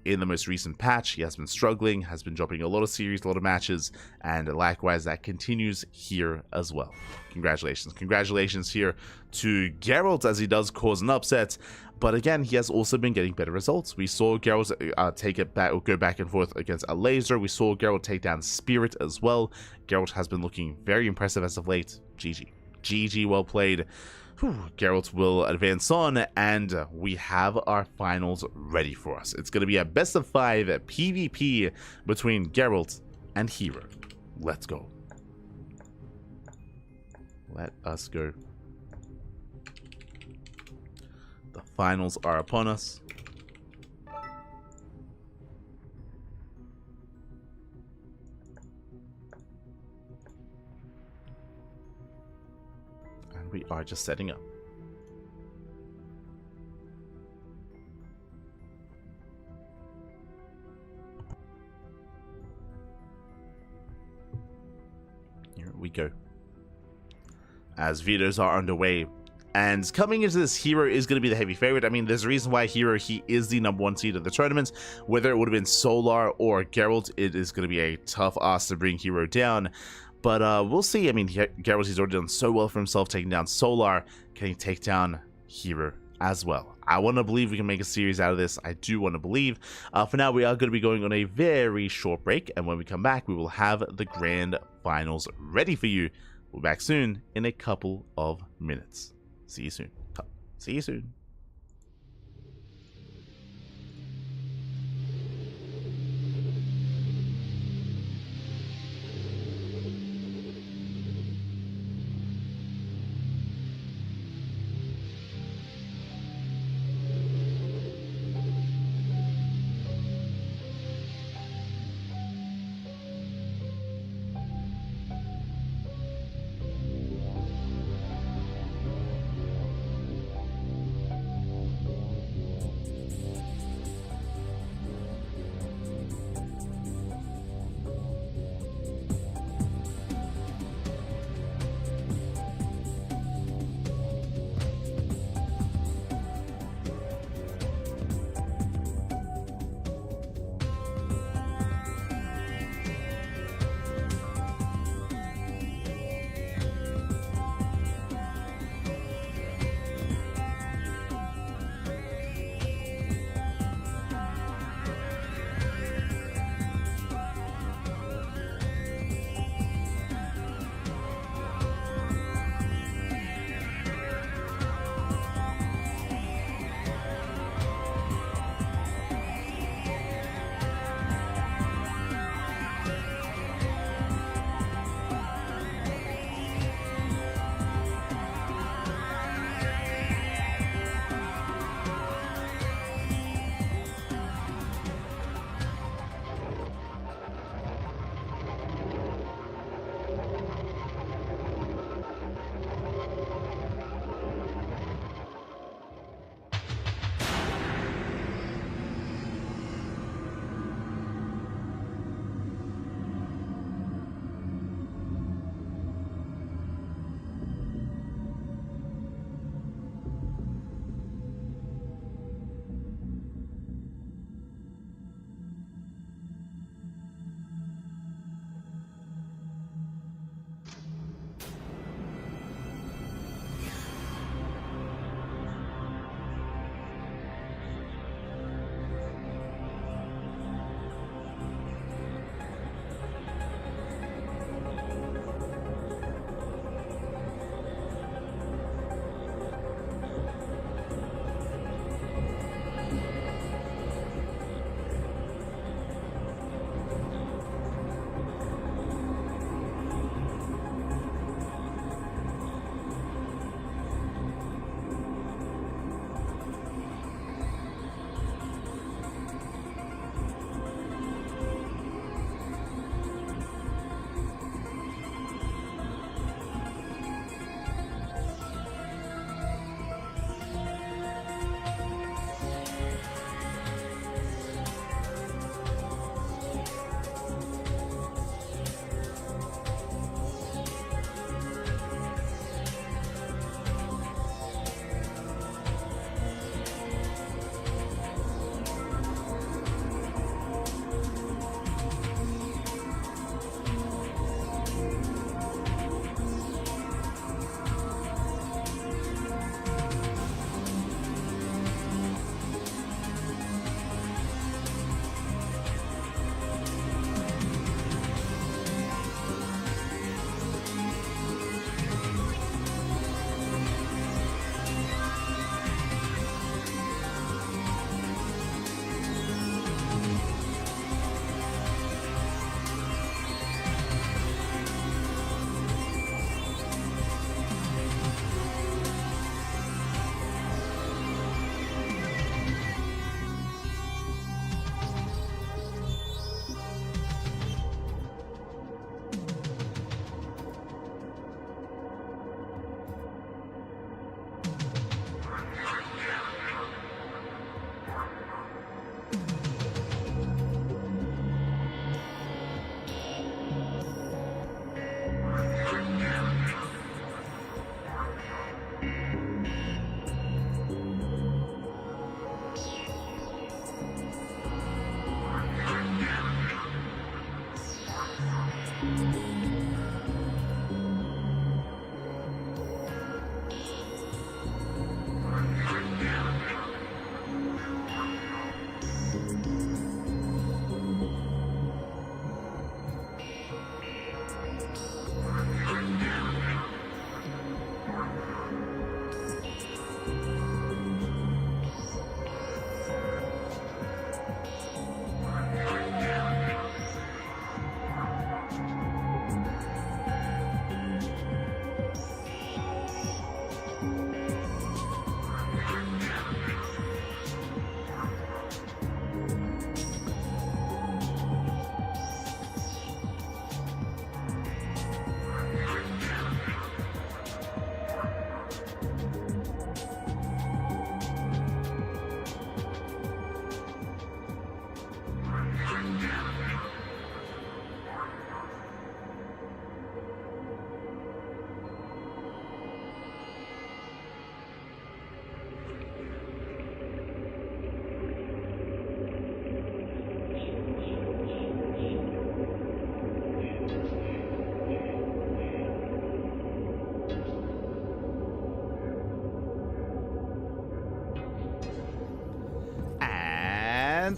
In the most recent patch, he has been struggling, has been dropping a lot of series, a lot of matches, and likewise, that continues here as well. Congratulations. Congratulations here to Gerald, as he does cause an upset. But again, he has also been getting better results. We saw Gerald take it back, or go back and forth against a laser. We saw Gerald take down Spirit as well. Gerald has been looking very impressive as of late. GG. GG, well played. Gerald will advance on, and we have our finals ready for us. It's going to be a best of 5 PvP between Gerald and herO. Let's go. Let us go. The finals are upon us. And we are just setting up. Here we go. As vetoes are underway. And coming into this, herO is going to be the heavy favorite. I mean, there's a reason why herO, he is the #1 seed of the tournament. Whether it would have been Solar or Gerald, it is going to be a tough ask to bring herO down. But we'll see. I mean, Gerald, he's already done so well for himself taking down Solar. Can he take down herO as well? I want to believe we can make a series out of this. I do want to believe. For now, we are going to be going on a very short break. And when we come back, we will have the grand finals ready for you. We'll be back soon in a couple of minutes. See you soon. See you soon.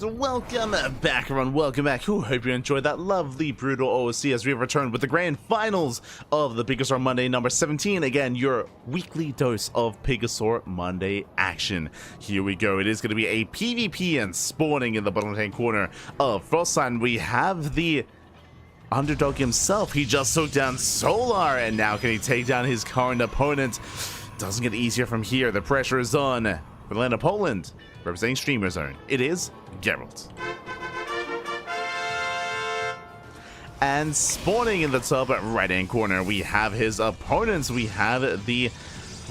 and welcome back, everyone. Welcome back. Hope you enjoyed that lovely brutal OOC as we have returned with the grand finals of the PiGosaur Monday number 17. Again, your weekly dose of PiGosaur Monday action. Here we go. It is going to be a PvP and spawning in the bottom right-hand corner of Frostline. We have the underdog himself. He just took down Solar, and now can he take down his current opponent? Doesn't get easier from here. The pressure is on. For the land of Poland, representing Streamer Zone, it is Gerald. And spawning in the top right-hand corner, we have his opponents. We have the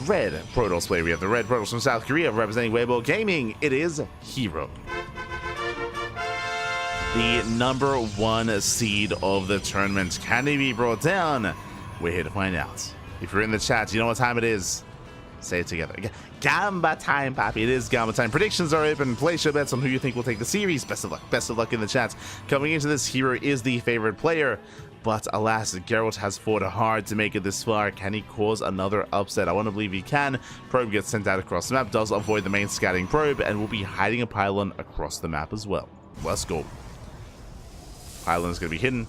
red Protoss player. We have the red Protoss from South Korea, representing Weibo Gaming. It is herO. The number 1 seed of the tournament. Can he be brought down? We're here to find out. If you're in the chat, you know what time it is. Say it together. Gamba time, papi. It is Gamba time. Predictions are open. Place your bets on who you think will take the series. Best of luck. Best of luck in the chat. Coming into this, herO is the favorite player. But alas, Gerald has fought hard to make it this far. Can he cause another upset? I want to believe he can. Probe gets sent out across the map. Does avoid the main scouting probe. And will be hiding a pylon across the map as well. Let's go. Pylon is going to be hidden.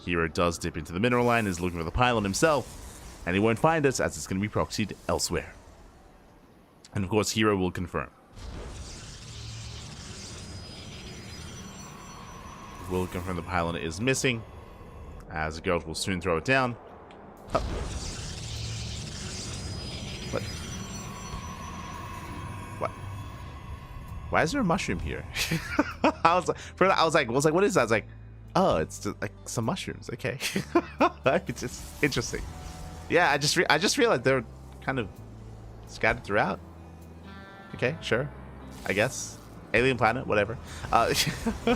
herO does dip into the mineral line. Is looking for the pylon himself. And he won't find it, as it's going to be proxied elsewhere. And of course, herO will confirm. Will confirm the pylon is missing, as Gerald will soon throw it down. Oh. What? What? Why is there a mushroom here? I was like, what is that? I was like, oh, it's just like some mushrooms. Okay, it's just interesting. Yeah, I just realized they're kind of scattered throughout. Okay, sure. I guess. Alien planet, whatever.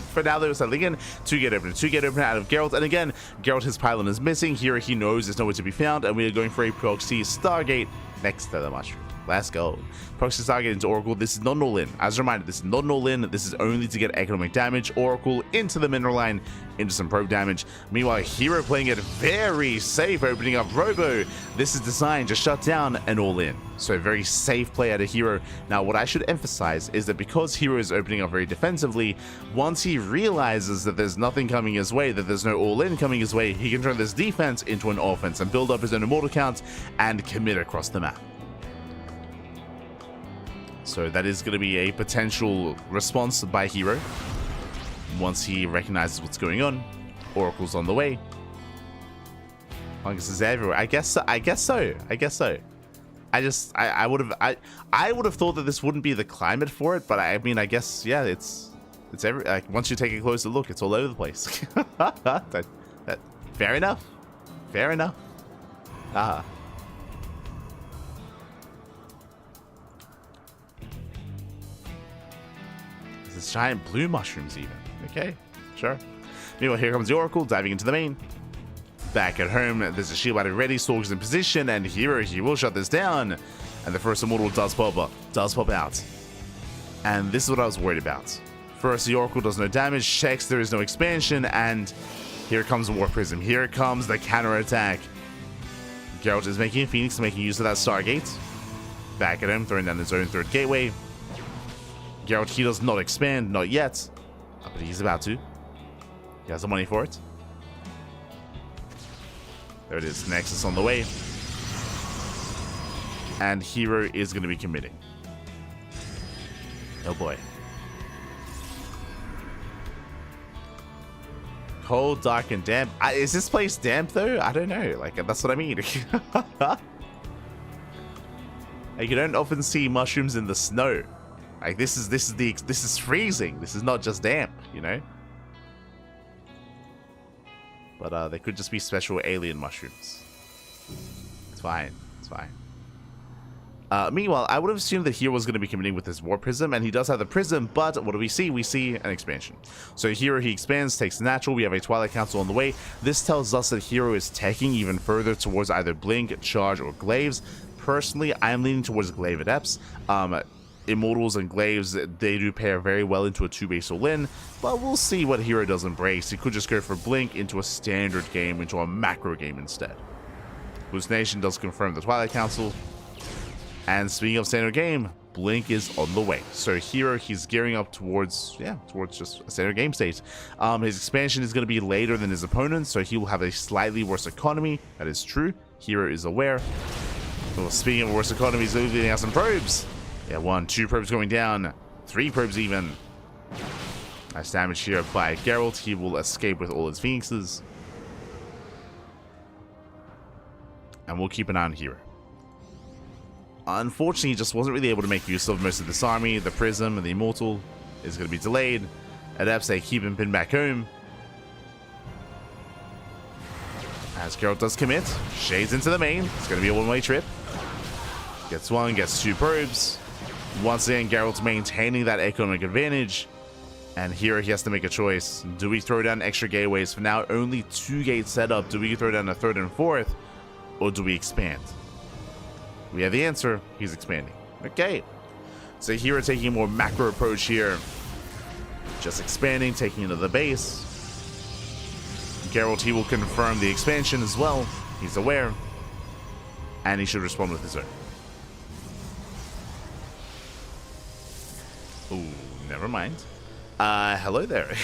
For now, there's a Lincoln to get open out of Gerald. And again, Gerald, his pylon is missing. Here he knows there's nowhere to be found. And we are going for a proxy Stargate next to the mushroom. Let's go. Proxy Stargate into Oracle. This is not an all-in. As a reminder, this is not an all-in. This is only to get economic damage. Oracle into the mineral line, into some probe damage. Meanwhile, herO playing it very safe, opening up Robo. This is designed to shut down an all-in. So a very safe play out of herO. Now, what I should emphasize is that because herO is opening up very defensively, once he realizes that there's nothing coming his way, that there's no all-in coming his way, he can turn this defense into an offense and build up his own immortal count and commit across the map. So that is going to be a potential response by herO. Once he recognizes what's going on, Oracle's on the way. Fungus is everywhere. I guess so. I would have thought that this wouldn't be the climate for it, but I mean, I guess yeah, it's every like once you take a closer look, it's all over the place. Fair enough. Fair enough. Ah. There's giant blue mushrooms even. Okay, sure. Meanwhile, here comes the Oracle diving into the main. Back at home, there's a shield battery ready, Stalkers in position, and herO, he will shut this down. And the first immortal does pop out. And this is what I was worried about. First, the Oracle does no damage, checks there is no expansion, and here comes the Warp Prism. Here comes the counter attack. Gerald is making a Phoenix, making use of that Stargate. Back at home, throwing down his own third gateway. Gerald, he does not expand, not yet, but he's about to. He has the money for it. There it is, Nexus on the way. And herO is going to be committing. Oh boy. Cold, dark, and damp. Is this place damp though? I don't know. Like, that's what I mean. Like, you don't often see mushrooms in the snow. Like this is freezing. This is not just damp, you know. But they could just be special alien mushrooms. It's fine. It's fine. Meanwhile, I would have assumed that herO was going to be committing with his Warp Prism, and he does have the Prism, but what do we see? We see an expansion. So herO, he expands, takes natural, we have a Twilight Council on the way. This tells us that herO is taking even further towards either Blink, Charge, or Glaives. Personally, I'm leaning towards Glaive Adepts. Immortals and Glaives, they do pair very well into a 2-base all-in, but we'll see what herO does embrace. He could just go for Blink into a standard game, into a macro game instead. Hallucination does confirm the Twilight Council. And speaking of standard game, Blink is on the way. So herO, he's gearing up towards, towards just a standard game state. His expansion is going to be later than his opponent, so he will have a slightly worse economy. That is true. herO is aware. Well, speaking of worse economies, he's leaving out some probes. Yeah, 1, 2 probes going down. 3 probes even. Nice damage here by Gerald. He will escape with all his phoenixes. And we'll keep an eye on herO. Unfortunately, he just wasn't really able to make use of most of this army. The Prism and the Immortal is going to be delayed. Adepts, they keep him pinned back home. As Gerald does commit. Shades into the main. It's going to be a one-way trip. Gets 1, gets 2 probes. Once again, Gerald's maintaining that economic advantage. And here he has to make a choice. Do we throw down extra gateways? For now, only 2 gates set up. Do we throw down a 3rd and 4th? Or do we expand? We have the answer. He's expanding. Okay. So herO taking a more macro approach here. Just expanding, taking into the base. Gerald, he will confirm the expansion as well. He's aware. And he should respond with his own. Ooh, never mind. Hello there.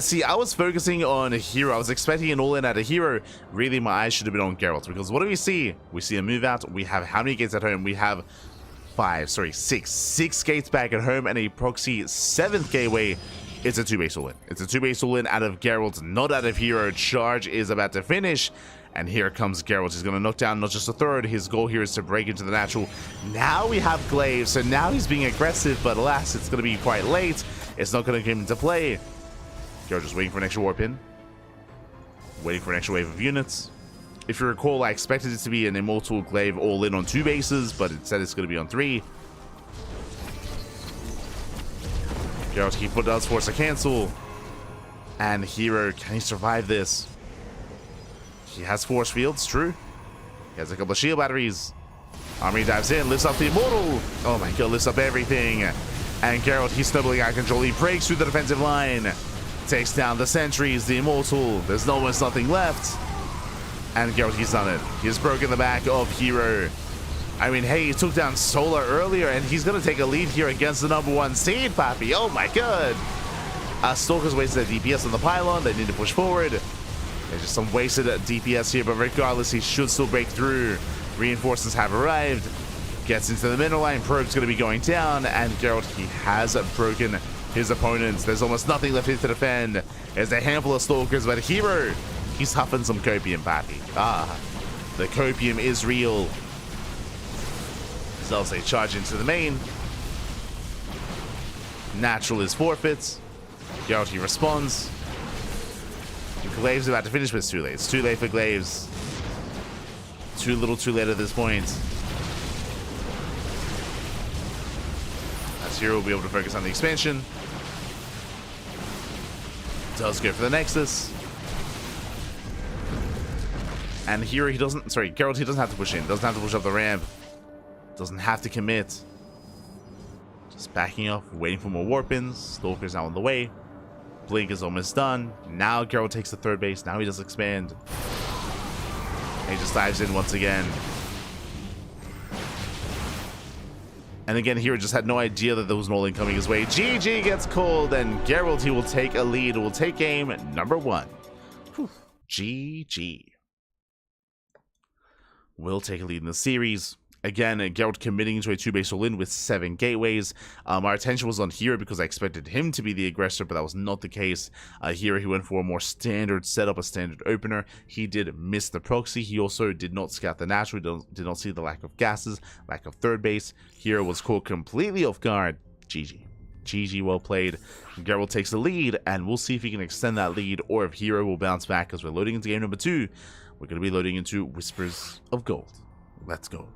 See, I was focusing on herO. I was expecting an all-in at a herO. Really, my eyes should have been on Gerald, because what do we see? We see a move out. We have how many gates at home? We have 6 gates back at home and a proxy 7th gateway. It's a 2-base all-in. It's a 2-base all-in out of Gerald, not out of herO. Charge is about to finish. And here comes Gerald. He's going to knock down not just a 3rd. His goal here is to break into the natural. Now we have Glaive, so now he's being aggressive, but alas, it's going to be quite late. It's not going to come into play. Gerald just waiting for an extra warp in. Waiting for an extra wave of units. If you recall, I expected it to be an Immortal Glaive all-in on 2 bases, but instead it's going to be on 3. Gerald, he does force a cancel. And herO, can he survive this? He has force fields, true. He has a couple of shield batteries. Army dives in, lifts up the Immortal. Oh my god, lifts up everything. And Gerald, he's stumbling out of control. He breaks through the defensive line. Takes down the sentries, the Immortal. There's almost nothing left. And Gerald, he's done it. He's broken the back of herO. I mean, hey, he took down Solar earlier, and he's going to take a lead here against the #1 seed, Pappy. Oh my god. Stalker's wasted their DPS on the pylon. They need to push forward. There's just some wasted DPS here, but regardless, he should still break through. Reinforcements have arrived. Gets into the middle line. Probe's going to be going down, and Gerald, he has broken his opponents. There's almost nothing left here to defend. There's a handful of Stalkers, but herO, he's huffing some copium, Pappy. The copium is real. Zells, they charge into the main. Natural is forfeits. Gerald, he responds. Glaive's about to finish, but it's too late. It's too late for Glaives. Too little too late at this point. As herO will be able to focus on the expansion. Does go for the Nexus. And herO, he doesn't, sorry, Gerald, he doesn't have to push in. Doesn't have to push up the ramp. Doesn't have to commit. Just backing off, waiting for more warp-ins. Stalker's now on the way. Blink is almost done. Now Gerald takes the 3rd base. Now he does expand. And he just dives in once again. And again, herO just had no idea that there was an all-in coming his way. GG gets called, and Gerald, he will take a lead. Will take game #1. Whew. GG. Will take a lead in the series. Again, Gerald committing to a 2-base all-in with 7 gateways. Our attention was on herO because I expected him to be the aggressor, but that was not the case. herO, he went for a more standard setup, a standard opener. He did miss the proxy. He also did not scout the natural, did not see the lack of gases, lack of 3rd base. herO was caught completely off guard. GG. GG, well played. Gerald takes the lead, and we'll see if he can extend that lead or if herO will bounce back, because we're loading into game #2. We're going to be loading into Whispers of Gold. Let's go.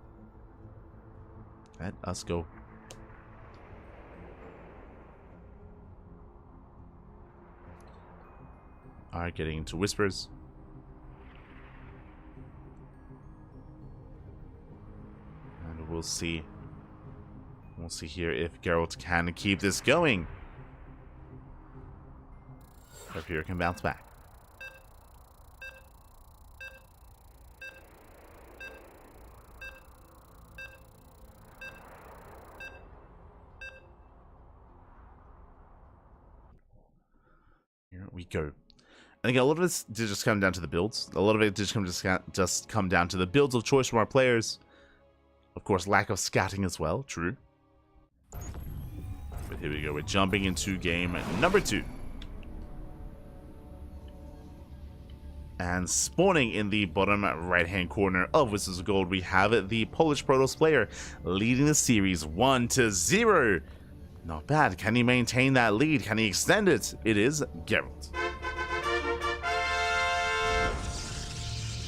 Let us go. Alright, getting into Whispers. And we'll see. We'll see here if Gerald can keep this going. If herO can bounce back. we go. And again, a lot of this did just come down to the builds. A lot of it did just come down to the builds of choice from our players. Of course, lack of scouting as well, true. But here we go, we're jumping into game number 2. And spawning in the bottom right-hand corner of Wizards of Gold, we have the Polish Protoss player leading the series 1-0. Not bad. Can he maintain that lead? Can he extend it? It is Gerald.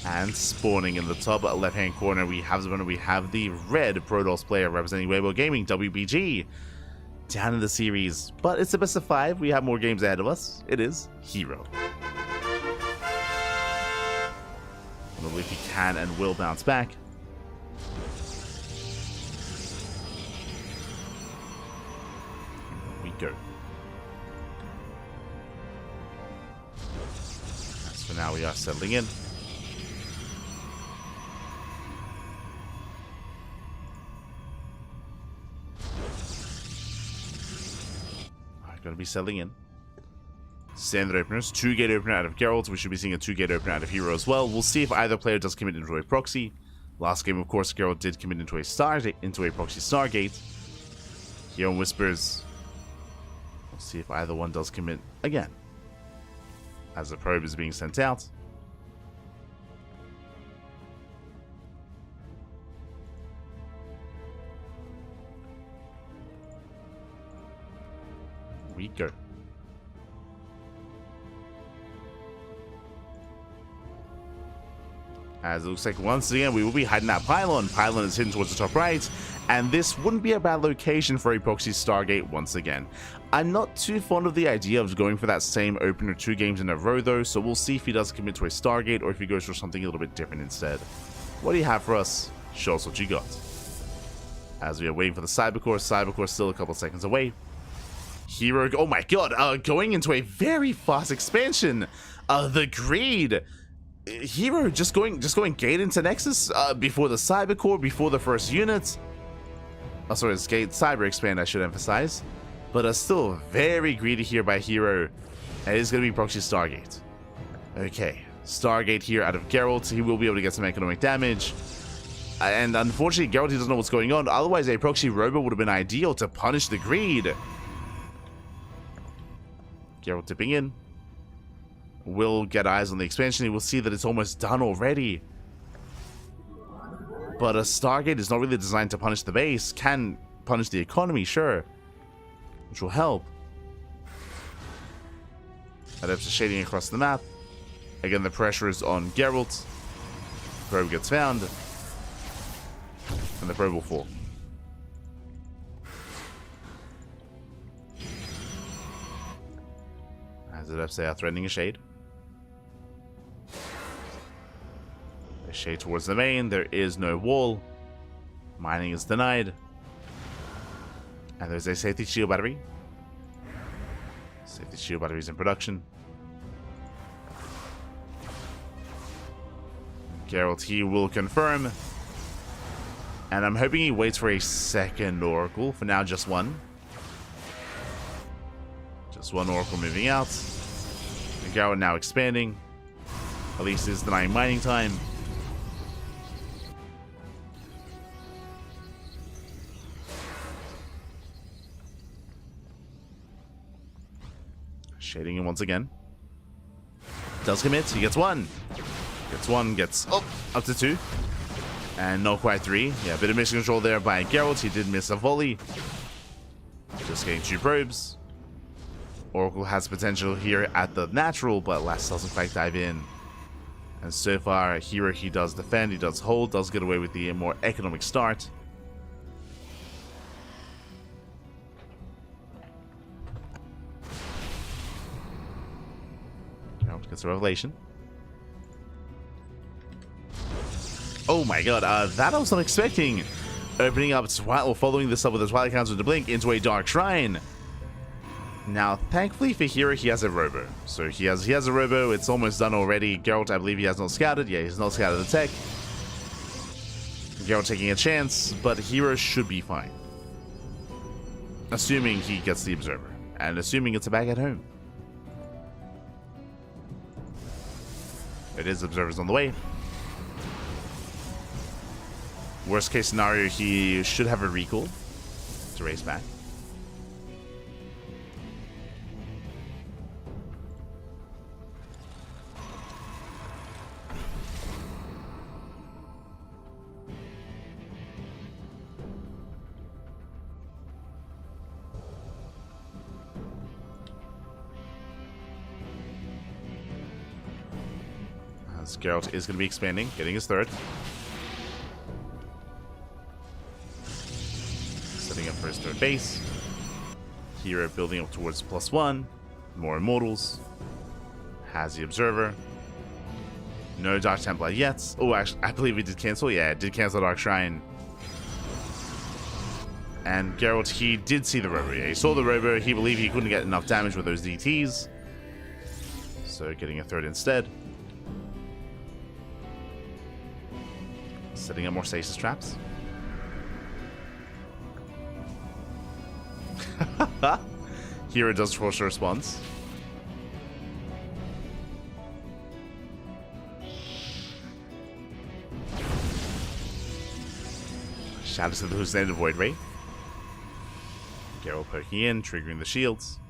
And spawning in the top left-hand corner, we have the red Protoss player representing Weibo Gaming, WBG, down in the series. But it's a best of 5. We have more games ahead of us. It is herO. I don't believe he can and will bounce back. Here we go. As for now, we are settling in. Going to be settling in. Standard openers, 2-gate opener out of Gerald. We should be seeing a 2-gate opener out of herO as well. We'll see if either player does commit into a proxy. Last game, of course, Gerald did commit into a proxy Stargate. Here on Whispers, we'll see if either one does commit again, as the probe is being sent out. We go. As it looks like once again we will be hiding that pylon. Pylon is hidden towards the top right, and this wouldn't be a bad location for a proxy Stargate once again. I'm not too fond of the idea of going for that same opener 2 games in a row though, so we'll see if he does commit to a Stargate or if he goes for something a little bit different instead. What do you have for us? Show us what you got. As we are waiting for the Cybercore, Cybercore still a couple seconds away. herO, oh my god, going into a very fast expansion. The Greed. herO just going gate into Nexus before the Cybercore, before the first unit. Oh, sorry, it's gate Cyber expand, I should emphasize. But still very greedy here by herO. And it is going to be proxy Stargate. Okay, Stargate here out of Gerald. He will be able to get some economic damage. And unfortunately, Gerald, he doesn't know what's going on. Otherwise, a proxy Robo would have been ideal to punish the Greed. Gerald tipping in. Will get eyes on the expansion. He will see that it's almost done already. But a Stargate is not really designed to punish the base. Can punish the economy, sure. Which will help. Adepts are shading across the map. Again, the pressure is on Gerald. Probe gets found. And the probe will fall. As Adepts, they are threatening a shade. A shade towards the main. There is no wall. Mining is denied. And there's a safety shield battery. Safety shield battery is in production. Gerald, he will confirm. And I'm hoping he waits for a second Oracle. For now, just one. Just one Oracle moving out. And Gerald now expanding. At least is denying mining time. Shading him once again. Does commit. He gets one. Gets one. Gets up to two. And not quite three. Yeah, a bit of mission control there by Gerald. He did miss a volley. Just getting 2 probes. Oracle has potential here at the natural, but Last doesn't quite dive in. And so far, herO, he does defend, he does hold, does get away with the more economic start. Gerald gets a revelation. Oh my god, that I was not expecting. Opening up, following this up with a Twilight Council to blink into a Dark Shrine. Now, thankfully for herO, he has a Robo. So he has a Robo, it's almost done already. Gerald, I believe he has not scouted. Yeah, he's not scouted the tech. Gerald taking a chance, but herO should be fine. Assuming he gets the Observer. And assuming it's a back at home. It is observers on the way. Worst case scenario, he should have a recall to race back. Gerald is going to be expanding, getting his third. Setting up for his third base. herO building up towards +1. More immortals. Has the observer. No Dark Templar yet. Oh, actually, I believe he did cancel. Yeah, it did cancel Dark Shrine. And Gerald, he did see the robo. Yeah, he saw the robo. He believed he couldn't get enough damage with those DTs. So getting a third instead. Setting up more stasis traps. herO does force a response. Shadows of the Who's Named Void Ray. Gerald poking in, triggering the shields.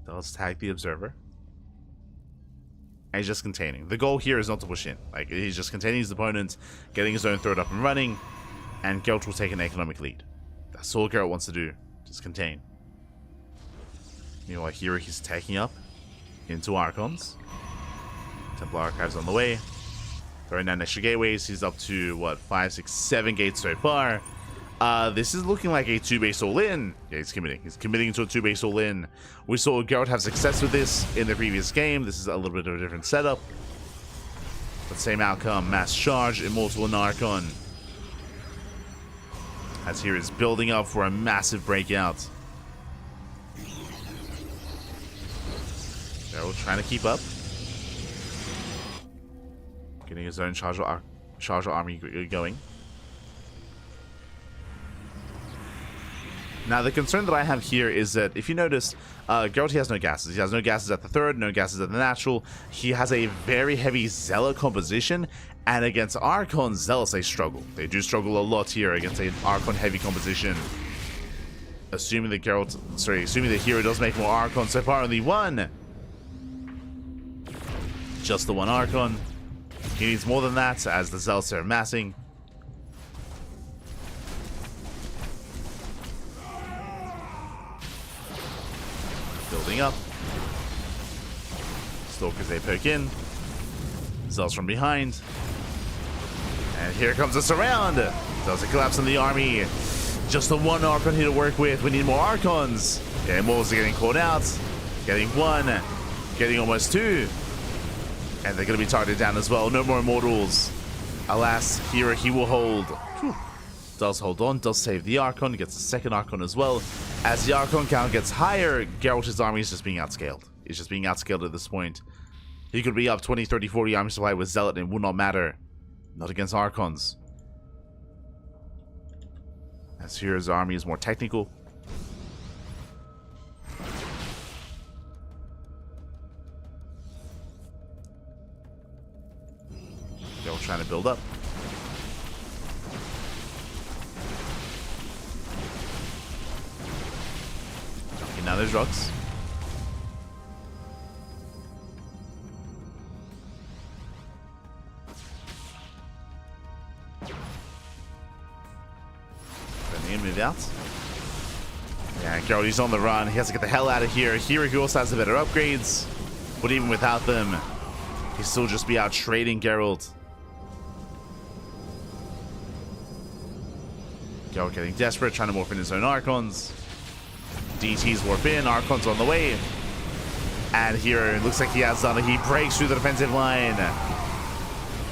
Let's tag the observer. And he's just containing. The goal here is not to push in. Like, he's just containing his opponent, getting his own third up and running, and Gerald will take an economic lead. That's all Gerald wants to do. Just contain. Meanwhile, here he's taking up into Archons. Templar Archives on the way. Throwing down extra gateways. He's up to, what, 5, 6, 7 gates so far. This is looking like a 2-base all-in. Yeah, he's committing. He's committing to a 2-base all-in. We saw Gerald have success with this in the previous game. This is a little bit of a different setup. But same outcome. Mass charge, Immortal and Archon. As here is building up for a massive breakout. Gerald trying to keep up. Getting his own charge army going. Now, the concern that I have here is that, if you notice, Gerald, he has no gases. He has no gases at the third, no gases at the natural. He has a very heavy Zealot composition, and against Archon, Zealots, they struggle. They do struggle a lot here against an Archon-heavy composition. Assuming that herO does make more Archon, so far only one. Just the one Archon. He needs more than that, as the Zealots are massing. Building up. Stalkers, they poke in. Zealots from behind. And here comes a surround. Does it collapse on the army? Just the one Archon here to work with. We need more Archons. Yeah, Immortals are getting caught out. Getting one. Getting almost two. And they're going to be targeted down as well. No more Immortals. Alas, here he will hold. Whew. Does hold on, does save the Archon, gets the second Archon as well. As the Archon count gets higher, Geralt's army is just being outscaled. It's just being outscaled at this point. He could be up 20, 30, 40 army supply with Zealot and it would not matter. Not against Archons. As here's army is more technical. Geralt trying to build up. Okay, now there's rocks. Then move out. Yeah, Geralt, he's on the run. He has to get the hell out of here. Here he also has the better upgrades. But even without them, he'd still just be out trading Geralt. Geralt getting desperate, trying to morph in his own Archons. DTs warp in, Archons on the way. And here it looks like he has done it. He breaks through the defensive line.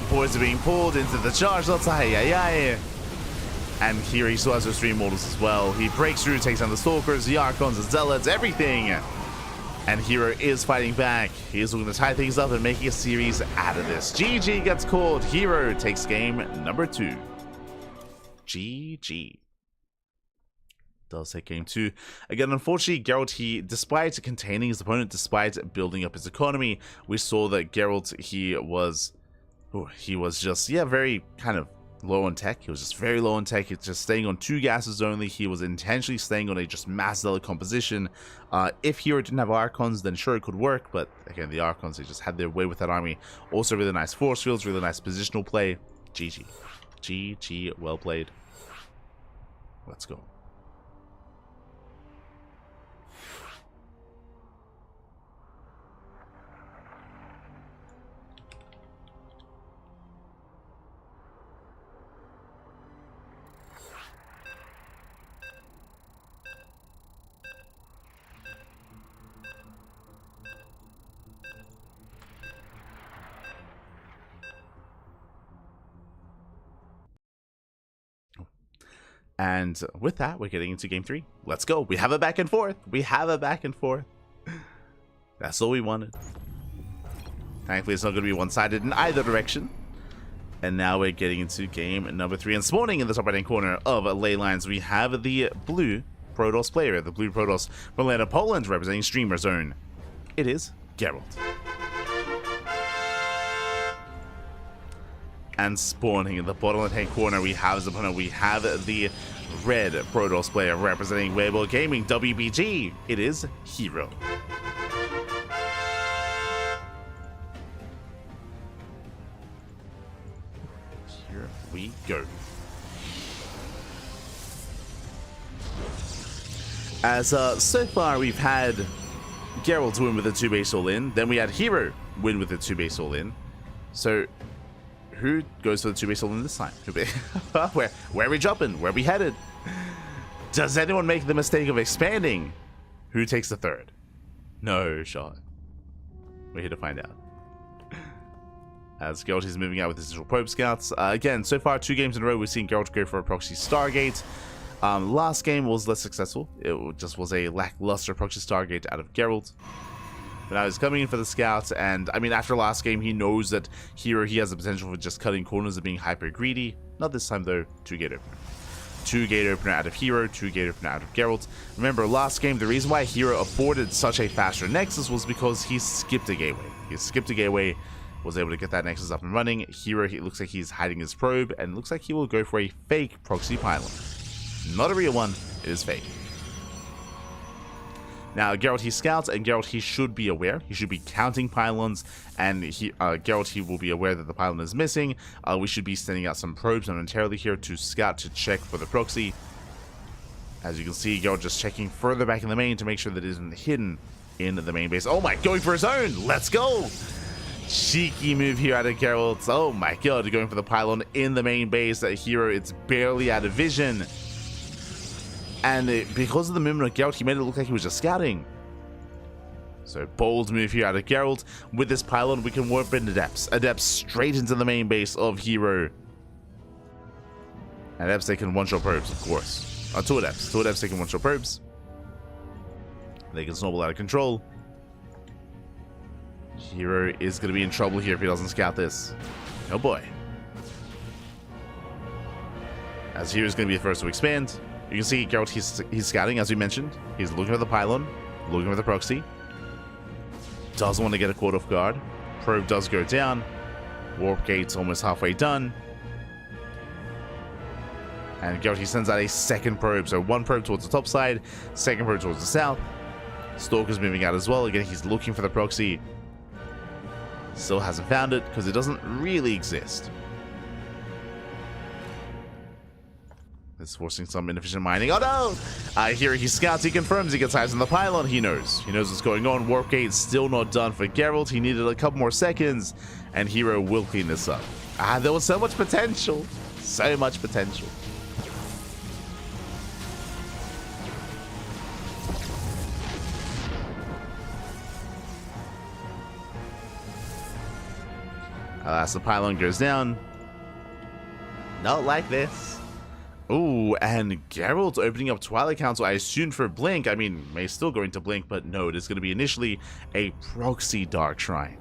Boys are being pulled into the charge. Let's and here he still has those three Immortals as well. He breaks through, takes down the Stalkers, the Archons, the Zealots, everything. And herO is fighting back. He is looking to tie things up and making a series out of this. GG gets called. herO takes game number 2. GG. Does take game 2. Again, unfortunately, Gerald, despite containing his opponent, despite building up his economy, we saw that Gerald, he was just, very kind of low on tech. He was just very low on tech. He's just staying on 2 gases only. He was intentionally staying on a just mass zealot composition. If Hero didn't have Archons, then sure, it could work, but again, the Archons, they just had their way with that army. Also, really nice force fields, really nice positional play. GG. GG, well played. Let's go. And with that, we're getting into game 3. Let's go. We have a back and forth. We have a back and forth. That's all we wanted. Thankfully, it's not going to be one-sided in either direction. And now we're getting into game number 3. And spawning in the top right-hand corner of ley lines, we have the blue Protoss player, the blue Protoss from land of Poland, representing Streamer Zone. It is Gerald. And spawning in the bottom left-hand corner, we have his opponent. We have the red Protoss player representing Weibo Gaming, WBG. It is herO. Here we go. As so far, we've had Gerald win with a 2-base all-in. Then we had herO win with a 2-base all-in. So who goes for the 2-base all-in this time? Where are we jumping? Where are we headed? Does anyone make the mistake of expanding? Who takes the 3rd? No shot. We're here to find out. As Gerald is moving out with his digital probe scouts. Again, so far 2 games in a row, we've seen Gerald go for a proxy Stargate. Last game was less successful. It just was a lackluster proxy Stargate out of Gerald. But now he's coming in for the scouts, and I mean, after last game, he knows that here he has the potential for just cutting corners and being hyper greedy. Not this time though. 2-gate opener. 2-gate opener out of herO, 2-gate opener out of Gerald. Remember, last game, the reason why herO afforded such a faster Nexus was because he skipped a gateway. He skipped a gateway, was able to get that Nexus up and running. herO, it looks like he's hiding his probe, and it looks like he will go for a fake proxy pylon. Not a real one, it is fake. Now, Gerald, he scouts, and Gerald, he should be aware. He should be counting pylons, and Gerald, he will be aware that the pylon is missing. We should be sending out some probes momentarily here to scout, to check for the proxy. As you can see, Gerald just checking further back in the main to make sure that it isn't hidden in the main base. Oh my, going for his own! Let's go! Cheeky move here out of Gerald. Oh my god, going for the pylon in the main base. herO, it's barely out of vision. And because of the movement of Gerald, he made it look like he was just scouting. So bold move here out of Gerald. With this pylon, we can warp into depths. Adepts straight into the main base of herO. And Adepts, they can one-shot probes, of course. 2 Adepts. 2 Adepts, they can one-shot probes. They can snowball out of control. herO is going to be in trouble here if he doesn't scout this. Oh boy. As herO is going to be the first to expand. You can see Gerald, he's scouting, as we mentioned. He's looking for the pylon, looking for the proxy. Doesn't want to get a caught off guard. Probe does go down. Warp gate's almost halfway done. And Gerald, he sends out a 2nd probe. So 1 probe towards the top side, 2nd probe towards the south. Stalker's moving out as well. Again, he's looking for the proxy. Still hasn't found it because it doesn't really exist. It's forcing some inefficient mining. Oh no! Here he scouts, he confirms, he gets eyes on the pylon. He knows what's going on. Warp gate's still not done for Gerald. He needed a couple more seconds, and herO will clean this up. There was so much potential. So much potential. As the pylon goes down. Not like this. Ooh, and Gerald's opening up Twilight Council, I assume for Blink. I mean, may still go into Blink, but no, it is going to be initially a proxy Dark Shrine.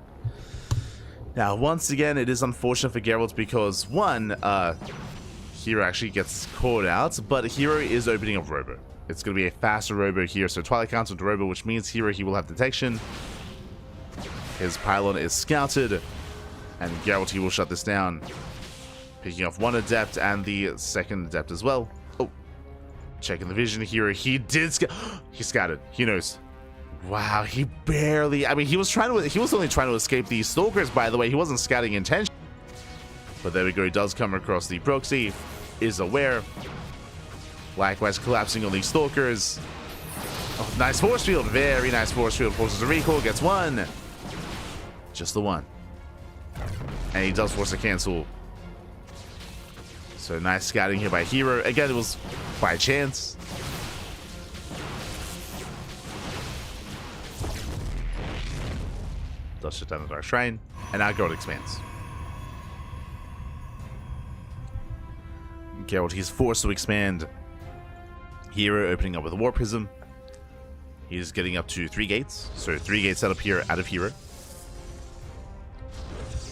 Now, once again, it is unfortunate for Gerald because, one, herO actually gets caught out, but herO is opening up Robo. It's going to be a faster Robo here. So Twilight counts into Robo, which means here he will have detection. His pylon is scouted. And Gerald, he will shut this down. Picking off one Adept and the second Adept as well. Oh, checking the vision here. He did he scattered. He knows. Wow, he barely... I mean, he was only trying to escape these Stalkers, by the way. He wasn't scouting intention. But there we go. He does come across the proxy. Is aware. Likewise, collapsing on these Stalkers. Oh, nice force field. Very nice force field. Forces a recall. Gets one. Just the one. And he does force a cancel. So nice scouting here by herO. Again, it was by chance. Does shut down the Dark Shrine. And now Gerald expands. Gerald, he's forced to expand. herO opening up with a War Prism. He's getting up to 3 gates. So 3 gates set up here out of herO.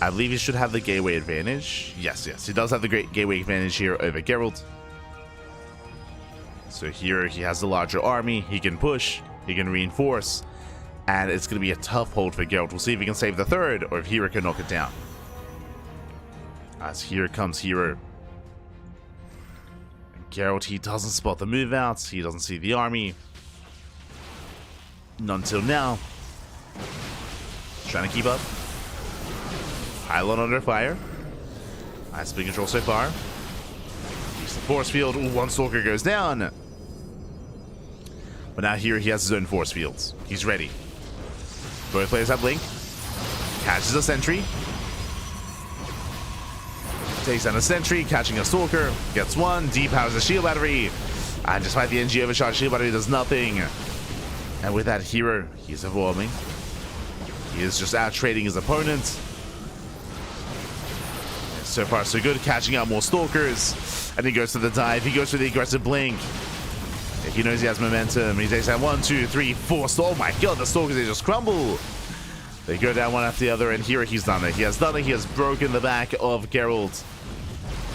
I believe he should have the gateway advantage. Yes, he does have the great gateway advantage here over Gerald. So here he has the larger army. He can push. He can reinforce. And it's going to be a tough hold for Gerald. We'll see if he can save the third or if herO can knock it down. As here comes herO. Gerald, he doesn't spot the move outs. He doesn't see the army. Not until now. Trying to keep up. Pylon under fire. Nice spin control so far. Use the force field. Ooh, one Stalker goes down. But now here he has his own force fields. He's ready. Both players have Blink. Catches a sentry. Takes down a sentry, catching a Stalker. Gets one. Depowers the shield battery. And despite the NG overcharge, shield battery does nothing. And with that herO, he's evolving. He is just out trading his opponent. So far, so good. Catching out more Stalkers. And he goes to the dive. He goes for the aggressive Blink. He knows he has momentum. He takes down 1, 2, 3, 4. Oh my god, the Stalkers, they just crumble. They go down one after the other, and here he's done it. He has done it. He has broken the back of Gerald.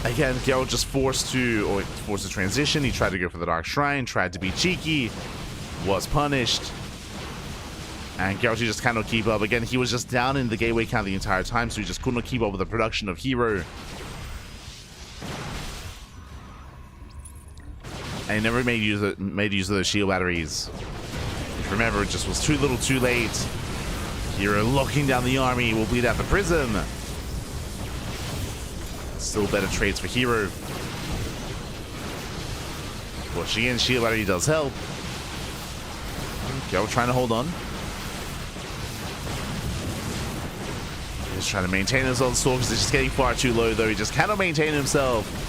Again, Gerald just forced to transition. He tried to go for the Dark Shrine, tried to be cheeky, was punished. And Gerald just cannot keep up. Again, he was just down in the gateway count the entire time, so he just could not keep up with the production of herO. And he never made use of those shield batteries. If you remember, it just was too little too late. herO locking down the army will bleed out the prism. Still better trades for herO. Pushing in, shield battery does help. Gerald trying to hold on. He's trying to maintain himself. Stalkers is just getting far too low, though. He just cannot maintain himself.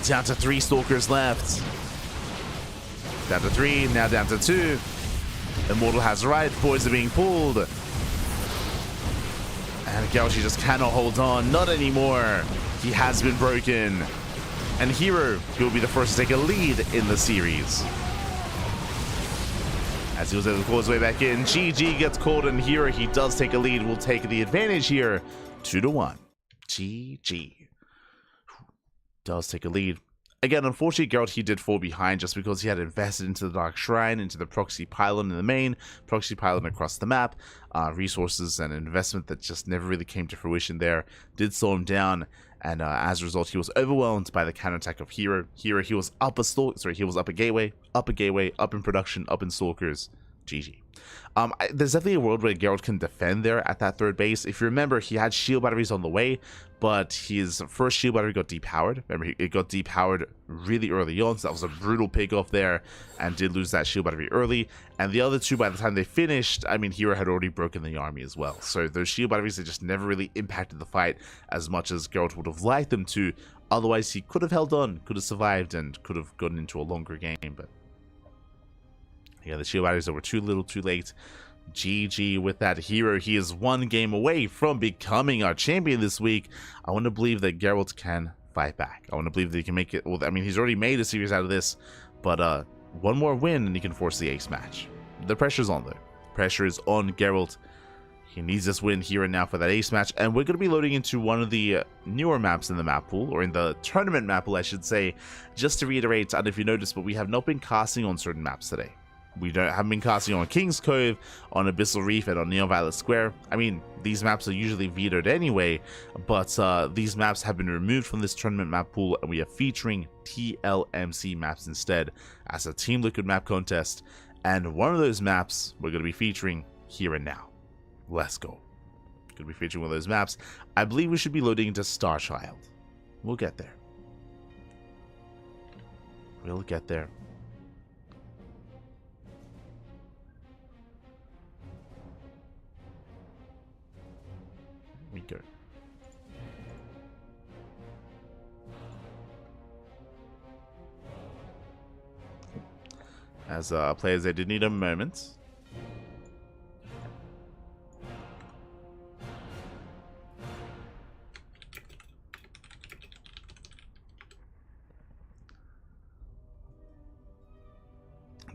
Down to 3 Stalkers left. Down to 3, now down to 2. Immortal has right, boys are being pulled. And Gerald just cannot hold on, not anymore. He has been broken. And herO, he will be the first to take a lead in the series. As he was able to call his way back in, GG gets called, and herO, he does take a lead. Will take the advantage here, 2-1. GG. Does take a lead. Again, unfortunately, Gerald, he did fall behind just because he had invested into the Dark Shrine, into the proxy pylon in the main, proxy pylon across the map, resources and investment that just never really came to fruition there. Did slow him down, and as a result, he was overwhelmed by the counterattack of herO. herO, he was up a gateway, up in production, up in Stalkers. GG. There's definitely a world where Gerald can defend there at that third base. If you remember, he had shield batteries on the way, but his first shield battery got depowered. Remember, it got depowered really early on, so that was a brutal pick off there, and did lose that shield battery early. And the other two, by the time they finished, I mean, herO had already broken the army as well. So those shield batteries, they just never really impacted the fight as much as Gerald would have liked them to. Otherwise, he could have held on, could have survived, and could have gotten into a longer game, but yeah, the shield batteries that were too little too late. GG with that herO. He is 1 game away from becoming our champion this week. I want to believe that Gerald can fight back. I want to believe that he can make it. Well, I mean, he's already made a series out of this, but one more win and he can force the ace match. The pressure's on, though. Pressure is on Gerald. He needs this win here and now for that ace match, and we're going to be loading into one of the newer maps in the map pool, or in the tournament map pool, I should say. Just to reiterate, I don't know if you noticed, but we have not been casting on certain maps today. We haven't been casting on King's Cove, on Abyssal Reef, and on Neon Violet Square. I mean, these maps are usually vetoed anyway, but these maps have been removed from this tournament map pool, and we are featuring TLMC maps instead as a Team Liquid map contest. And one of those maps we're going to be featuring here and now. Let's go. Going to be featuring one of those maps. I believe we should be loading into Starchild. We'll get there. We'll get there. We go. As players, they did need a moment.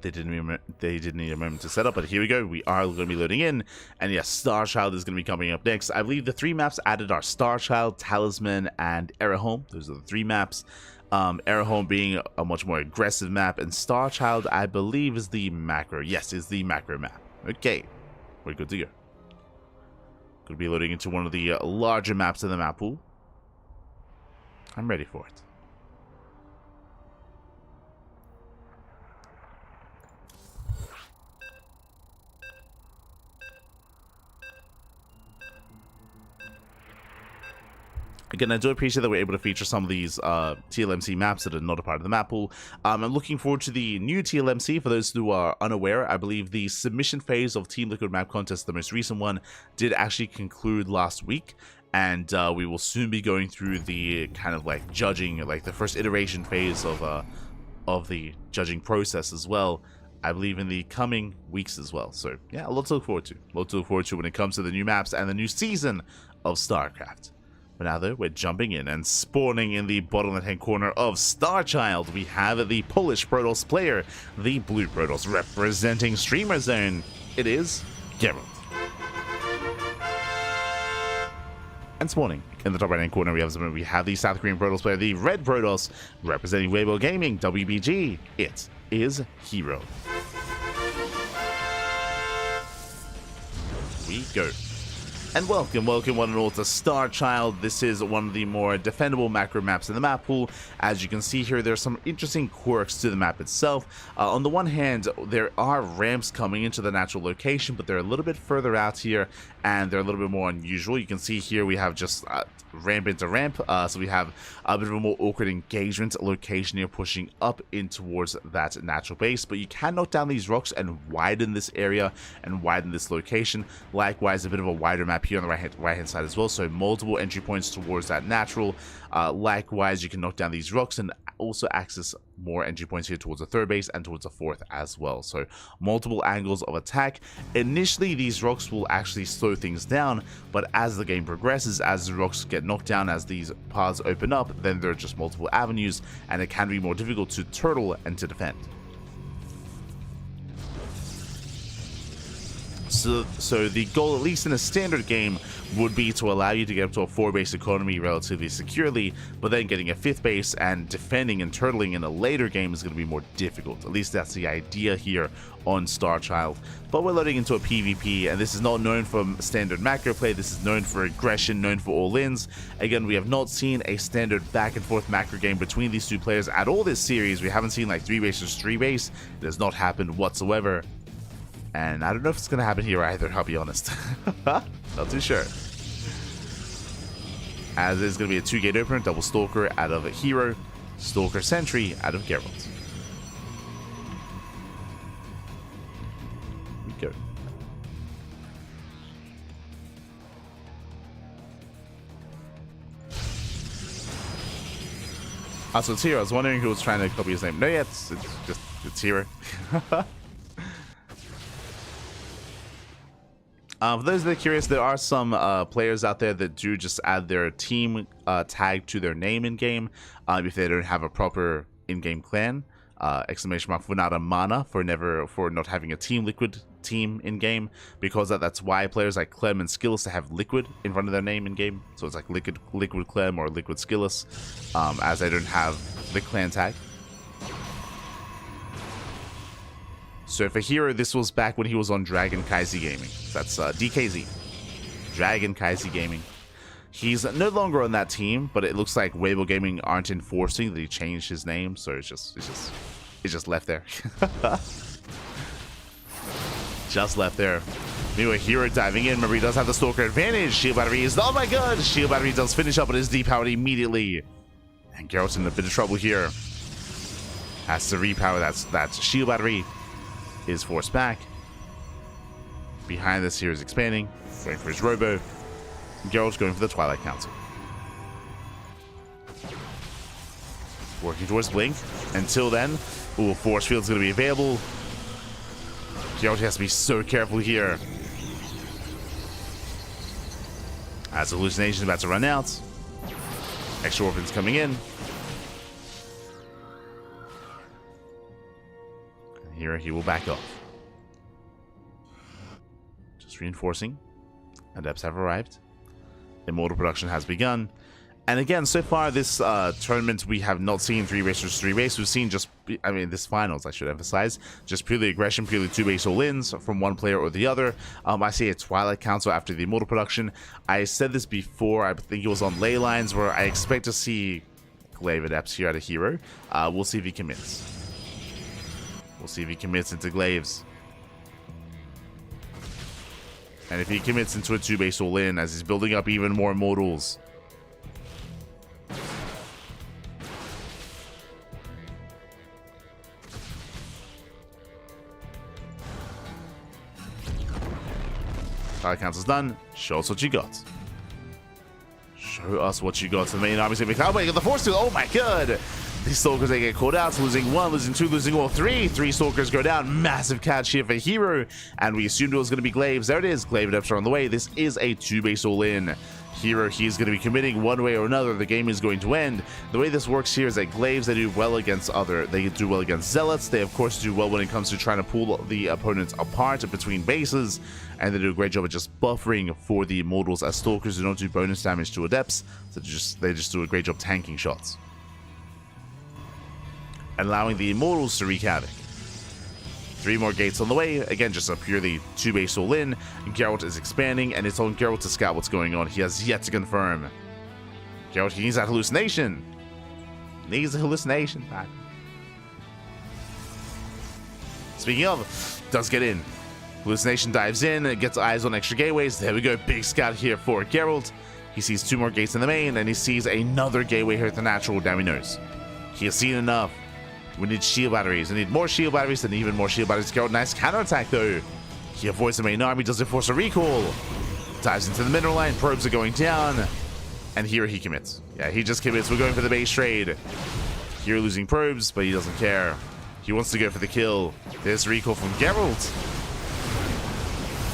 They didn't need a moment to set up, but here we go. We are going to be loading in, and yes, Starchild is going to be coming up next. I believe the 3 maps added are Starchild, Talisman, and herO. Those are the 3 maps. herO being a much more aggressive map, and Starchild, I believe, is the macro. Yes, is the macro map. Okay, we're good to go. Going to be loading into one of the larger maps in the map pool. I'm ready for it. Again, I do appreciate that we're able to feature some of these TLMC maps that are not a part of the map pool. I'm looking forward to the new TLMC. For those who are unaware, I believe the submission phase of Team Liquid Map Contest, the most recent one, did actually conclude last week. And we will soon be going through the kind of like judging, like the first iteration phase of the judging process as well. I believe in the coming weeks as well. So yeah, a lot to look forward to. A lot to look forward to when it comes to the new maps and the new season of StarCraft. But now though, we're jumping in and spawning in the bottom left-hand corner of Starchild. We have the Polish Protoss player, the Blue Protoss, representing Streamer Zone. It is Gerald. And spawning in the top right-hand corner, we have the South Korean Protoss player, the Red Protoss, representing Weibo Gaming, WBG. It is herO. We go. And welcome one and all to Starchild. This is one of the more defendable macro maps in the map pool. As you can see here, there are some interesting quirks to the map itself. On the one hand, there are ramps coming into the natural location, but they're a little bit further out here, and they're a little bit more unusual. You can see here we have just ramp into ramp, so we have a bit of a more awkward engagement location here, pushing up in towards that natural base. But you can knock down these rocks and widen this area and widen this location. Likewise, a bit of a wider map here on the right hand side as well, so multiple entry points towards that natural. Likewise, you can knock down these rocks and also access more entry points here towards the third base and towards the fourth as well. So multiple angles of attack. Initially, these rocks will actually slow things down, but as the game progresses, as the rocks get knocked down, as these paths open up, then there are just multiple avenues, and it can be more difficult to turtle and to defend. So the goal, at least in a standard game, would be to allow you to get up to a 4-base economy relatively securely, but then getting a 5th base and defending and turtling in a later game is going to be more difficult. At least that's the idea here on Starchild. But we're loading into a PvP, and this is not known for standard macro play. This is known for aggression, known for all-ins. Again, we have not seen a standard back-and-forth macro game between these two players at all this series. We haven't seen like 3-base versus 3-base. It has not happened whatsoever. And I don't know if it's going to happen here either, I'll be honest. Not too sure. As it's going to be a 2-gate opener, double Stalker out of herO, Stalker Sentry out of Gerald. We go. So it's herO. I was wondering who was trying to copy his name. No, yeah, it's herO. For those that are curious, there are some players out there that do just add their team tag to their name in-game if they don't have a proper in-game clan. Exclamation mark Funada Mana for not having a Team Liquid team in game, because that's why players like Clem and Skillus have Liquid in front of their name in game. So it's like Liquid Clem or Liquid Skillus, as they don't have the clan tag. So for herO, this was back when he was on Dragon Kaizi Gaming. That's DKZ, Dragon Kaizi Gaming. He's no longer on that team, but it looks like Weibo Gaming aren't enforcing that he changed his name, so it's just left there. Just left there. Anyway, herO diving in. Remember, he does have the Stalker advantage. Shield Battery is, oh my god! Shield Battery does finish up, but is depowered immediately. And Gerald's in a bit of trouble here. Has to repower that Shield Battery. Is forced back. Behind this here is expanding. Going for his Robo. Gerald's going for the Twilight Council. Working towards Blink. Until then, ooh, Force Field's going to be available. Gerald has to be so careful here. As Hallucination is about to run out. Extra Orphans coming in. Here he will back off. Just reinforcing. Adepts have arrived. Immortal production has begun. And again, so far this tournament, we have not seen 3 base versus 3 base. We've seen just, I mean, this finals, I should emphasize, just purely aggression, purely 2 base all-ins from one player or the other. I see a Twilight Council after the Immortal production. I said this before, I think it was on Ley Lines, where I expect to see Glaive Adepts here at a herO. We'll see if he commits. We'll see if he commits into Glaives. And if he commits into a 2 base all-in as he's building up even more Immortals. Twilight Council's done. Show us what you got. Show us what you got. The main army's gonna be... Oh, wait, you got the Force Field. Oh my god! These Stalkers, they get called out, losing 1, losing 2, losing all 3. 3 Stalkers go down. Massive catch here for herO. And we assumed it was going to be Glaives. There it is. Glaive Adepts are on the way. This is a 2 base all-in. herO, he's going to be committing one way or another. The game is going to end. The way this works here is that Glaives, they do well against they do well against Zealots. They, of course, do well when it comes to trying to pull the opponents apart between bases. And they do a great job of just buffering for the Immortals, as Stalkers do not do bonus damage to Adepts. So they just do a great job tanking shots, allowing the Immortals to wreak havoc. 3 more gates on the way. Again, just a purely 2 base all-in. Gerald is expanding, and it's on Gerald to scout what's going on. He has yet to confirm. Gerald, he needs that hallucination. Needs a hallucination. Speaking of, does get in. Hallucination dives in and gets eyes on extra gateways. There we go. Big scout here for Gerald. He sees 2 more gates in the main, and he sees another gateway here at the natural. Damn, he knows. He has seen enough. We need shield batteries. We need more shield batteries and even more shield batteries. Gerald, nice counterattack though. He avoids the main army, doesn't force a recall. Dives into the mineral line, probes are going down. And here he commits. Yeah, he just commits. We're going for the base trade. Here losing probes, but he doesn't care. He wants to go for the kill. There's recall from Gerald.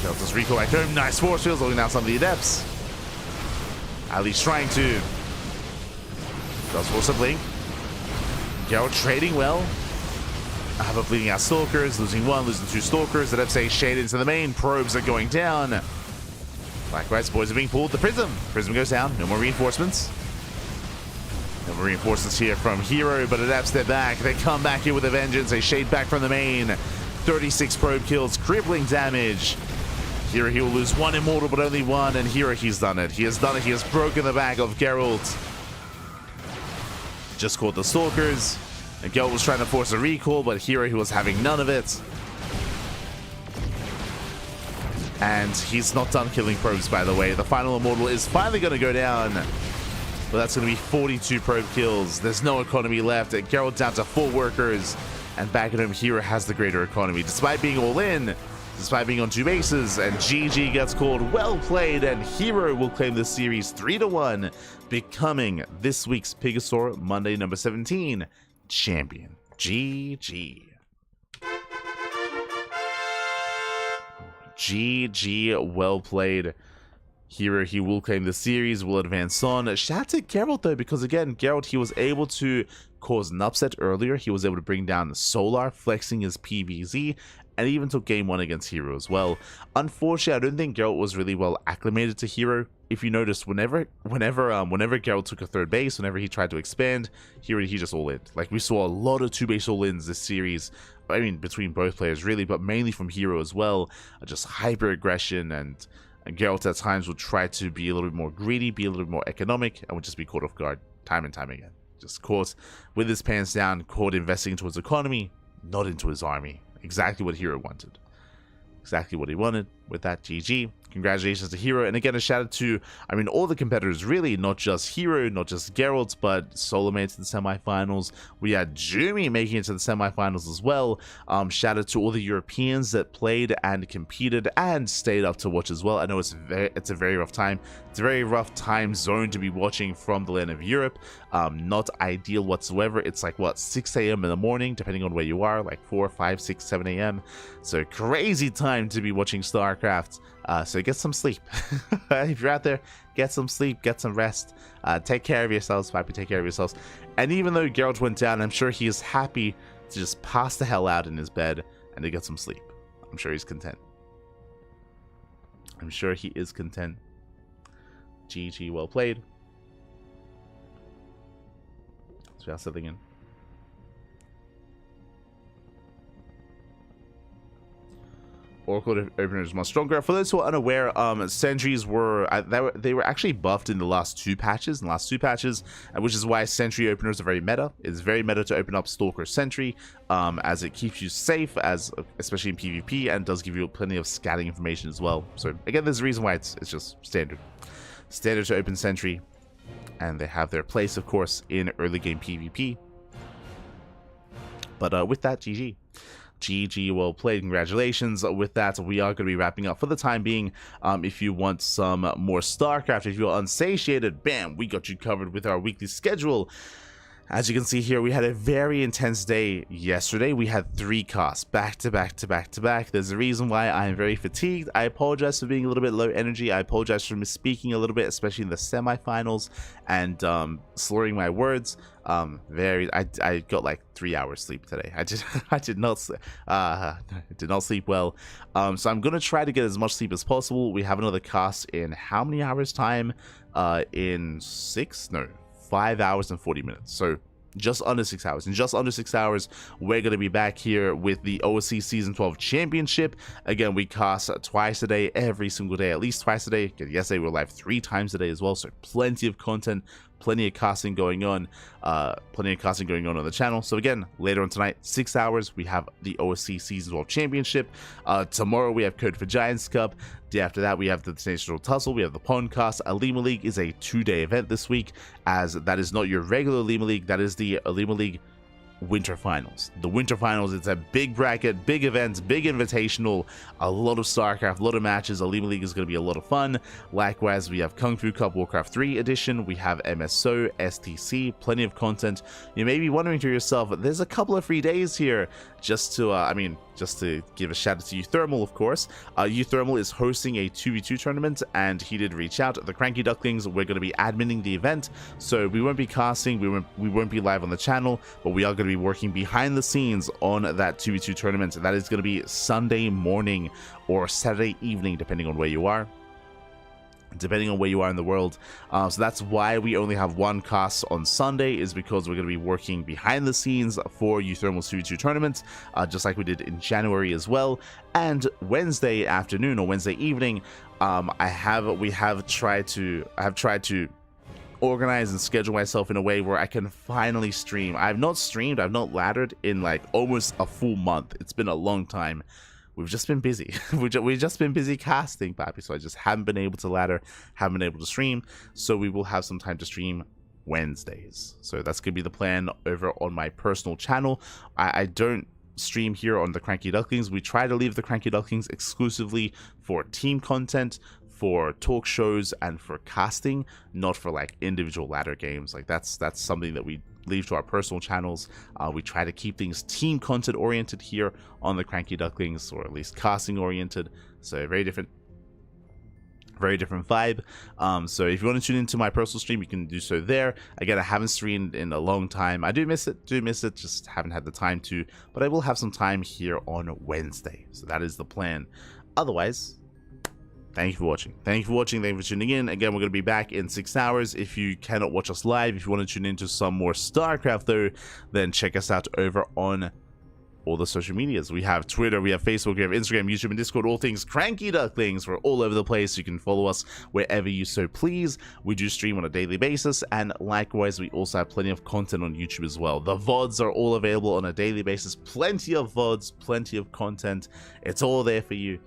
Gerald does recall back home. Nice force fields, looking down some of the Adepts. At least trying to. Does force a blink. Gerald trading well. I have a bleeding out Stalkers, losing 1, losing 2 Stalkers. The Adepts shade into the main. Probes are going down. Black Rights boys are being pulled. The Prism. Prism goes down. No more reinforcements. No more reinforcements here from herO, but Adepts, they're back. They come back here with a vengeance. They shade back from the main. 36 probe kills, crippling damage. herO, he will lose 1 Immortal, but only 1. And herO, he's done it. He has done it. He has broken the back of Gerald. Just caught the Stalkers. And Gerald was trying to force a recall, but herO, he was having none of it. And he's not done killing probes, by the way. The final Immortal is finally going to go down. But that's going to be 42 probe kills. There's no economy left. And Gerald down to 4 workers. And back at home, herO has the greater economy. Despite being all in, despite being on 2 bases, and GG gets called. Well played, and herO will claim the series 3-1, becoming this week's PiGosaur Monday number 17 champion. GG. GG, well played. herO, he will claim the series, will advance on. Shout out to Gerald though, because again, Gerald, he was able to cause an upset earlier. He was able to bring down Solar, flexing his PVZ, and even took game 1 against herO as well. Unfortunately, I don't think Gerald was really well acclimated to herO. If you noticed, whenever Gerald took a third base, whenever he tried to expand, he just all-in. Like, we saw a lot of 2-base all-ins this series. I mean, between both players really, but mainly from herO as well. Just hyper aggression, and Geralt at times would try to be a little bit more greedy, be a little bit more economic, and would just be caught off guard time and time again. Just caught with his pants down, caught investing into his economy, not into his army. Exactly what herO wanted. Exactly what he wanted. With that, GG. Congratulations to herO, and again, a shout out to, I mean, all the competitors really, not just herO, not just Geralt, but Solo made it to the semifinals. We had Jumi making it to the semifinals as well. Shout out to all the Europeans that played and competed and stayed up to watch as well. I know it's a very rough time. It's a very rough time zone to be watching from the land of Europe. Not ideal whatsoever. It's like, what, 6 a.m. in the morning, depending on where you are, like 4, 5, 6, 7 a.m. So crazy time to be watching StarCraft. So get some sleep. If you're out there, get some sleep, get some rest. Take care of yourselves, Pappy, take care of yourselves. And even though Geralt went down, I'm sure he is happy to just pass the hell out in his bed and to get some sleep. I'm sure he's content. I'm sure he is content. GG, well played. So that's something in. Oracle openers much stronger. For those who are unaware, sentries were they were actually buffed in the last two patches, which is why sentry openers are very meta. It's very meta to open up Stalker Sentry, as it keeps you safe, especially in PvP, and does give you plenty of scouting information as well. So again, there's a reason why it's just standard to open sentry, and they have their place, of course, in early game PvP. But with that, GG. GG, well played, congratulations. With that, we are going to be wrapping up for the time being. If you want some more StarCraft, if you're unsatiated, bam, we got you covered with our weekly schedule. As you can see here, we had a very intense day yesterday. We had 3 casts back to back to back to back. There's a reason why I am very fatigued. I apologize for being a little bit low energy. I apologize for misspeaking a little bit, especially in the semifinals, and slurring my words. I got like 3 hours sleep today. I did not sleep well. So I'm gonna try to get as much sleep as possible. We have another cast in how many hours time? In 5 hours and 40 minutes. So just under 6 hours. In just under 6 hours, we're going to be back here with the OSC Season 12 Championship. Again, we cast twice a day, every single day, at least twice a day. Yesterday, we were live 3 times a day as well. So plenty of content, plenty of casting going on on the channel. So again, later on tonight, 6 hours, we have the OSC Season 12 Championship. Tomorrow, we have Code for Giants Cup. Day after that, we have the National Tussle, we have the Pondcast. Alima League is a 2-day event this week, as that is not your regular Alima League, that is the Alima League Winter Finals. The Winter Finals, it's a big bracket, big events, big invitational, a lot of StarCraft, a lot of matches. Alima League is going to be a lot of fun. Likewise, we have Kung Fu Cup Warcraft 3 edition, we have MSO, STC, plenty of content. You may be wondering to yourself, there's a couple of free days here. Just to give a shout out to Uthermal, of course. Uthermal is hosting a 2v2 tournament, and he did reach out. The CranKy Ducklings, we're going to be adminning the event, so we won't be casting, we won't be live on the channel, but we are going to be working behind the scenes on that 2v2 tournament. That is going to be Sunday morning or Saturday evening, depending on where you are. In the world. So that's why we only have 1 cast on Sunday, is because we're going to be working behind the scenes for Uthermal's 2v2 tournament, just like we did in January as well. And Wednesday afternoon or Wednesday evening, I have tried to organize and schedule myself in a way where I can finally stream. I've not laddered in like almost a full month. It's been a long time. We've just been busy. We've just been busy casting, Pappy. So I just haven't been able to ladder, haven't been able to stream. So we will have some time to stream Wednesdays. So that's going to be the plan over on my personal channel. I don't stream here on the CranKy Ducklings. We try to leave the CranKy Ducklings exclusively for team content, for talk shows, and for casting, not for like individual ladder games. Like that's something that we leave to our personal channels. We try to keep things team content oriented here on the CranKy Ducklings, or at least casting oriented. So very different. Very different vibe. So if you want to tune into my personal stream, you can do so there. Again, I haven't streamed in a long time. I do miss it, just haven't had the time to, but I will have some time here on Wednesday. So that is the plan. Otherwise, thank you for watching. Thank you for tuning in. Again, we're going to be back in 6 hours. If you cannot watch us live, if you want to tune into some more StarCraft though, then check us out over on all the social medias. We have Twitter, we have Facebook, we have Instagram, YouTube, and Discord, all things CranKy Ducklings. We're all over the place. You can follow us wherever you so please. We do stream on a daily basis, and likewise, we also have plenty of content on YouTube as well. The VODs are all available on a daily basis. Plenty of VODs, plenty of content. It's all there for you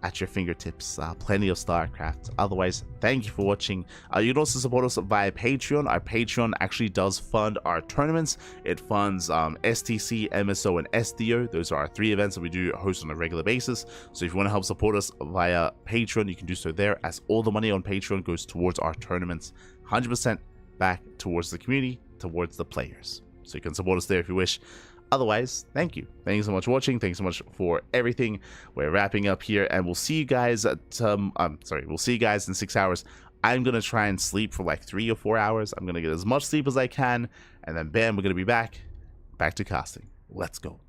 at your fingertips. Plenty of StarCraft. Otherwise, thank you for watching. You can also support us via Patreon. Our Patreon actually does fund our tournaments. It funds STC, MSO, and SDO. Those are our 3 events that we do host on a regular basis. So if you want to help support us via Patreon, you can do so there, as all the money on Patreon goes towards our tournaments. 100% back towards the community, towards the players. So you can support us there if you wish. Otherwise, thank you. Thank you so much for watching. Thanks so much for everything. We're wrapping up here, and we'll see you guys at we'll see you guys in 6 hours. I'm gonna try and sleep for like 3 or 4 hours. I'm gonna get as much sleep as I can, and then bam, we're gonna be back to casting. Let's go.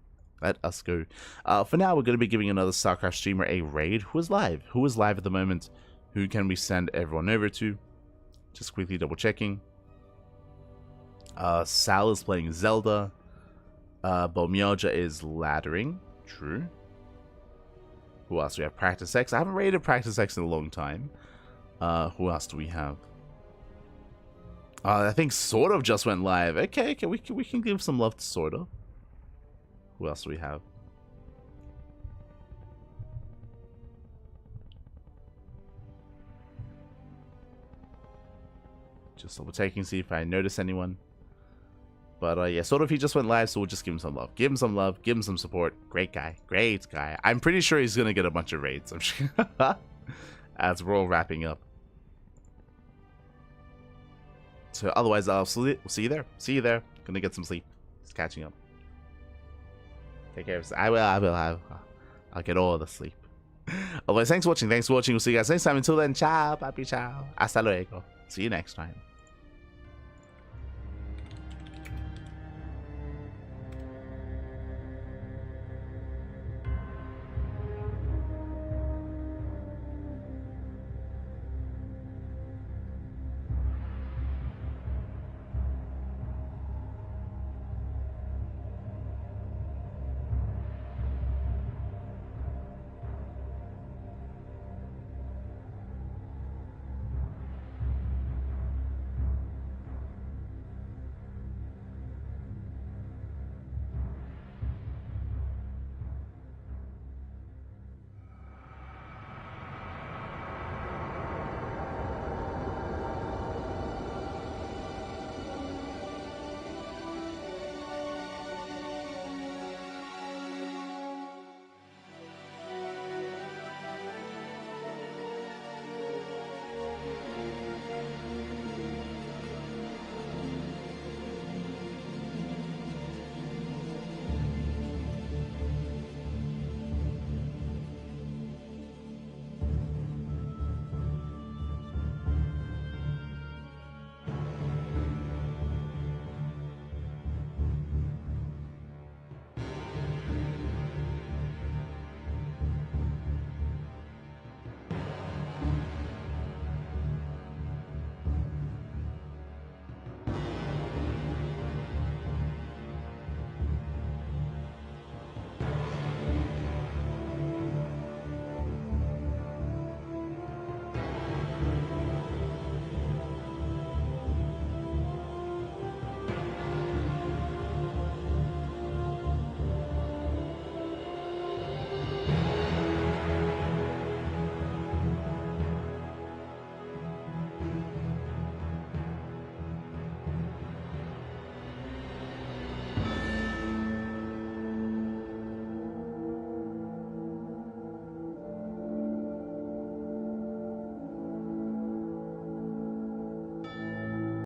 Let us go. For now, we're gonna be giving another StarCraft streamer a raid. Who is live at the moment? Who can we send everyone over to? Just quickly double checking. Sal is playing Zelda. Bomyoja is laddering. True. Who else? We have Practice X. I haven't rated Practice X in a long time. Who else do we have? I think Sort of just went live. Okay, we can give some love to Sort of. Who else do we have? Just double checking, see if I notice anyone. But yeah, Sort of, he just went live, so we'll just give him some love. Give him some love, give him some support. Great guy, great guy. I'm pretty sure he's gonna get a bunch of raids. I'm sure. As we're all wrapping up. So otherwise, we'll see you there. See you there. Gonna get some sleep. Just catching up. Take care of yourself. I'll get all the sleep. Otherwise, thanks for watching. We'll see you guys next time. Until then, ciao, papi, ciao. Hasta luego. See you next time.